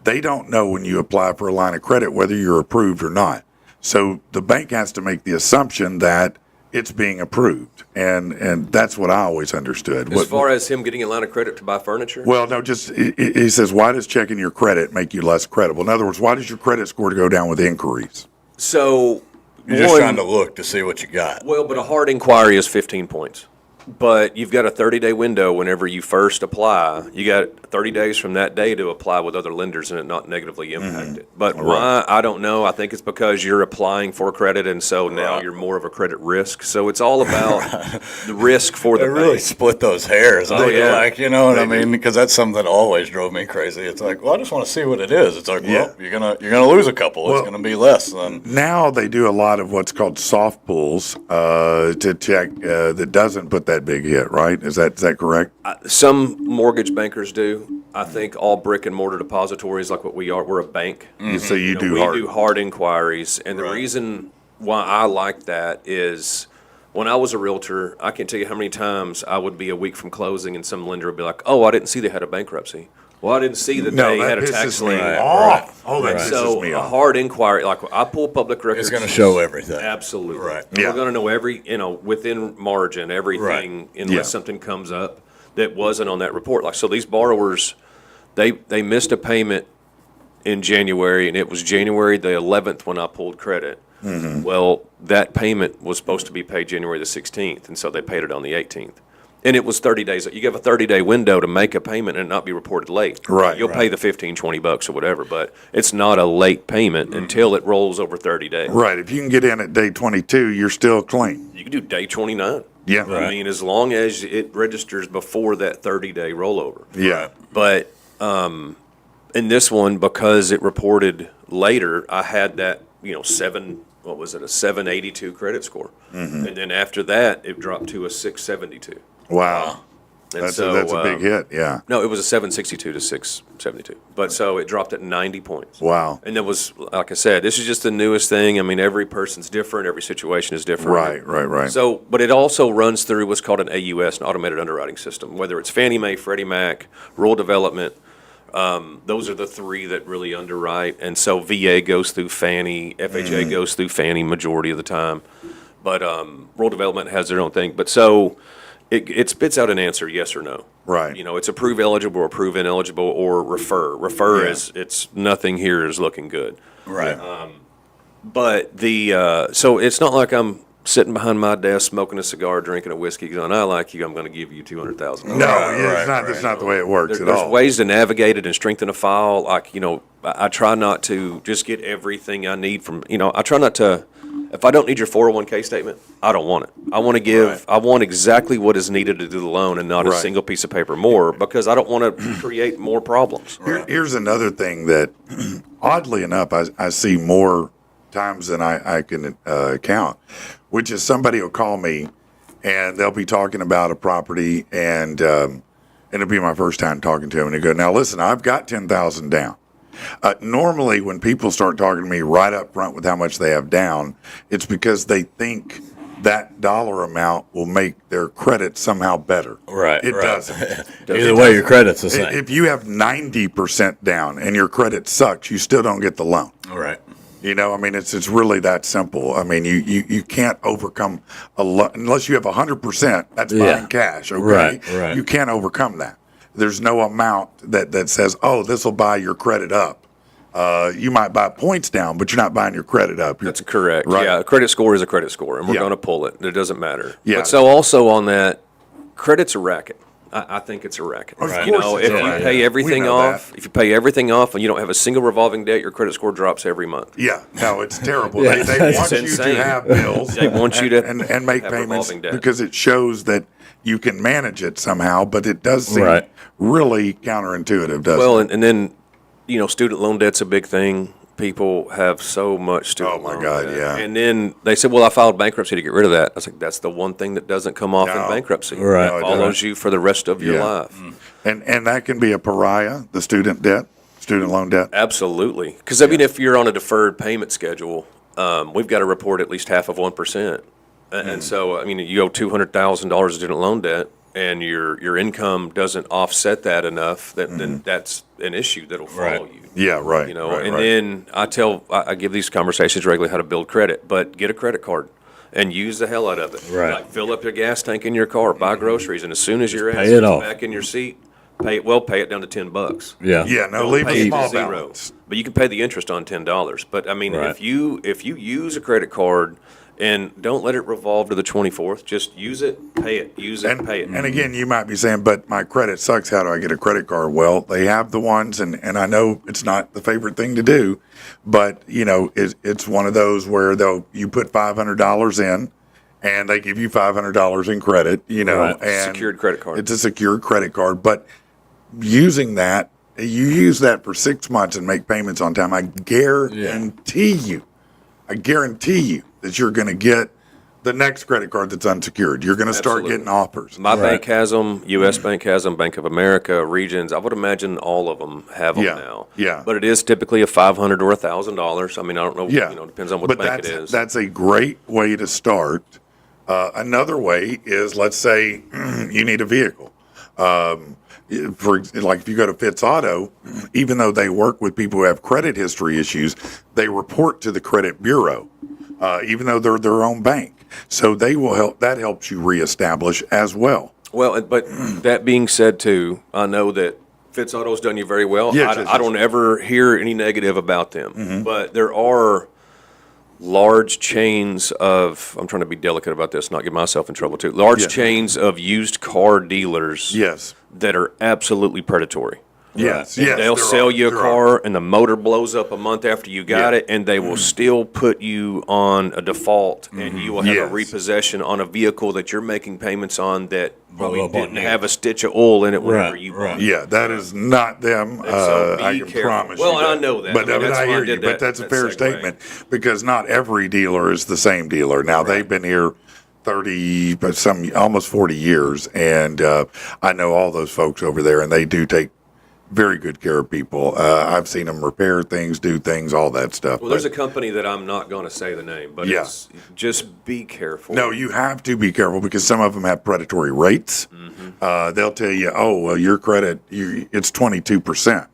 [SPEAKER 1] they don't know when you apply for a line of credit whether you're approved or not. So the bank has to make the assumption that it's being approved, and that's what I always understood.
[SPEAKER 6] As far as him getting a line of credit to buy furniture?
[SPEAKER 1] Well, no, he says, why does checking your credit make you less credible? In other words, why does your credit score go down with inquiries?
[SPEAKER 6] So
[SPEAKER 5] you're just trying to look to see what you got.
[SPEAKER 6] Well, but a hard inquiry is 15 points. But you've got a 30-day window whenever you first apply. You got 30 days from that day to apply with other lenders and it not negatively impact it. But why, I don't know. I think it's because you're applying for credit, and so now you're more of a credit risk. So it's all about the risk for the
[SPEAKER 5] They
[SPEAKER 6] bank.
[SPEAKER 5] really split those hairs.
[SPEAKER 6] Oh, yeah.
[SPEAKER 5] Like, you know what I mean? Because that's something that always drove me crazy. It's like, well, I just want to see what it is. It's like, well, you're gonna lose a couple. It's gonna be less than.
[SPEAKER 1] Now they do a lot of what's called soft pulls to check that doesn't put that big hit, right? Is that correct?
[SPEAKER 6] Some mortgage bankers do. I think all brick and mortar depositories, like what we are, we're a bank.
[SPEAKER 1] So you do
[SPEAKER 6] we
[SPEAKER 1] hard.
[SPEAKER 6] do hard inquiries, and the reason why I like that is when I was a realtor, I can't tell you how many times I would be a week from closing, and some lender would be like, "Oh, I didn't see they had a bankruptcy. Well, I didn't see that they had a tax lien."
[SPEAKER 1] Oh, that pisses me
[SPEAKER 6] a
[SPEAKER 1] off.
[SPEAKER 6] hard inquiry, like I pull public records,
[SPEAKER 5] It's going to show everything.
[SPEAKER 6] absolutely.
[SPEAKER 5] Right.
[SPEAKER 6] And we're going to know within margin, everything, unless something comes up that wasn't on that report. Like, so these borrowers, they missed a payment in January, and it was January the 11th when I pulled credit. Mm-hmm. Well, that payment was supposed to be paid January the 16th, and so they paid it on the 18th. And it was 30 days. You have a 30-day window to make a payment and not be reported late.
[SPEAKER 1] Right.
[SPEAKER 6] You'll pay the $15-$20 or whatever, but it's not a late payment until it rolls over 30 days.
[SPEAKER 1] Right. If you can get in at day 22, you're still clean.
[SPEAKER 6] You can do day 29.
[SPEAKER 1] Yeah.
[SPEAKER 6] I mean, as long as it registers before that 30-day rollover.
[SPEAKER 1] Yeah.
[SPEAKER 6] But in this one, because it reported later, I had that, a 782 credit score. Mm-hmm. And then after that, it dropped to a 672.
[SPEAKER 1] Wow.
[SPEAKER 6] And
[SPEAKER 1] That's
[SPEAKER 6] so,
[SPEAKER 1] a big hit. Yeah.
[SPEAKER 6] No, it was a 762 to 672. But so it dropped at 90 points.
[SPEAKER 1] Wow.
[SPEAKER 6] And that was, like I said, this is just the newest thing. I mean, every person's different. Every situation is different.
[SPEAKER 1] Right.
[SPEAKER 6] So, but it also runs through what's called an AUS, an automated underwriting system, whether it's Fannie Mae, Freddie Mac, rural development. Those are the three that really underwrite. And so VA goes through Fannie, FHA goes through Fannie majority of the time. But rural development has their own thing. But so it spits out an answer, yes or no.
[SPEAKER 1] Right.
[SPEAKER 6] It's approve eligible, approve ineligible, or refer. Refer is, it's nothing here is looking good.
[SPEAKER 5] Right.
[SPEAKER 6] But so it's not like I'm sitting behind my desk smoking a cigar, drinking a whiskey, going, "I like you. I'm going to give you $200,000."
[SPEAKER 1] No, that's not the way it works at
[SPEAKER 6] There's
[SPEAKER 1] all.
[SPEAKER 6] ways to navigate it and strengthen a file. Like, I try not to just get everything I need from, I try not to, if I don't need your 401k statement, I don't want it. I want to give, I want exactly what is needed to do the loan and not a single piece of paper more, because I don't want to create more problems.
[SPEAKER 1] Here's another thing that, oddly enough, I see more times than I can count, which is somebody will call me and they'll be talking about a property, and it'll be my first time talking to them, and they go, "Now listen, I've got 10,000 down." Normally, when people start talking to me right up front with how much they have down, it's because they think that dollar amount will make their credit somehow better.
[SPEAKER 5] Right.
[SPEAKER 1] It doesn't.
[SPEAKER 5] Either way, your credit's the same.
[SPEAKER 1] If you have 90% down and your credit sucks, you still don't get the loan.
[SPEAKER 5] Right.
[SPEAKER 1] It's really that simple. I mean, you can't overcome a lot unless you have 100%. That's buying cash. Okay,
[SPEAKER 5] Right.
[SPEAKER 1] You can't overcome that. There's no amount that says, "Oh, this will buy your credit up." You might buy points down, but you're not buying your credit up.
[SPEAKER 6] That's correct.
[SPEAKER 1] Right.
[SPEAKER 6] Yeah, a credit score is a credit score, and we're
[SPEAKER 1] Yeah.
[SPEAKER 6] going to pull it. It doesn't matter.
[SPEAKER 1] Yeah.
[SPEAKER 6] But so also on that, credit's a racket. I think it's a racket.
[SPEAKER 1] Of
[SPEAKER 6] You
[SPEAKER 1] course
[SPEAKER 6] know,
[SPEAKER 1] it's
[SPEAKER 6] if
[SPEAKER 1] a
[SPEAKER 6] you
[SPEAKER 1] racket.
[SPEAKER 6] pay
[SPEAKER 1] We
[SPEAKER 6] everything
[SPEAKER 1] know
[SPEAKER 6] off,
[SPEAKER 1] that.
[SPEAKER 6] if you pay everything off and you don't have a single revolving debt, your credit score drops every month.
[SPEAKER 1] Yeah, no, it's terrible.
[SPEAKER 5] Yeah.
[SPEAKER 1] They want you
[SPEAKER 6] insane.
[SPEAKER 1] to have bills.
[SPEAKER 6] They want you to
[SPEAKER 1] and make
[SPEAKER 6] have
[SPEAKER 1] payments
[SPEAKER 6] revolving debt.
[SPEAKER 1] because it shows that you can manage it somehow. But it does seem
[SPEAKER 5] Right.
[SPEAKER 1] really counterintuitive, doesn't
[SPEAKER 6] Well,
[SPEAKER 1] it?
[SPEAKER 6] and then, student loan debt's a big thing. People have so much student
[SPEAKER 1] Oh, my
[SPEAKER 6] loan
[SPEAKER 1] God,
[SPEAKER 6] debt.
[SPEAKER 1] yeah.
[SPEAKER 6] And then they said, "Well, I filed bankruptcy to get rid of that." I was like, "That's the one thing that doesn't come off
[SPEAKER 1] No.
[SPEAKER 6] in bankruptcy.
[SPEAKER 5] Right.
[SPEAKER 6] It
[SPEAKER 5] No, it
[SPEAKER 6] follows you for the rest of your
[SPEAKER 1] Yeah.
[SPEAKER 6] life."
[SPEAKER 1] And that can be a pariah, the student loan debt.
[SPEAKER 6] Absolutely. Because, if you're on a deferred payment schedule, we've got to report at least half of 1%. And so, you owe $200,000 of student loan debt, and your income doesn't offset that enough, then that's an issue that'll follow
[SPEAKER 5] Right.
[SPEAKER 6] you.
[SPEAKER 1] Yeah, right.
[SPEAKER 6] And then I give these conversations regularly how to build credit, but get a credit card and use the hell out of it.
[SPEAKER 5] Right.
[SPEAKER 6] Like, fill up your gas tank in your car, buy groceries, and as soon as your ass
[SPEAKER 5] pay it
[SPEAKER 6] is
[SPEAKER 5] off.
[SPEAKER 6] back in your seat, pay it down to $10.
[SPEAKER 5] Yeah.
[SPEAKER 1] Yeah, no,
[SPEAKER 6] Don't
[SPEAKER 1] leave
[SPEAKER 6] pay
[SPEAKER 1] a
[SPEAKER 6] it
[SPEAKER 1] small
[SPEAKER 6] to zero.
[SPEAKER 1] balance.
[SPEAKER 6] But you can pay the interest on $10. But
[SPEAKER 5] Right.
[SPEAKER 6] if you use a credit card, and don't let it revolve to the 24th, just use it, pay it, use it, pay it.
[SPEAKER 1] And again, you might be saying, "But my credit sucks. How do I get a credit card?" Well, they have the ones, and I know it's not the favorite thing to do, but it's one of those where you put $500 in, and they give you $500 in credit.
[SPEAKER 5] Right.
[SPEAKER 1] And
[SPEAKER 6] Secured credit card.
[SPEAKER 1] It's a secured credit card, but using that, you use that for 6 months and make payments on time. I guarantee you that you're going to get the next credit card that's unsecured. You're going to start
[SPEAKER 6] Absolutely.
[SPEAKER 1] getting offers.
[SPEAKER 6] My bank has them, U.S. Bank has them, Bank of America, Regions. I would imagine all of them have them
[SPEAKER 1] Yeah,
[SPEAKER 6] now.
[SPEAKER 1] yeah.
[SPEAKER 6] But it is typically a $500 or $1,000. I mean, I don't know.
[SPEAKER 1] Yeah,
[SPEAKER 6] Depends on what
[SPEAKER 1] but
[SPEAKER 6] bank it is.
[SPEAKER 1] That's a great way to start. Another way is, let's say you need a vehicle. If you go to Fitz Auto, even though they work with people who have credit history issues, they report to the credit bureau, even though they're their own bank. So they will help. That helps you reestablish as well.
[SPEAKER 6] Well, but that being said, too, I know that Fitz Auto's done you very well.
[SPEAKER 1] Yes,
[SPEAKER 6] I
[SPEAKER 1] yes,
[SPEAKER 6] don't ever hear any negative about them.
[SPEAKER 1] Mm-hmm.
[SPEAKER 6] But there are large chains of, I'm trying to be delicate about this, not get myself in trouble, too. Large
[SPEAKER 1] Yeah.
[SPEAKER 6] chains of used car dealers
[SPEAKER 1] Yes.
[SPEAKER 6] that are absolutely predatory.
[SPEAKER 1] Yes.
[SPEAKER 6] And
[SPEAKER 1] Yes.
[SPEAKER 6] they'll
[SPEAKER 1] there
[SPEAKER 6] sell
[SPEAKER 1] are,
[SPEAKER 6] you a
[SPEAKER 1] there
[SPEAKER 6] car,
[SPEAKER 1] are.
[SPEAKER 6] and the motor blows up a month after you got
[SPEAKER 1] Yeah.
[SPEAKER 6] it, and they will still put you on a default, and you will have
[SPEAKER 1] Yes.
[SPEAKER 6] a repossession on a vehicle that you're making payments on that probably
[SPEAKER 5] up on
[SPEAKER 6] didn't
[SPEAKER 5] you.
[SPEAKER 6] have a stitch of oil in it whenever
[SPEAKER 5] Right,
[SPEAKER 6] you
[SPEAKER 5] right.
[SPEAKER 6] bought it.
[SPEAKER 1] Yeah, that is not them.
[SPEAKER 6] And so
[SPEAKER 1] I
[SPEAKER 6] be
[SPEAKER 1] can
[SPEAKER 6] careful.
[SPEAKER 1] promise
[SPEAKER 6] Well,
[SPEAKER 1] you.
[SPEAKER 6] and I know that.
[SPEAKER 1] But
[SPEAKER 6] I mean, that's
[SPEAKER 1] I
[SPEAKER 6] why I
[SPEAKER 1] hear
[SPEAKER 6] did
[SPEAKER 1] you. But
[SPEAKER 6] that-
[SPEAKER 1] that's a
[SPEAKER 6] that
[SPEAKER 1] fair
[SPEAKER 6] segue.
[SPEAKER 1] statement because not every dealer is the same dealer. Now they've been here 30, but some almost 40 years, and I know all those folks over there, and they do take very good care of people. I've seen them repair things, do things, all that stuff.
[SPEAKER 6] Well, there's a
[SPEAKER 1] but-
[SPEAKER 6] company that I'm not going to say the name, but
[SPEAKER 1] Yeah.
[SPEAKER 6] it's just be careful.
[SPEAKER 1] No, you have to be careful because some of them have predatory rates. They'll tell you, "Oh, well, your credit, it's 22%."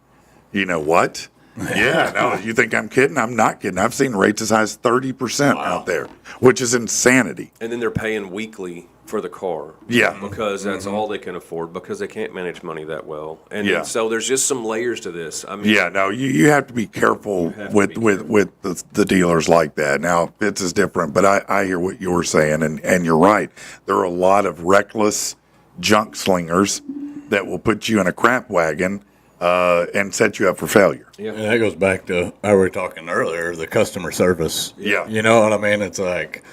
[SPEAKER 1] You know what? Yeah, no, you think I'm kidding? I'm not kidding. I've seen rates as high as 30% out there, which is insanity.
[SPEAKER 6] And then they're paying weekly for the car.
[SPEAKER 1] Yeah.
[SPEAKER 6] Because that's all they can afford, because they can't manage money that well. And
[SPEAKER 1] Yeah.
[SPEAKER 6] so there's just some layers to this. I mean,
[SPEAKER 1] Yeah, no, you have to be careful with the dealers like that. Now, Fitz is different, but I hear what you're saying, and you're right. There are a lot of reckless junk slingers that will put you in a crap wagon and set you up for failure.
[SPEAKER 5] And that goes back to how we were talking earlier, the customer service.
[SPEAKER 1] Yeah.
[SPEAKER 5] You know what I mean? It's like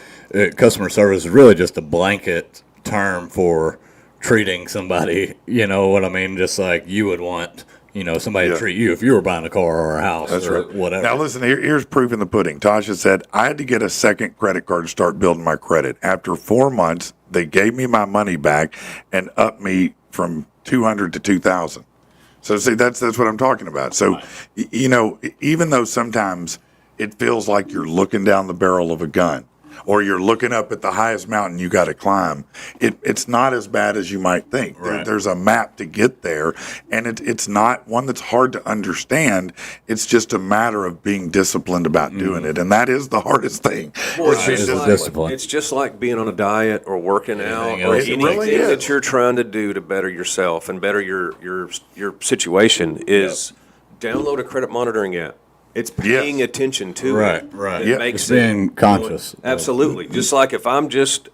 [SPEAKER 5] customer service is really just a blanket term for treating somebody, you know what I mean? Just like you would want, somebody to treat you if you were buying a car or a house or whatever.
[SPEAKER 1] Now, listen, here's proof in the pudding. Tasha said, I had to get a second credit card to start building my credit. After 4 months, they gave me my money back and upped me from $200 to $2,000. So, see, that's what I'm talking about. So, even though sometimes it feels like you're looking down the barrel of a gun, or you're looking up at the highest mountain you got to climb, it's not as bad as you might think.
[SPEAKER 5] Right.
[SPEAKER 1] There's a map to get there, and it's not one that's hard to understand. It's just a matter of being disciplined about doing it, and that is the hardest thing.
[SPEAKER 6] Well,
[SPEAKER 5] discipline.
[SPEAKER 6] it's just like being on a diet or working out or
[SPEAKER 5] else.
[SPEAKER 6] anything
[SPEAKER 1] It really is.
[SPEAKER 6] that you're trying to do to better yourself and better your situation is download a credit monitoring app. It's paying attention to
[SPEAKER 5] Right,
[SPEAKER 6] it.
[SPEAKER 5] right.
[SPEAKER 6] It
[SPEAKER 1] Yep.
[SPEAKER 6] makes
[SPEAKER 5] It's being
[SPEAKER 6] it,
[SPEAKER 5] conscious.
[SPEAKER 6] Absolutely. Just like if I'm just,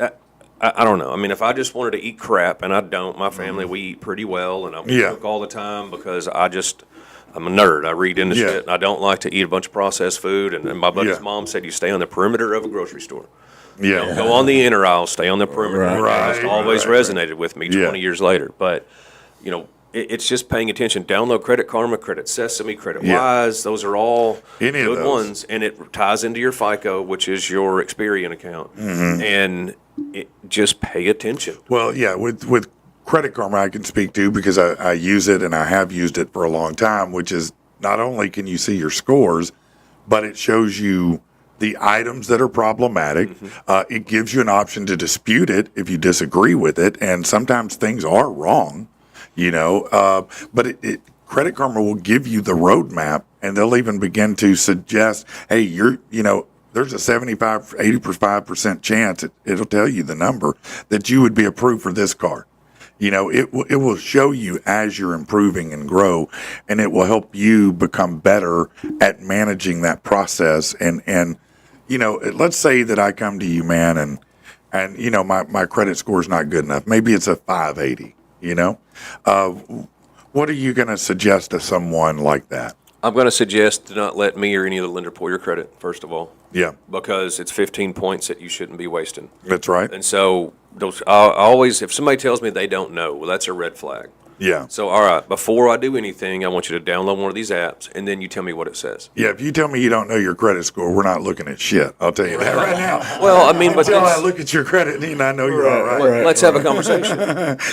[SPEAKER 6] I don't know. I mean, if I just wanted to eat crap, and I don't, my family, we eat pretty well, and I cook all the time because I'm a nerd. I read into
[SPEAKER 1] Yeah.
[SPEAKER 6] shit, and I don't like to eat a bunch of processed food. And my buddy's
[SPEAKER 1] Yeah.
[SPEAKER 6] mom said you stay on the perimeter of a grocery store.
[SPEAKER 1] Yeah.
[SPEAKER 6] Go on the inner aisle, stay on the perimeter.
[SPEAKER 1] Right.
[SPEAKER 6] It's always
[SPEAKER 1] Right.
[SPEAKER 6] resonated with me 20 years later. But, it's just paying attention. Download Credit Karma, Credit Sesame, Credit Wise. Those are all
[SPEAKER 1] Any of
[SPEAKER 6] good
[SPEAKER 1] those.
[SPEAKER 6] ones. And it ties into your FICO, which is your Experian account.
[SPEAKER 1] Mm-hmm.
[SPEAKER 6] And just pay attention.
[SPEAKER 1] Well, yeah, with Credit Karma, I can speak to because I use it and I have used it for a long time, which is not only can you see your scores, but it shows you the items that are problematic. It gives you an option to dispute it if you disagree with it. And sometimes things are wrong, but Credit Karma will give you the roadmap, and they'll even begin to suggest, hey, there's a 75, 85% chance it'll tell you the number that you would be approved for this card. It will show you as you're improving and grow, and it will help you become better at managing that process. And let's say that I come to you, man, and my credit score is not good enough. Maybe it's a 580. What are you going to suggest to someone like that?
[SPEAKER 6] I'm going to suggest to not let me or any other lender pull your credit, first of all.
[SPEAKER 1] Yeah,
[SPEAKER 6] Because it's 15 points that you shouldn't be wasting.
[SPEAKER 1] that's right.
[SPEAKER 6] And so I always, if somebody tells me they don't know, well, that's a red flag.
[SPEAKER 1] Yeah.
[SPEAKER 6] So, all right, before I do anything, I want you to download one of these apps, and then you tell me what it says.
[SPEAKER 1] Yeah, if you tell me you don't know your credit score, we're not looking at shit. I'll tell you that right now.
[SPEAKER 6] Well, I mean, but
[SPEAKER 1] Until I
[SPEAKER 6] that's-
[SPEAKER 1] look at your credit and I know you're all right.
[SPEAKER 6] let's have a conversation,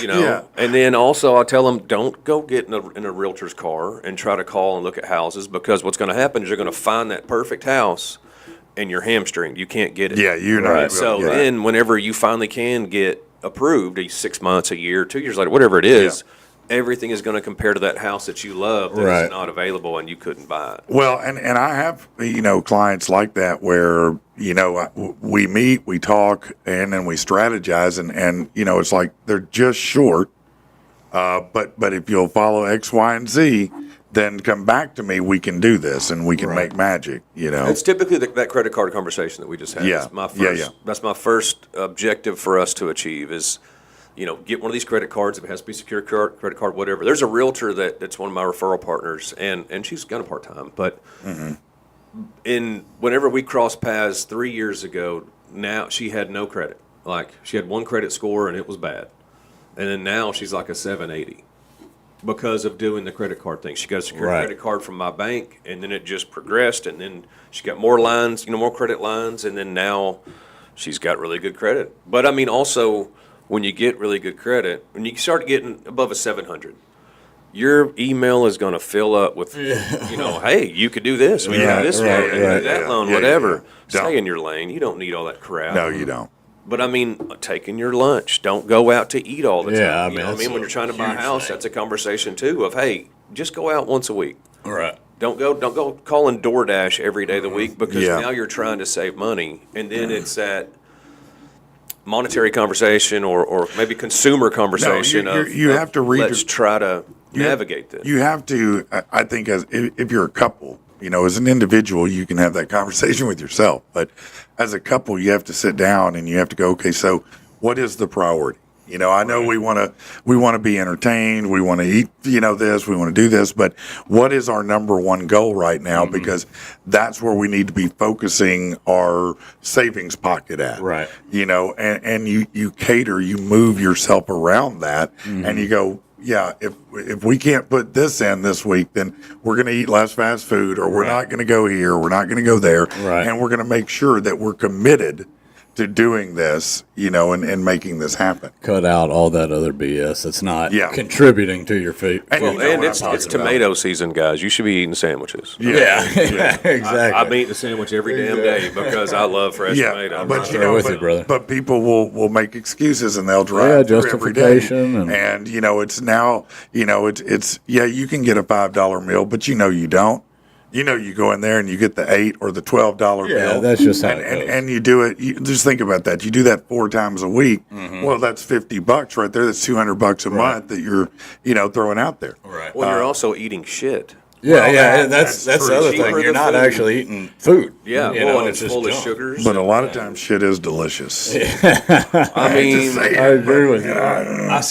[SPEAKER 1] Yeah.
[SPEAKER 6] And then also I tell them, don't go get in a realtor's car and try to call and look at houses, because what's going to happen is you're going to find that perfect house, and you're hamstringed. You can't get it.
[SPEAKER 1] Yeah, you're not.
[SPEAKER 6] So
[SPEAKER 1] yeah.
[SPEAKER 6] then whenever you finally can get approved, 6 months, a year, 2 years later, whatever it is, everything is going to compare to that house that you love that is not available and you couldn't buy it.
[SPEAKER 1] Well, and I have, clients like that where, we meet, we talk, and then we strategize, and it's like they're just short. But if you'll follow X, Y, and Z, then come back to me. We can do this, and we can make magic.
[SPEAKER 6] It's typically that credit card conversation that we just had.
[SPEAKER 1] Yeah.
[SPEAKER 6] That's my first objective for us to achieve is, get one of these credit cards. If it has to be a secure credit card, whatever. There's a realtor that's one of my referral partners, and she's kind of part-time. But whenever we crossed paths 3 years ago, now she had no credit. Like, she had one credit score, and it was bad. And then now she's like a 780 because of doing the credit card thing. She got a secure credit card from my bank, and then it just progressed, and then she got more lines, more credit lines, and then now she's got really good credit. But, I mean, also, when you get really good credit, when you start getting above a 700, your email is going to fill up with, hey, you could do this, we can do this loan, and do that loan, whatever. Stay in your lane. You don't need all that crap.
[SPEAKER 1] No, you don't.
[SPEAKER 6] But I mean, taking your lunch. Don't go out to eat all the time.
[SPEAKER 5] Yeah, I
[SPEAKER 6] You
[SPEAKER 5] mean,
[SPEAKER 6] know what I
[SPEAKER 5] that's
[SPEAKER 6] mean? When
[SPEAKER 5] a
[SPEAKER 6] you're trying to buy a
[SPEAKER 5] huge
[SPEAKER 6] house,
[SPEAKER 5] thing.
[SPEAKER 6] that's a conversation too of, hey, just go out once a week.
[SPEAKER 5] Right.
[SPEAKER 6] Don't go calling DoorDash every day of the week because
[SPEAKER 1] Yeah.
[SPEAKER 6] now you're trying to save money. And then it's that monetary conversation or maybe consumer conversation.
[SPEAKER 1] You have to read.
[SPEAKER 6] Let's try to navigate this.
[SPEAKER 1] You have to. I think as if you're a couple, as an individual, you can have that conversation with yourself. But as a couple, you have to sit down and you have to go, okay, so what is the priority? I know we want to be entertained. We want to eat, this. We want to do this. But what is our number one goal right now? Mm-hmm. Because that's where we need to be focusing our savings pocket at.
[SPEAKER 5] Right.
[SPEAKER 1] And you cater, you move yourself around that, mm-hmm. and you go, yeah, if we can't put this in this week, then we're going to eat less fast food, or we're not going to go here, we're not going to go there,
[SPEAKER 5] right.
[SPEAKER 1] And we're going to make sure that we're committed to doing this, and making this happen.
[SPEAKER 5] Cut out all that other BS that's not contributing to your feet.
[SPEAKER 6] And it's tomato season, guys. You should be eating sandwiches.
[SPEAKER 5] Yeah. Exactly.
[SPEAKER 6] I'm eating a sandwich every damn day because I love fresh tomato.
[SPEAKER 1] But people will make excuses and they'll drive through every day. And it's now, it's you can get a $5 meal, but you don't. You go in there and you get the $8 or the $12 meal.
[SPEAKER 5] Yeah, that's just how it goes.
[SPEAKER 1] And you do it. You just think about that. You do that 4 times a week. Mm-hmm. Well, that's $50 right there. That's $200 a month that you're, throwing out there.
[SPEAKER 5] Right.
[SPEAKER 6] Well, you're also eating shit.
[SPEAKER 5] Yeah, that's the other thing. You're not actually eating food.
[SPEAKER 6] Yeah, and it's full of sugars.
[SPEAKER 1] But a lot of times, shit is delicious.
[SPEAKER 6] I mean,
[SPEAKER 5] I agree with you.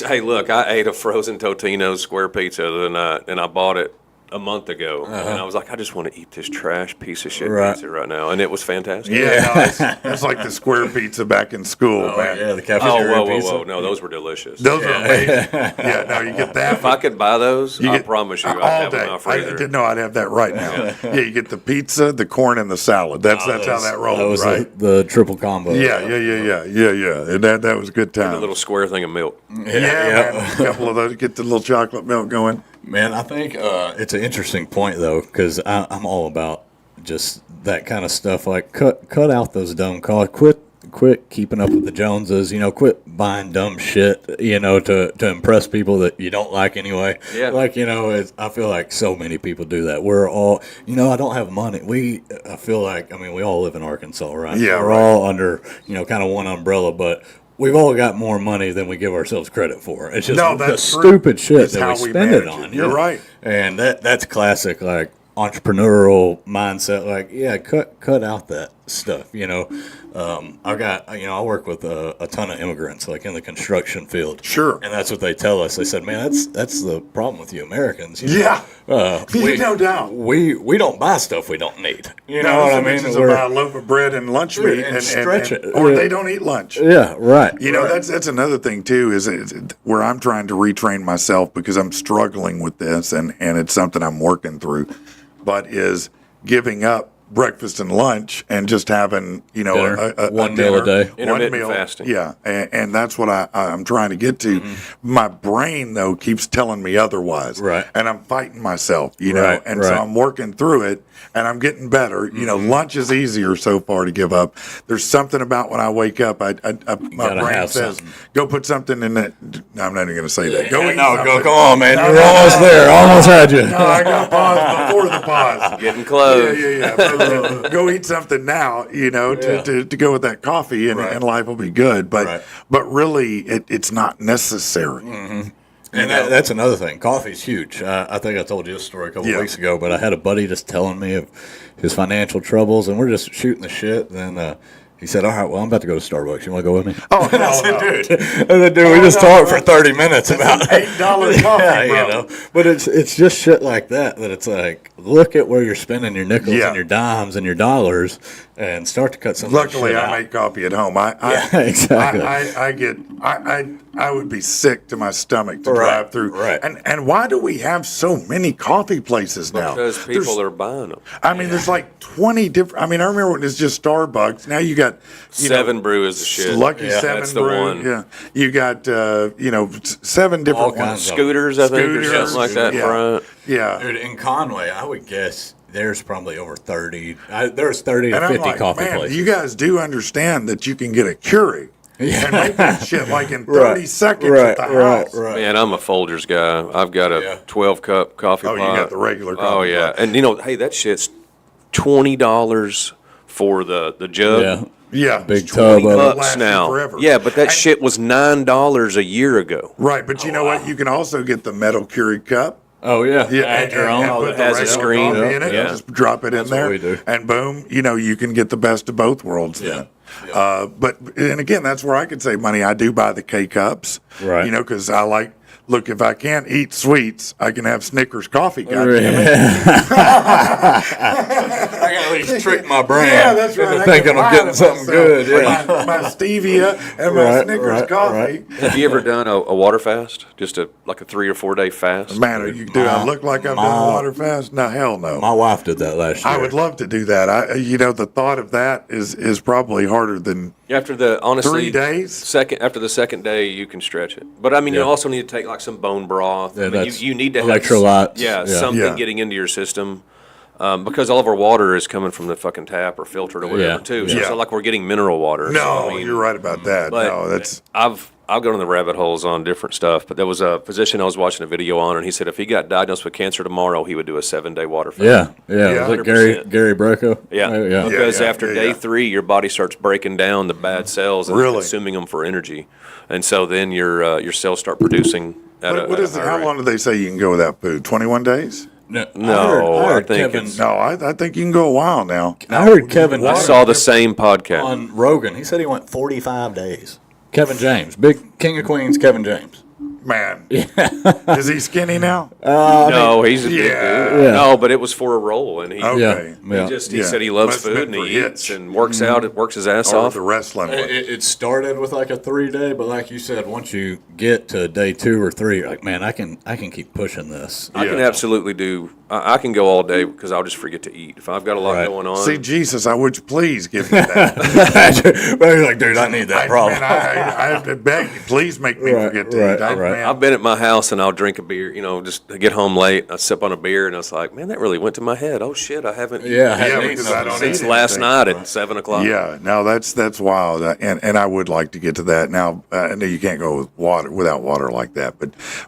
[SPEAKER 6] Hey, look, I ate a frozen Totino's square pizza the other night, and I bought it a month ago, and I was like, I just want to eat this trash piece of shit pizza right now, and it was fantastic.
[SPEAKER 1] Yeah, it's like the square pizza back in school, man.
[SPEAKER 5] Yeah, the cafeteria pizza.
[SPEAKER 6] Whoa, no, those were delicious.
[SPEAKER 1] Those are amazing. Yeah, no, you get that.
[SPEAKER 6] If I could buy those, I promise you, I'd have them in my freezer.
[SPEAKER 1] I'd have that right now. Yeah, you get the pizza, the corn, and the salad. That's how that rolls,
[SPEAKER 5] that was
[SPEAKER 1] right?
[SPEAKER 5] The triple combo.
[SPEAKER 1] Yeah. And that was a good time.
[SPEAKER 6] And a little square thing of milk.
[SPEAKER 1] Yeah. Man, a couple of those. Get the little chocolate milk going.
[SPEAKER 5] Man, I think it's an interesting point though, because I'm all about just that kind of stuff. Like cut out those dumb calls. Quit keeping up with the Joneses. Quit buying dumb shit. To impress people that you don't like anyway.
[SPEAKER 6] Yeah.
[SPEAKER 5] Like I feel like so many people do that. We're all I don't have money. I feel like we all live in Arkansas, right?
[SPEAKER 1] Yeah.
[SPEAKER 5] We're all under kind of one umbrella, but we've all got more money than we give ourselves credit for. It's just the stupid shit that we spend it on.
[SPEAKER 1] You're right.
[SPEAKER 5] And that's classic, like, entrepreneurial mindset. Like, cut out that stuff, I work with a ton of immigrants, like, in the construction field.
[SPEAKER 1] Sure.
[SPEAKER 5] And that's what they tell us. They said, man, that's the problem with you Americans.
[SPEAKER 1] Yeah. No doubt.
[SPEAKER 5] We don't buy stuff we don't need. You know what I mean?
[SPEAKER 1] We're buy a loaf of bread and lunch meat
[SPEAKER 5] and stretch it.
[SPEAKER 1] Or they don't eat lunch.
[SPEAKER 5] Yeah, right.
[SPEAKER 1] That's another thing, too, is where I'm trying to retrain myself because I'm struggling with this and it's something I'm working through, but is giving up breakfast and lunch and just having,
[SPEAKER 5] one meal a day.
[SPEAKER 6] Intermittent fasting.
[SPEAKER 1] Yeah, and that's what I'm trying to get to. Mm-hmm. My brain, though, keeps telling me otherwise.
[SPEAKER 5] Right.
[SPEAKER 1] And I'm fighting myself, so I'm working through it, and I'm getting better. Mm-hmm. Lunch is easier so far to give up. There's something about when I wake up, my brain says, go put something in that. No, I'm not even going to say that. Go
[SPEAKER 5] on, man. You're almost there. Almost had you.
[SPEAKER 1] No, I got pause before the pause.
[SPEAKER 6] Getting close.
[SPEAKER 1] Yeah. Go eat something now, to go with that coffee, and life will be good. But really, it's not necessary.
[SPEAKER 5] Mm-hmm. And that's another thing. Coffee's huge. I think I told you this story a couple of weeks ago, but I had a buddy just telling me of his financial troubles, and we're just shooting the shit. And then he said, all right, well, I'm about to go to Starbucks. You want to go with me?
[SPEAKER 1] Oh,
[SPEAKER 5] and I said, dude, we just talked for 30 minutes about
[SPEAKER 1] $8 coffee, bro.
[SPEAKER 5] But it's just shit like that it's like, look at where you're spending your nickels and your dimes and your dollars and start to cut some of that shit out.
[SPEAKER 1] I make coffee at home.
[SPEAKER 5] Exactly.
[SPEAKER 1] I would be sick to my stomach to drive through.
[SPEAKER 5] Right.
[SPEAKER 1] And why do we have so many coffee places now?
[SPEAKER 6] Because people are buying them.
[SPEAKER 1] There's like 20 different. I remember when it was just Starbucks. Now you got
[SPEAKER 6] 7 Brew is the shit.
[SPEAKER 1] Lucky 7
[SPEAKER 6] that's
[SPEAKER 1] Brew.
[SPEAKER 6] The one.
[SPEAKER 1] Yeah. You got 7 different ones.
[SPEAKER 6] Scooters, I think, or something like that. Front.
[SPEAKER 1] Yeah.
[SPEAKER 5] Dude, in Conway, I would guess there's probably over 30. There's 30 to 50 coffee places.
[SPEAKER 1] You guys do understand that you can get a Keurig and make that shit like in 30 seconds at the house.
[SPEAKER 5] Right.
[SPEAKER 6] Man, I'm a Folgers guy. I've got a 12-cup coffee pot.
[SPEAKER 1] Oh, you got the regular coffee
[SPEAKER 6] pot. And hey, that shit's $20 for the jug.
[SPEAKER 5] Yeah.
[SPEAKER 1] Yeah.
[SPEAKER 5] Big tub of it.
[SPEAKER 1] It'll last
[SPEAKER 6] Bucks
[SPEAKER 1] you
[SPEAKER 6] now.
[SPEAKER 1] forever.
[SPEAKER 6] Yeah, but that shit was $9 a year ago.
[SPEAKER 1] Right, but you know what? You can also get the metal Keurig cup.
[SPEAKER 5] Oh yeah, add your own.
[SPEAKER 1] And put the
[SPEAKER 6] has a
[SPEAKER 1] regular
[SPEAKER 6] screen.
[SPEAKER 1] coffee in it.
[SPEAKER 6] Yeah.
[SPEAKER 1] Just drop it in
[SPEAKER 5] what
[SPEAKER 1] there,
[SPEAKER 5] we do.
[SPEAKER 1] and boom, you can get the best of both worlds. Then. But again, that's where I could save money. I do buy the K cups,
[SPEAKER 5] Right.
[SPEAKER 1] Because I like. Look, if I can't eat sweets, I can have Snickers coffee.
[SPEAKER 5] I can at least trick my brain into thinking I'm getting something good. Yeah.
[SPEAKER 1] My stevia and my Snickers coffee.
[SPEAKER 5] Right.
[SPEAKER 6] Have you ever done a water fast? Just like a 3 or 4 day fast?
[SPEAKER 1] Man, do I look like I've done a water fast? No, hell no.
[SPEAKER 5] My wife did that last year.
[SPEAKER 1] I would love to do that. The thought of that is probably harder than
[SPEAKER 6] After the honestly
[SPEAKER 1] 3 days.
[SPEAKER 6] after the second day, you can stretch it. But I mean, you also need to take like some bone broth.
[SPEAKER 5] Yeah,
[SPEAKER 6] I mean,
[SPEAKER 5] that's
[SPEAKER 6] you need to
[SPEAKER 5] electrolytes.
[SPEAKER 6] have
[SPEAKER 5] Yeah.
[SPEAKER 6] something
[SPEAKER 1] Yeah.
[SPEAKER 6] getting into your system. Because all of our water is coming from the fucking tap or filtered or whatever
[SPEAKER 5] Yeah.
[SPEAKER 6] too. So
[SPEAKER 1] Yeah.
[SPEAKER 6] it's not like we're getting mineral water.
[SPEAKER 1] No,
[SPEAKER 6] So, I mean,
[SPEAKER 1] you're right about that.
[SPEAKER 6] But
[SPEAKER 1] No, that's
[SPEAKER 6] I've gone in the rabbit holes on different stuff. But there was a physician I was watching a video on, and he said if he got diagnosed with cancer tomorrow, he would do a 7-day water fast.
[SPEAKER 5] Yeah.
[SPEAKER 1] Yeah.
[SPEAKER 5] Was it Gary
[SPEAKER 6] 100%.
[SPEAKER 5] Brocco?
[SPEAKER 6] Yeah,
[SPEAKER 5] Yeah.
[SPEAKER 6] because
[SPEAKER 1] Yeah,
[SPEAKER 6] after
[SPEAKER 1] yeah,
[SPEAKER 6] day
[SPEAKER 1] yeah.
[SPEAKER 6] 3, your body starts breaking down the bad cells and
[SPEAKER 1] Really?
[SPEAKER 6] consuming them for energy, and so then your cells start producing.
[SPEAKER 1] what is it? How long do they say you can go without food? 21 days?
[SPEAKER 5] No,
[SPEAKER 6] No, I think
[SPEAKER 5] Kevin.
[SPEAKER 6] it's-
[SPEAKER 1] No, I think you can go a while now.
[SPEAKER 5] I heard Kevin
[SPEAKER 6] I saw the same podcast.
[SPEAKER 5] on Rogan. He said he went 45 days. Kevin James, big King of Queens, Kevin James.
[SPEAKER 1] Man, is he skinny now?
[SPEAKER 6] No, he's a big
[SPEAKER 1] yeah.
[SPEAKER 6] dude.
[SPEAKER 5] Yeah.
[SPEAKER 6] No, but it was for a role, and he
[SPEAKER 1] Okay.
[SPEAKER 5] Yeah.
[SPEAKER 6] he
[SPEAKER 1] Yeah.
[SPEAKER 6] said he loves
[SPEAKER 1] Must've
[SPEAKER 6] food
[SPEAKER 1] been
[SPEAKER 6] and he
[SPEAKER 1] for
[SPEAKER 6] eats
[SPEAKER 1] Hitch.
[SPEAKER 6] and works out. It works his ass
[SPEAKER 1] Or
[SPEAKER 6] off.
[SPEAKER 1] the wrestling one?
[SPEAKER 5] It started with like a 3-day, but like you said, once you get to day 2 or 3, you're like, man, I can keep pushing this.
[SPEAKER 6] I can
[SPEAKER 1] Yeah.
[SPEAKER 6] absolutely do. I can go all day because I'll just forget to eat if I've got a lot
[SPEAKER 5] Right.
[SPEAKER 6] going on.
[SPEAKER 1] See, Jesus, I would you please give me that.
[SPEAKER 5] But you're like, dude, I need that problem.
[SPEAKER 1] Man, I have to beg you, please make me
[SPEAKER 5] Right,
[SPEAKER 1] forget to
[SPEAKER 5] right,
[SPEAKER 1] eat.
[SPEAKER 5] right.
[SPEAKER 1] Man,
[SPEAKER 6] I've been at my house and I'll drink a beer, just to get home late. I sip on a beer and I was like, man, that really went to my head. Oh shit, I haven't eaten
[SPEAKER 5] Yeah,
[SPEAKER 1] Yeah,
[SPEAKER 5] eaten
[SPEAKER 1] because I don't
[SPEAKER 6] since
[SPEAKER 1] eat
[SPEAKER 6] last
[SPEAKER 1] anything.
[SPEAKER 6] night at 7 o'clock.
[SPEAKER 1] Yeah, no, that's wild, and I would like to get to that. Now, I know you can't go with without water like that,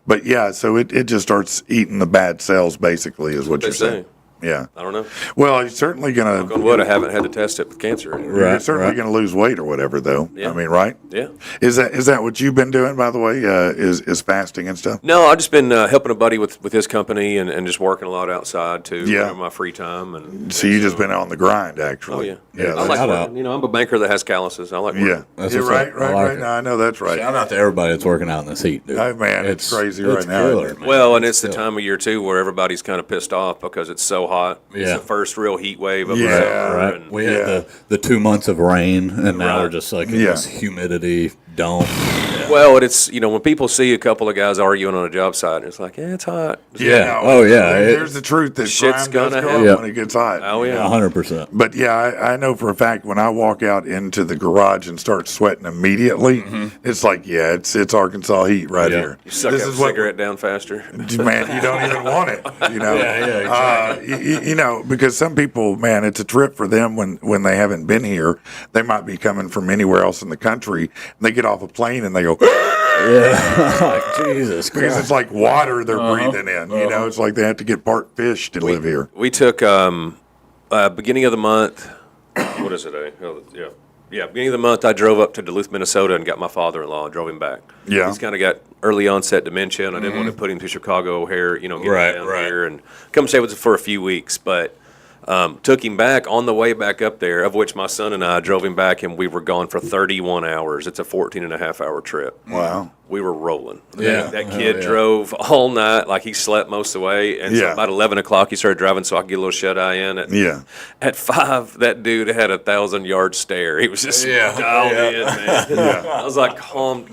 [SPEAKER 1] but yeah, so it just starts eating the bad cells, basically, is what
[SPEAKER 6] They
[SPEAKER 1] you're saying.
[SPEAKER 6] say.
[SPEAKER 1] Yeah.
[SPEAKER 6] I don't know.
[SPEAKER 1] Well, you're certainly
[SPEAKER 6] On
[SPEAKER 1] gonna
[SPEAKER 6] wood, I haven't had to test it with cancer.
[SPEAKER 1] you're
[SPEAKER 5] Right,
[SPEAKER 1] certainly
[SPEAKER 5] right.
[SPEAKER 1] gonna lose weight or whatever, though.
[SPEAKER 6] Yeah.
[SPEAKER 1] I mean, right?
[SPEAKER 6] Yeah.
[SPEAKER 1] Is that what you've been doing, by the way? Is fasting and stuff?
[SPEAKER 6] No, I've just been helping a buddy with his company and just working a lot outside too.
[SPEAKER 1] Yeah.
[SPEAKER 6] In my free time and.
[SPEAKER 1] So you've just been on the grind, actually.
[SPEAKER 6] Oh yeah.
[SPEAKER 1] Yeah.
[SPEAKER 6] I like
[SPEAKER 5] shout
[SPEAKER 6] working.
[SPEAKER 5] out.
[SPEAKER 6] I'm a banker that has calluses. I like working.
[SPEAKER 1] Yeah.
[SPEAKER 5] That's
[SPEAKER 1] You're
[SPEAKER 5] what's
[SPEAKER 1] right.
[SPEAKER 5] up.
[SPEAKER 1] Right.
[SPEAKER 5] I like
[SPEAKER 1] Right.
[SPEAKER 5] it.
[SPEAKER 1] No, I know that's right.
[SPEAKER 5] Shout out to everybody that's working out in this heat, dude.
[SPEAKER 1] Oh, man, it's crazy right now,
[SPEAKER 5] Killer,
[SPEAKER 1] isn't it?
[SPEAKER 5] man.
[SPEAKER 6] Well, and it's the time of year too where everybody's kind of pissed off because it's so hot. It's
[SPEAKER 5] Yeah.
[SPEAKER 6] the first real heat wave of
[SPEAKER 1] Yeah.
[SPEAKER 6] the summer.
[SPEAKER 5] Right.
[SPEAKER 6] And
[SPEAKER 5] We had
[SPEAKER 1] Yeah.
[SPEAKER 5] the 2 months of rain, and now
[SPEAKER 6] Right.
[SPEAKER 5] we're just like in
[SPEAKER 1] Yeah.
[SPEAKER 5] this humidity dome.
[SPEAKER 6] well, and it's when people see a couple of guys arguing on a job site, it's like, yeah, it's hot.
[SPEAKER 5] Yeah.
[SPEAKER 1] no,
[SPEAKER 5] Oh, yeah.
[SPEAKER 1] There's the truth that
[SPEAKER 6] Shit's
[SPEAKER 1] crime does
[SPEAKER 6] gonna
[SPEAKER 1] go
[SPEAKER 6] happen.
[SPEAKER 1] up when it gets hot.
[SPEAKER 6] Oh yeah.
[SPEAKER 5] 100%.
[SPEAKER 1] But yeah, I know for a fact when I walk out into the garage and start sweating immediately, it's like, yeah, it's Arkansas heat right
[SPEAKER 5] Yeah.
[SPEAKER 1] here.
[SPEAKER 6] You suck
[SPEAKER 1] This
[SPEAKER 6] that
[SPEAKER 1] is what-
[SPEAKER 6] cigarette down faster.
[SPEAKER 1] Man, you don't even want it,
[SPEAKER 5] Yeah, exactly.
[SPEAKER 1] because some people, man, it's a trip for them when they haven't been here. They might be coming from anywhere else in the country, and they get off a plane and they go,
[SPEAKER 5] Yeah. Like, Jesus
[SPEAKER 1] because
[SPEAKER 5] Christ.
[SPEAKER 1] it's like water they're breathing in. It's like they have to get part fish to live here.
[SPEAKER 6] We took beginning of the month. What is it? Yeah. Beginning of the month, I drove up to Duluth, Minnesota, and got my father-in-law and drove him back.
[SPEAKER 1] Yeah.
[SPEAKER 6] He's kind of got early onset dementia, and I didn't want to put him to Chicago O'Hare, get
[SPEAKER 5] Right,
[SPEAKER 6] him down
[SPEAKER 5] right.
[SPEAKER 6] here and come stay with us for a few weeks. But took him back on the way back up there, of which my son and I drove him back, and we were gone for 31 hours. It's a 14-and-a-half-hour trip.
[SPEAKER 1] Wow.
[SPEAKER 6] We were rolling.
[SPEAKER 5] Yeah.
[SPEAKER 6] That
[SPEAKER 5] Oh,
[SPEAKER 6] kid
[SPEAKER 5] yeah.
[SPEAKER 6] drove all night, like he slept most of the way. And so
[SPEAKER 1] Yeah.
[SPEAKER 6] about 11 o'clock, he started driving so I could get a little shut-eye in. At 5, that dude had a 1,000-yard stare. He was just
[SPEAKER 5] Yeah.
[SPEAKER 6] dialed
[SPEAKER 5] Yeah.
[SPEAKER 6] in, man. I was like,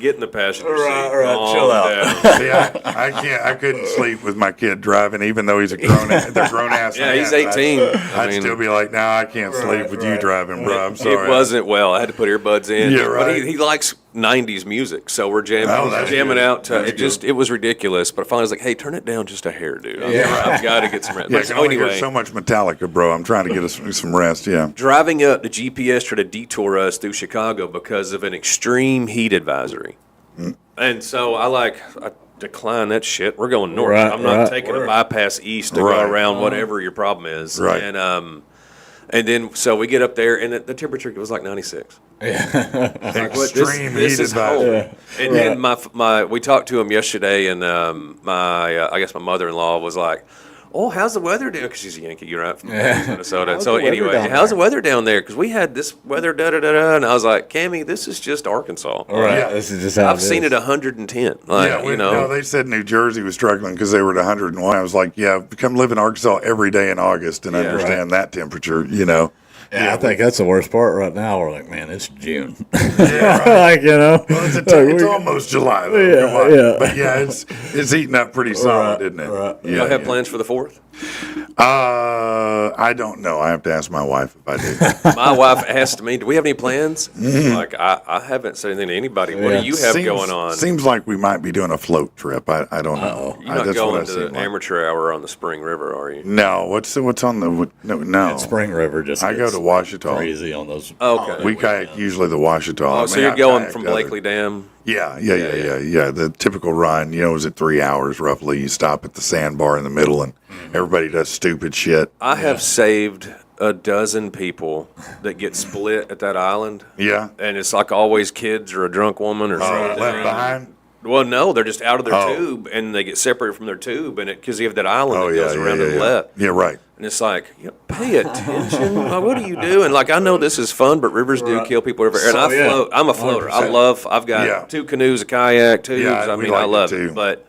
[SPEAKER 6] get in the passenger seat.
[SPEAKER 5] Right,
[SPEAKER 6] Calm
[SPEAKER 5] chill out.
[SPEAKER 6] down.
[SPEAKER 1] See, I can't. I couldn't sleep with my kid driving, even though he's a grown ass.
[SPEAKER 6] Yeah,
[SPEAKER 1] man.
[SPEAKER 6] he's 18.
[SPEAKER 1] I'd still be like, nah, I can't sleep with you driving, bro. I'm sorry.
[SPEAKER 6] It wasn't well. I had to put earbuds in.
[SPEAKER 1] Yeah,
[SPEAKER 6] But
[SPEAKER 1] right.
[SPEAKER 6] he likes 90s music, so we're jamming,
[SPEAKER 1] Oh, that's
[SPEAKER 6] jamming
[SPEAKER 1] good.
[SPEAKER 6] out.
[SPEAKER 1] That's
[SPEAKER 6] It was ridiculous. But finally, I was like, hey, turn it down just a hair, dude.
[SPEAKER 5] Yeah.
[SPEAKER 6] I've got to get some rest.
[SPEAKER 1] Yeah, I
[SPEAKER 6] But
[SPEAKER 1] can
[SPEAKER 6] so
[SPEAKER 1] only hear
[SPEAKER 6] anyway,
[SPEAKER 1] so much Metallica, bro. I'm trying to get us some rest. Yeah.
[SPEAKER 6] driving up, the GPS tried to detour us through Chicago because of an extreme heat advisory. And so I decline that shit. We're going north.
[SPEAKER 5] Right,
[SPEAKER 6] I'm not
[SPEAKER 5] right.
[SPEAKER 6] taking a bypass east to
[SPEAKER 1] Right.
[SPEAKER 6] go around whatever your problem is.
[SPEAKER 1] Right.
[SPEAKER 6] And then, so we get up there, and the temperature was like 96.
[SPEAKER 1] Extreme heat
[SPEAKER 6] is home.
[SPEAKER 1] advisory.
[SPEAKER 6] And then we talked to him yesterday, and I guess my mother-in-law was like, "Oh, how's the weather down?" Because she's a Yankee, you're right, from Minnesota.
[SPEAKER 5] How's
[SPEAKER 6] So
[SPEAKER 5] the weather
[SPEAKER 6] anyway,
[SPEAKER 5] down
[SPEAKER 6] how's
[SPEAKER 5] there?
[SPEAKER 6] the weather down there? Because we had this weather, and I was like, "Cammy, this is just Arkansas.
[SPEAKER 5] Right.
[SPEAKER 1] Yeah.
[SPEAKER 5] This is just how
[SPEAKER 6] I've seen it 110. Like,
[SPEAKER 1] Yeah,
[SPEAKER 6] you know,
[SPEAKER 1] no, they said New Jersey was struggling because they were at 101. I was like, yeah, come live in Arkansas every day in August and understand that temperature, you know.
[SPEAKER 5] Yeah, I think that's the worst part right now. We're like, man, it's June.
[SPEAKER 1] Yeah, right.
[SPEAKER 5] Like, you know.
[SPEAKER 1] Well, it's almost July, though.
[SPEAKER 5] Yeah,
[SPEAKER 1] Come on.
[SPEAKER 5] yeah.
[SPEAKER 1] But yeah, it's heating up pretty solid, isn't it?
[SPEAKER 5] Right.
[SPEAKER 6] you don't have plans for the 4th?
[SPEAKER 1] I don't know. I have to ask my wife if I do.
[SPEAKER 6] My wife asked me, "Do we have any plans?" Like, I haven't said anything to anybody. What do you have going on?
[SPEAKER 1] Seems like we might be doing a float trip. I don't know.
[SPEAKER 6] You're not
[SPEAKER 1] That's what
[SPEAKER 6] going
[SPEAKER 1] I
[SPEAKER 6] to
[SPEAKER 1] seem
[SPEAKER 6] the
[SPEAKER 1] like.
[SPEAKER 6] amateur hour on the Spring River, are you?
[SPEAKER 1] No, what's on the no?
[SPEAKER 5] Spring River just
[SPEAKER 1] I go
[SPEAKER 5] gets
[SPEAKER 1] to Washita.
[SPEAKER 5] crazy on those.
[SPEAKER 6] Okay.
[SPEAKER 1] We kayak usually the Washita.
[SPEAKER 6] Oh, so you're going from Blakely Dam?
[SPEAKER 1] Yeah. The typical run, is at 3 hours roughly. You stop at the sandbar in the middle, and everybody does stupid shit.
[SPEAKER 6] I have saved a dozen people that get split at that island.
[SPEAKER 1] Yeah.
[SPEAKER 6] And it's like always kids or a drunk woman or something.
[SPEAKER 1] Left behind.
[SPEAKER 6] Well, no, they're just out of their
[SPEAKER 1] Oh.
[SPEAKER 6] tube, and they get separated from their tube, and because you have that island
[SPEAKER 1] Oh
[SPEAKER 6] that
[SPEAKER 1] yeah,
[SPEAKER 6] goes around to the
[SPEAKER 1] yeah.
[SPEAKER 6] left.
[SPEAKER 1] Yeah, right.
[SPEAKER 6] And it's like, pay attention. What are you doing? Like, I know this is fun, but rivers do kill people everywhere. And
[SPEAKER 5] So, yeah.
[SPEAKER 6] float. I'm a floater.
[SPEAKER 5] 100%.
[SPEAKER 6] I've got
[SPEAKER 1] Yeah.
[SPEAKER 6] 2 canoes, a kayak, tubes.
[SPEAKER 1] Yeah,
[SPEAKER 6] I
[SPEAKER 1] we
[SPEAKER 6] mean,
[SPEAKER 1] like
[SPEAKER 6] I
[SPEAKER 1] it
[SPEAKER 6] love
[SPEAKER 1] too.
[SPEAKER 6] it. But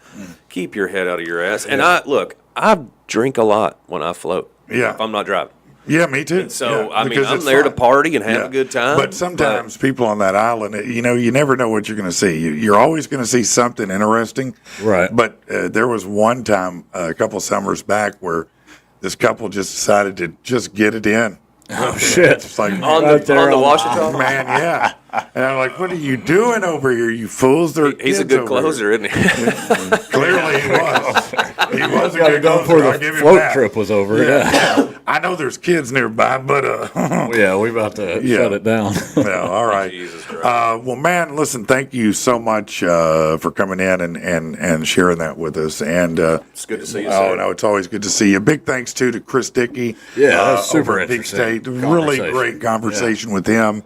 [SPEAKER 6] keep your head out of your ass. And I drink a lot when I float.
[SPEAKER 1] Yeah.
[SPEAKER 6] If I'm not driving.
[SPEAKER 1] Yeah, me too.
[SPEAKER 6] So,
[SPEAKER 1] Yeah,
[SPEAKER 6] I mean,
[SPEAKER 1] because
[SPEAKER 6] I'm
[SPEAKER 1] it's
[SPEAKER 6] there to
[SPEAKER 1] fun.
[SPEAKER 6] party and have
[SPEAKER 1] Yeah.
[SPEAKER 6] a good time.
[SPEAKER 1] But sometimes people on that island, you never know what you're going to see. You're always going to see something interesting.
[SPEAKER 5] Right.
[SPEAKER 1] But there was one time a couple summers back where this couple just decided to just get it in.
[SPEAKER 5] Oh, shit.
[SPEAKER 1] It's like,
[SPEAKER 6] on
[SPEAKER 5] Right there
[SPEAKER 6] the
[SPEAKER 5] on the
[SPEAKER 6] Washita?
[SPEAKER 1] man, yeah. And I'm like, what are you doing over here, you fools? There are
[SPEAKER 6] He's a
[SPEAKER 1] kids
[SPEAKER 6] good
[SPEAKER 1] over
[SPEAKER 6] closer, isn't he?
[SPEAKER 1] here. Clearly he was. He was a
[SPEAKER 5] Got to
[SPEAKER 1] good
[SPEAKER 5] go
[SPEAKER 1] closer.
[SPEAKER 5] before
[SPEAKER 1] I'll
[SPEAKER 5] the
[SPEAKER 1] give him
[SPEAKER 5] float
[SPEAKER 1] that.
[SPEAKER 5] trip was over. Yeah.
[SPEAKER 1] I know there's kids nearby, but
[SPEAKER 5] Yeah, we about to shut it down.
[SPEAKER 1] yeah, all right.
[SPEAKER 6] Jesus Christ.
[SPEAKER 1] Well, man, listen, thank you so much for coming in and sharing that with us. And
[SPEAKER 6] It's good to see you,
[SPEAKER 1] oh
[SPEAKER 6] sir.
[SPEAKER 1] no, it's always good to see you. Big thanks too to Chris Dickie.
[SPEAKER 5] Yeah, that was super
[SPEAKER 1] over at Big
[SPEAKER 5] interesting
[SPEAKER 1] State. Really
[SPEAKER 5] conversation.
[SPEAKER 1] great conversation with him.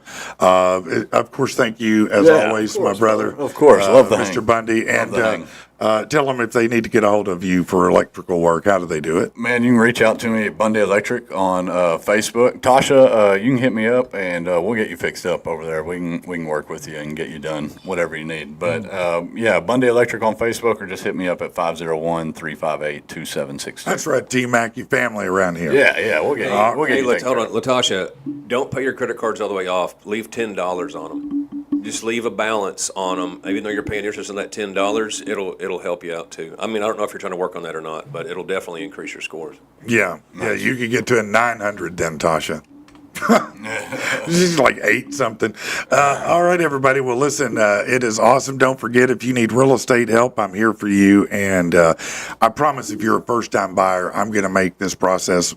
[SPEAKER 1] Of course, thank you as
[SPEAKER 5] Yeah,
[SPEAKER 1] always,
[SPEAKER 5] of
[SPEAKER 1] my
[SPEAKER 5] course,
[SPEAKER 1] brother.
[SPEAKER 5] brother. Of course, love the
[SPEAKER 1] Mr.
[SPEAKER 5] hang.
[SPEAKER 1] Bundy.
[SPEAKER 5] Love the hang.
[SPEAKER 1] And tell them if they need to get a hold of you for electrical work. How do they do it?
[SPEAKER 5] Man, you can reach out to me at Bundy Electric on Facebook. Tasha, you can hit me up and we'll get you fixed up over there. We can work with you and get you done whatever you need. But yeah, Bundy Electric on Facebook, or just hit me up at 501-358-2762.
[SPEAKER 1] That's right, T-Mac, you family around here.
[SPEAKER 5] Yeah, we'll get you. We'll get
[SPEAKER 6] Hey,
[SPEAKER 5] you taken
[SPEAKER 6] hold
[SPEAKER 5] care
[SPEAKER 6] on, Latasha, don't pay your credit cards all the way off. Leave $10 on them. Just leave a balance on them. Even though you're paying interest on that $10, it'll help you out too. I mean, I don't know if you're trying to work on that or not, but it'll definitely increase your scores.
[SPEAKER 1] Yeah, you could get to a 900 then, Tasha. She's like 8 something. All right, everybody. Well, listen, it is awesome. Don't forget, if you need real estate help, I'm here for you. And I promise, if you're a first-time buyer, I'm going to make this process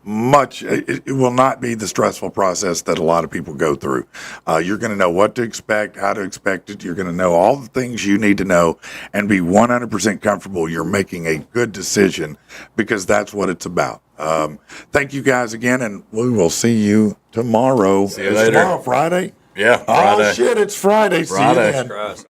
[SPEAKER 1] it will not be the stressful process that a lot of people go through. You're going to know what to expect, how to expect it. You're going to know all the things you need to know and be 100% comfortable you're making a good decision, because that's what it's about. Thank you guys again, and we will see you tomorrow.
[SPEAKER 5] See you
[SPEAKER 1] Is
[SPEAKER 5] later.
[SPEAKER 1] tomorrow Friday?
[SPEAKER 5] Yeah,
[SPEAKER 1] Oh,
[SPEAKER 5] Friday.
[SPEAKER 1] shit, it's Friday. See you
[SPEAKER 5] Friday.
[SPEAKER 1] then.
[SPEAKER 6] Christ.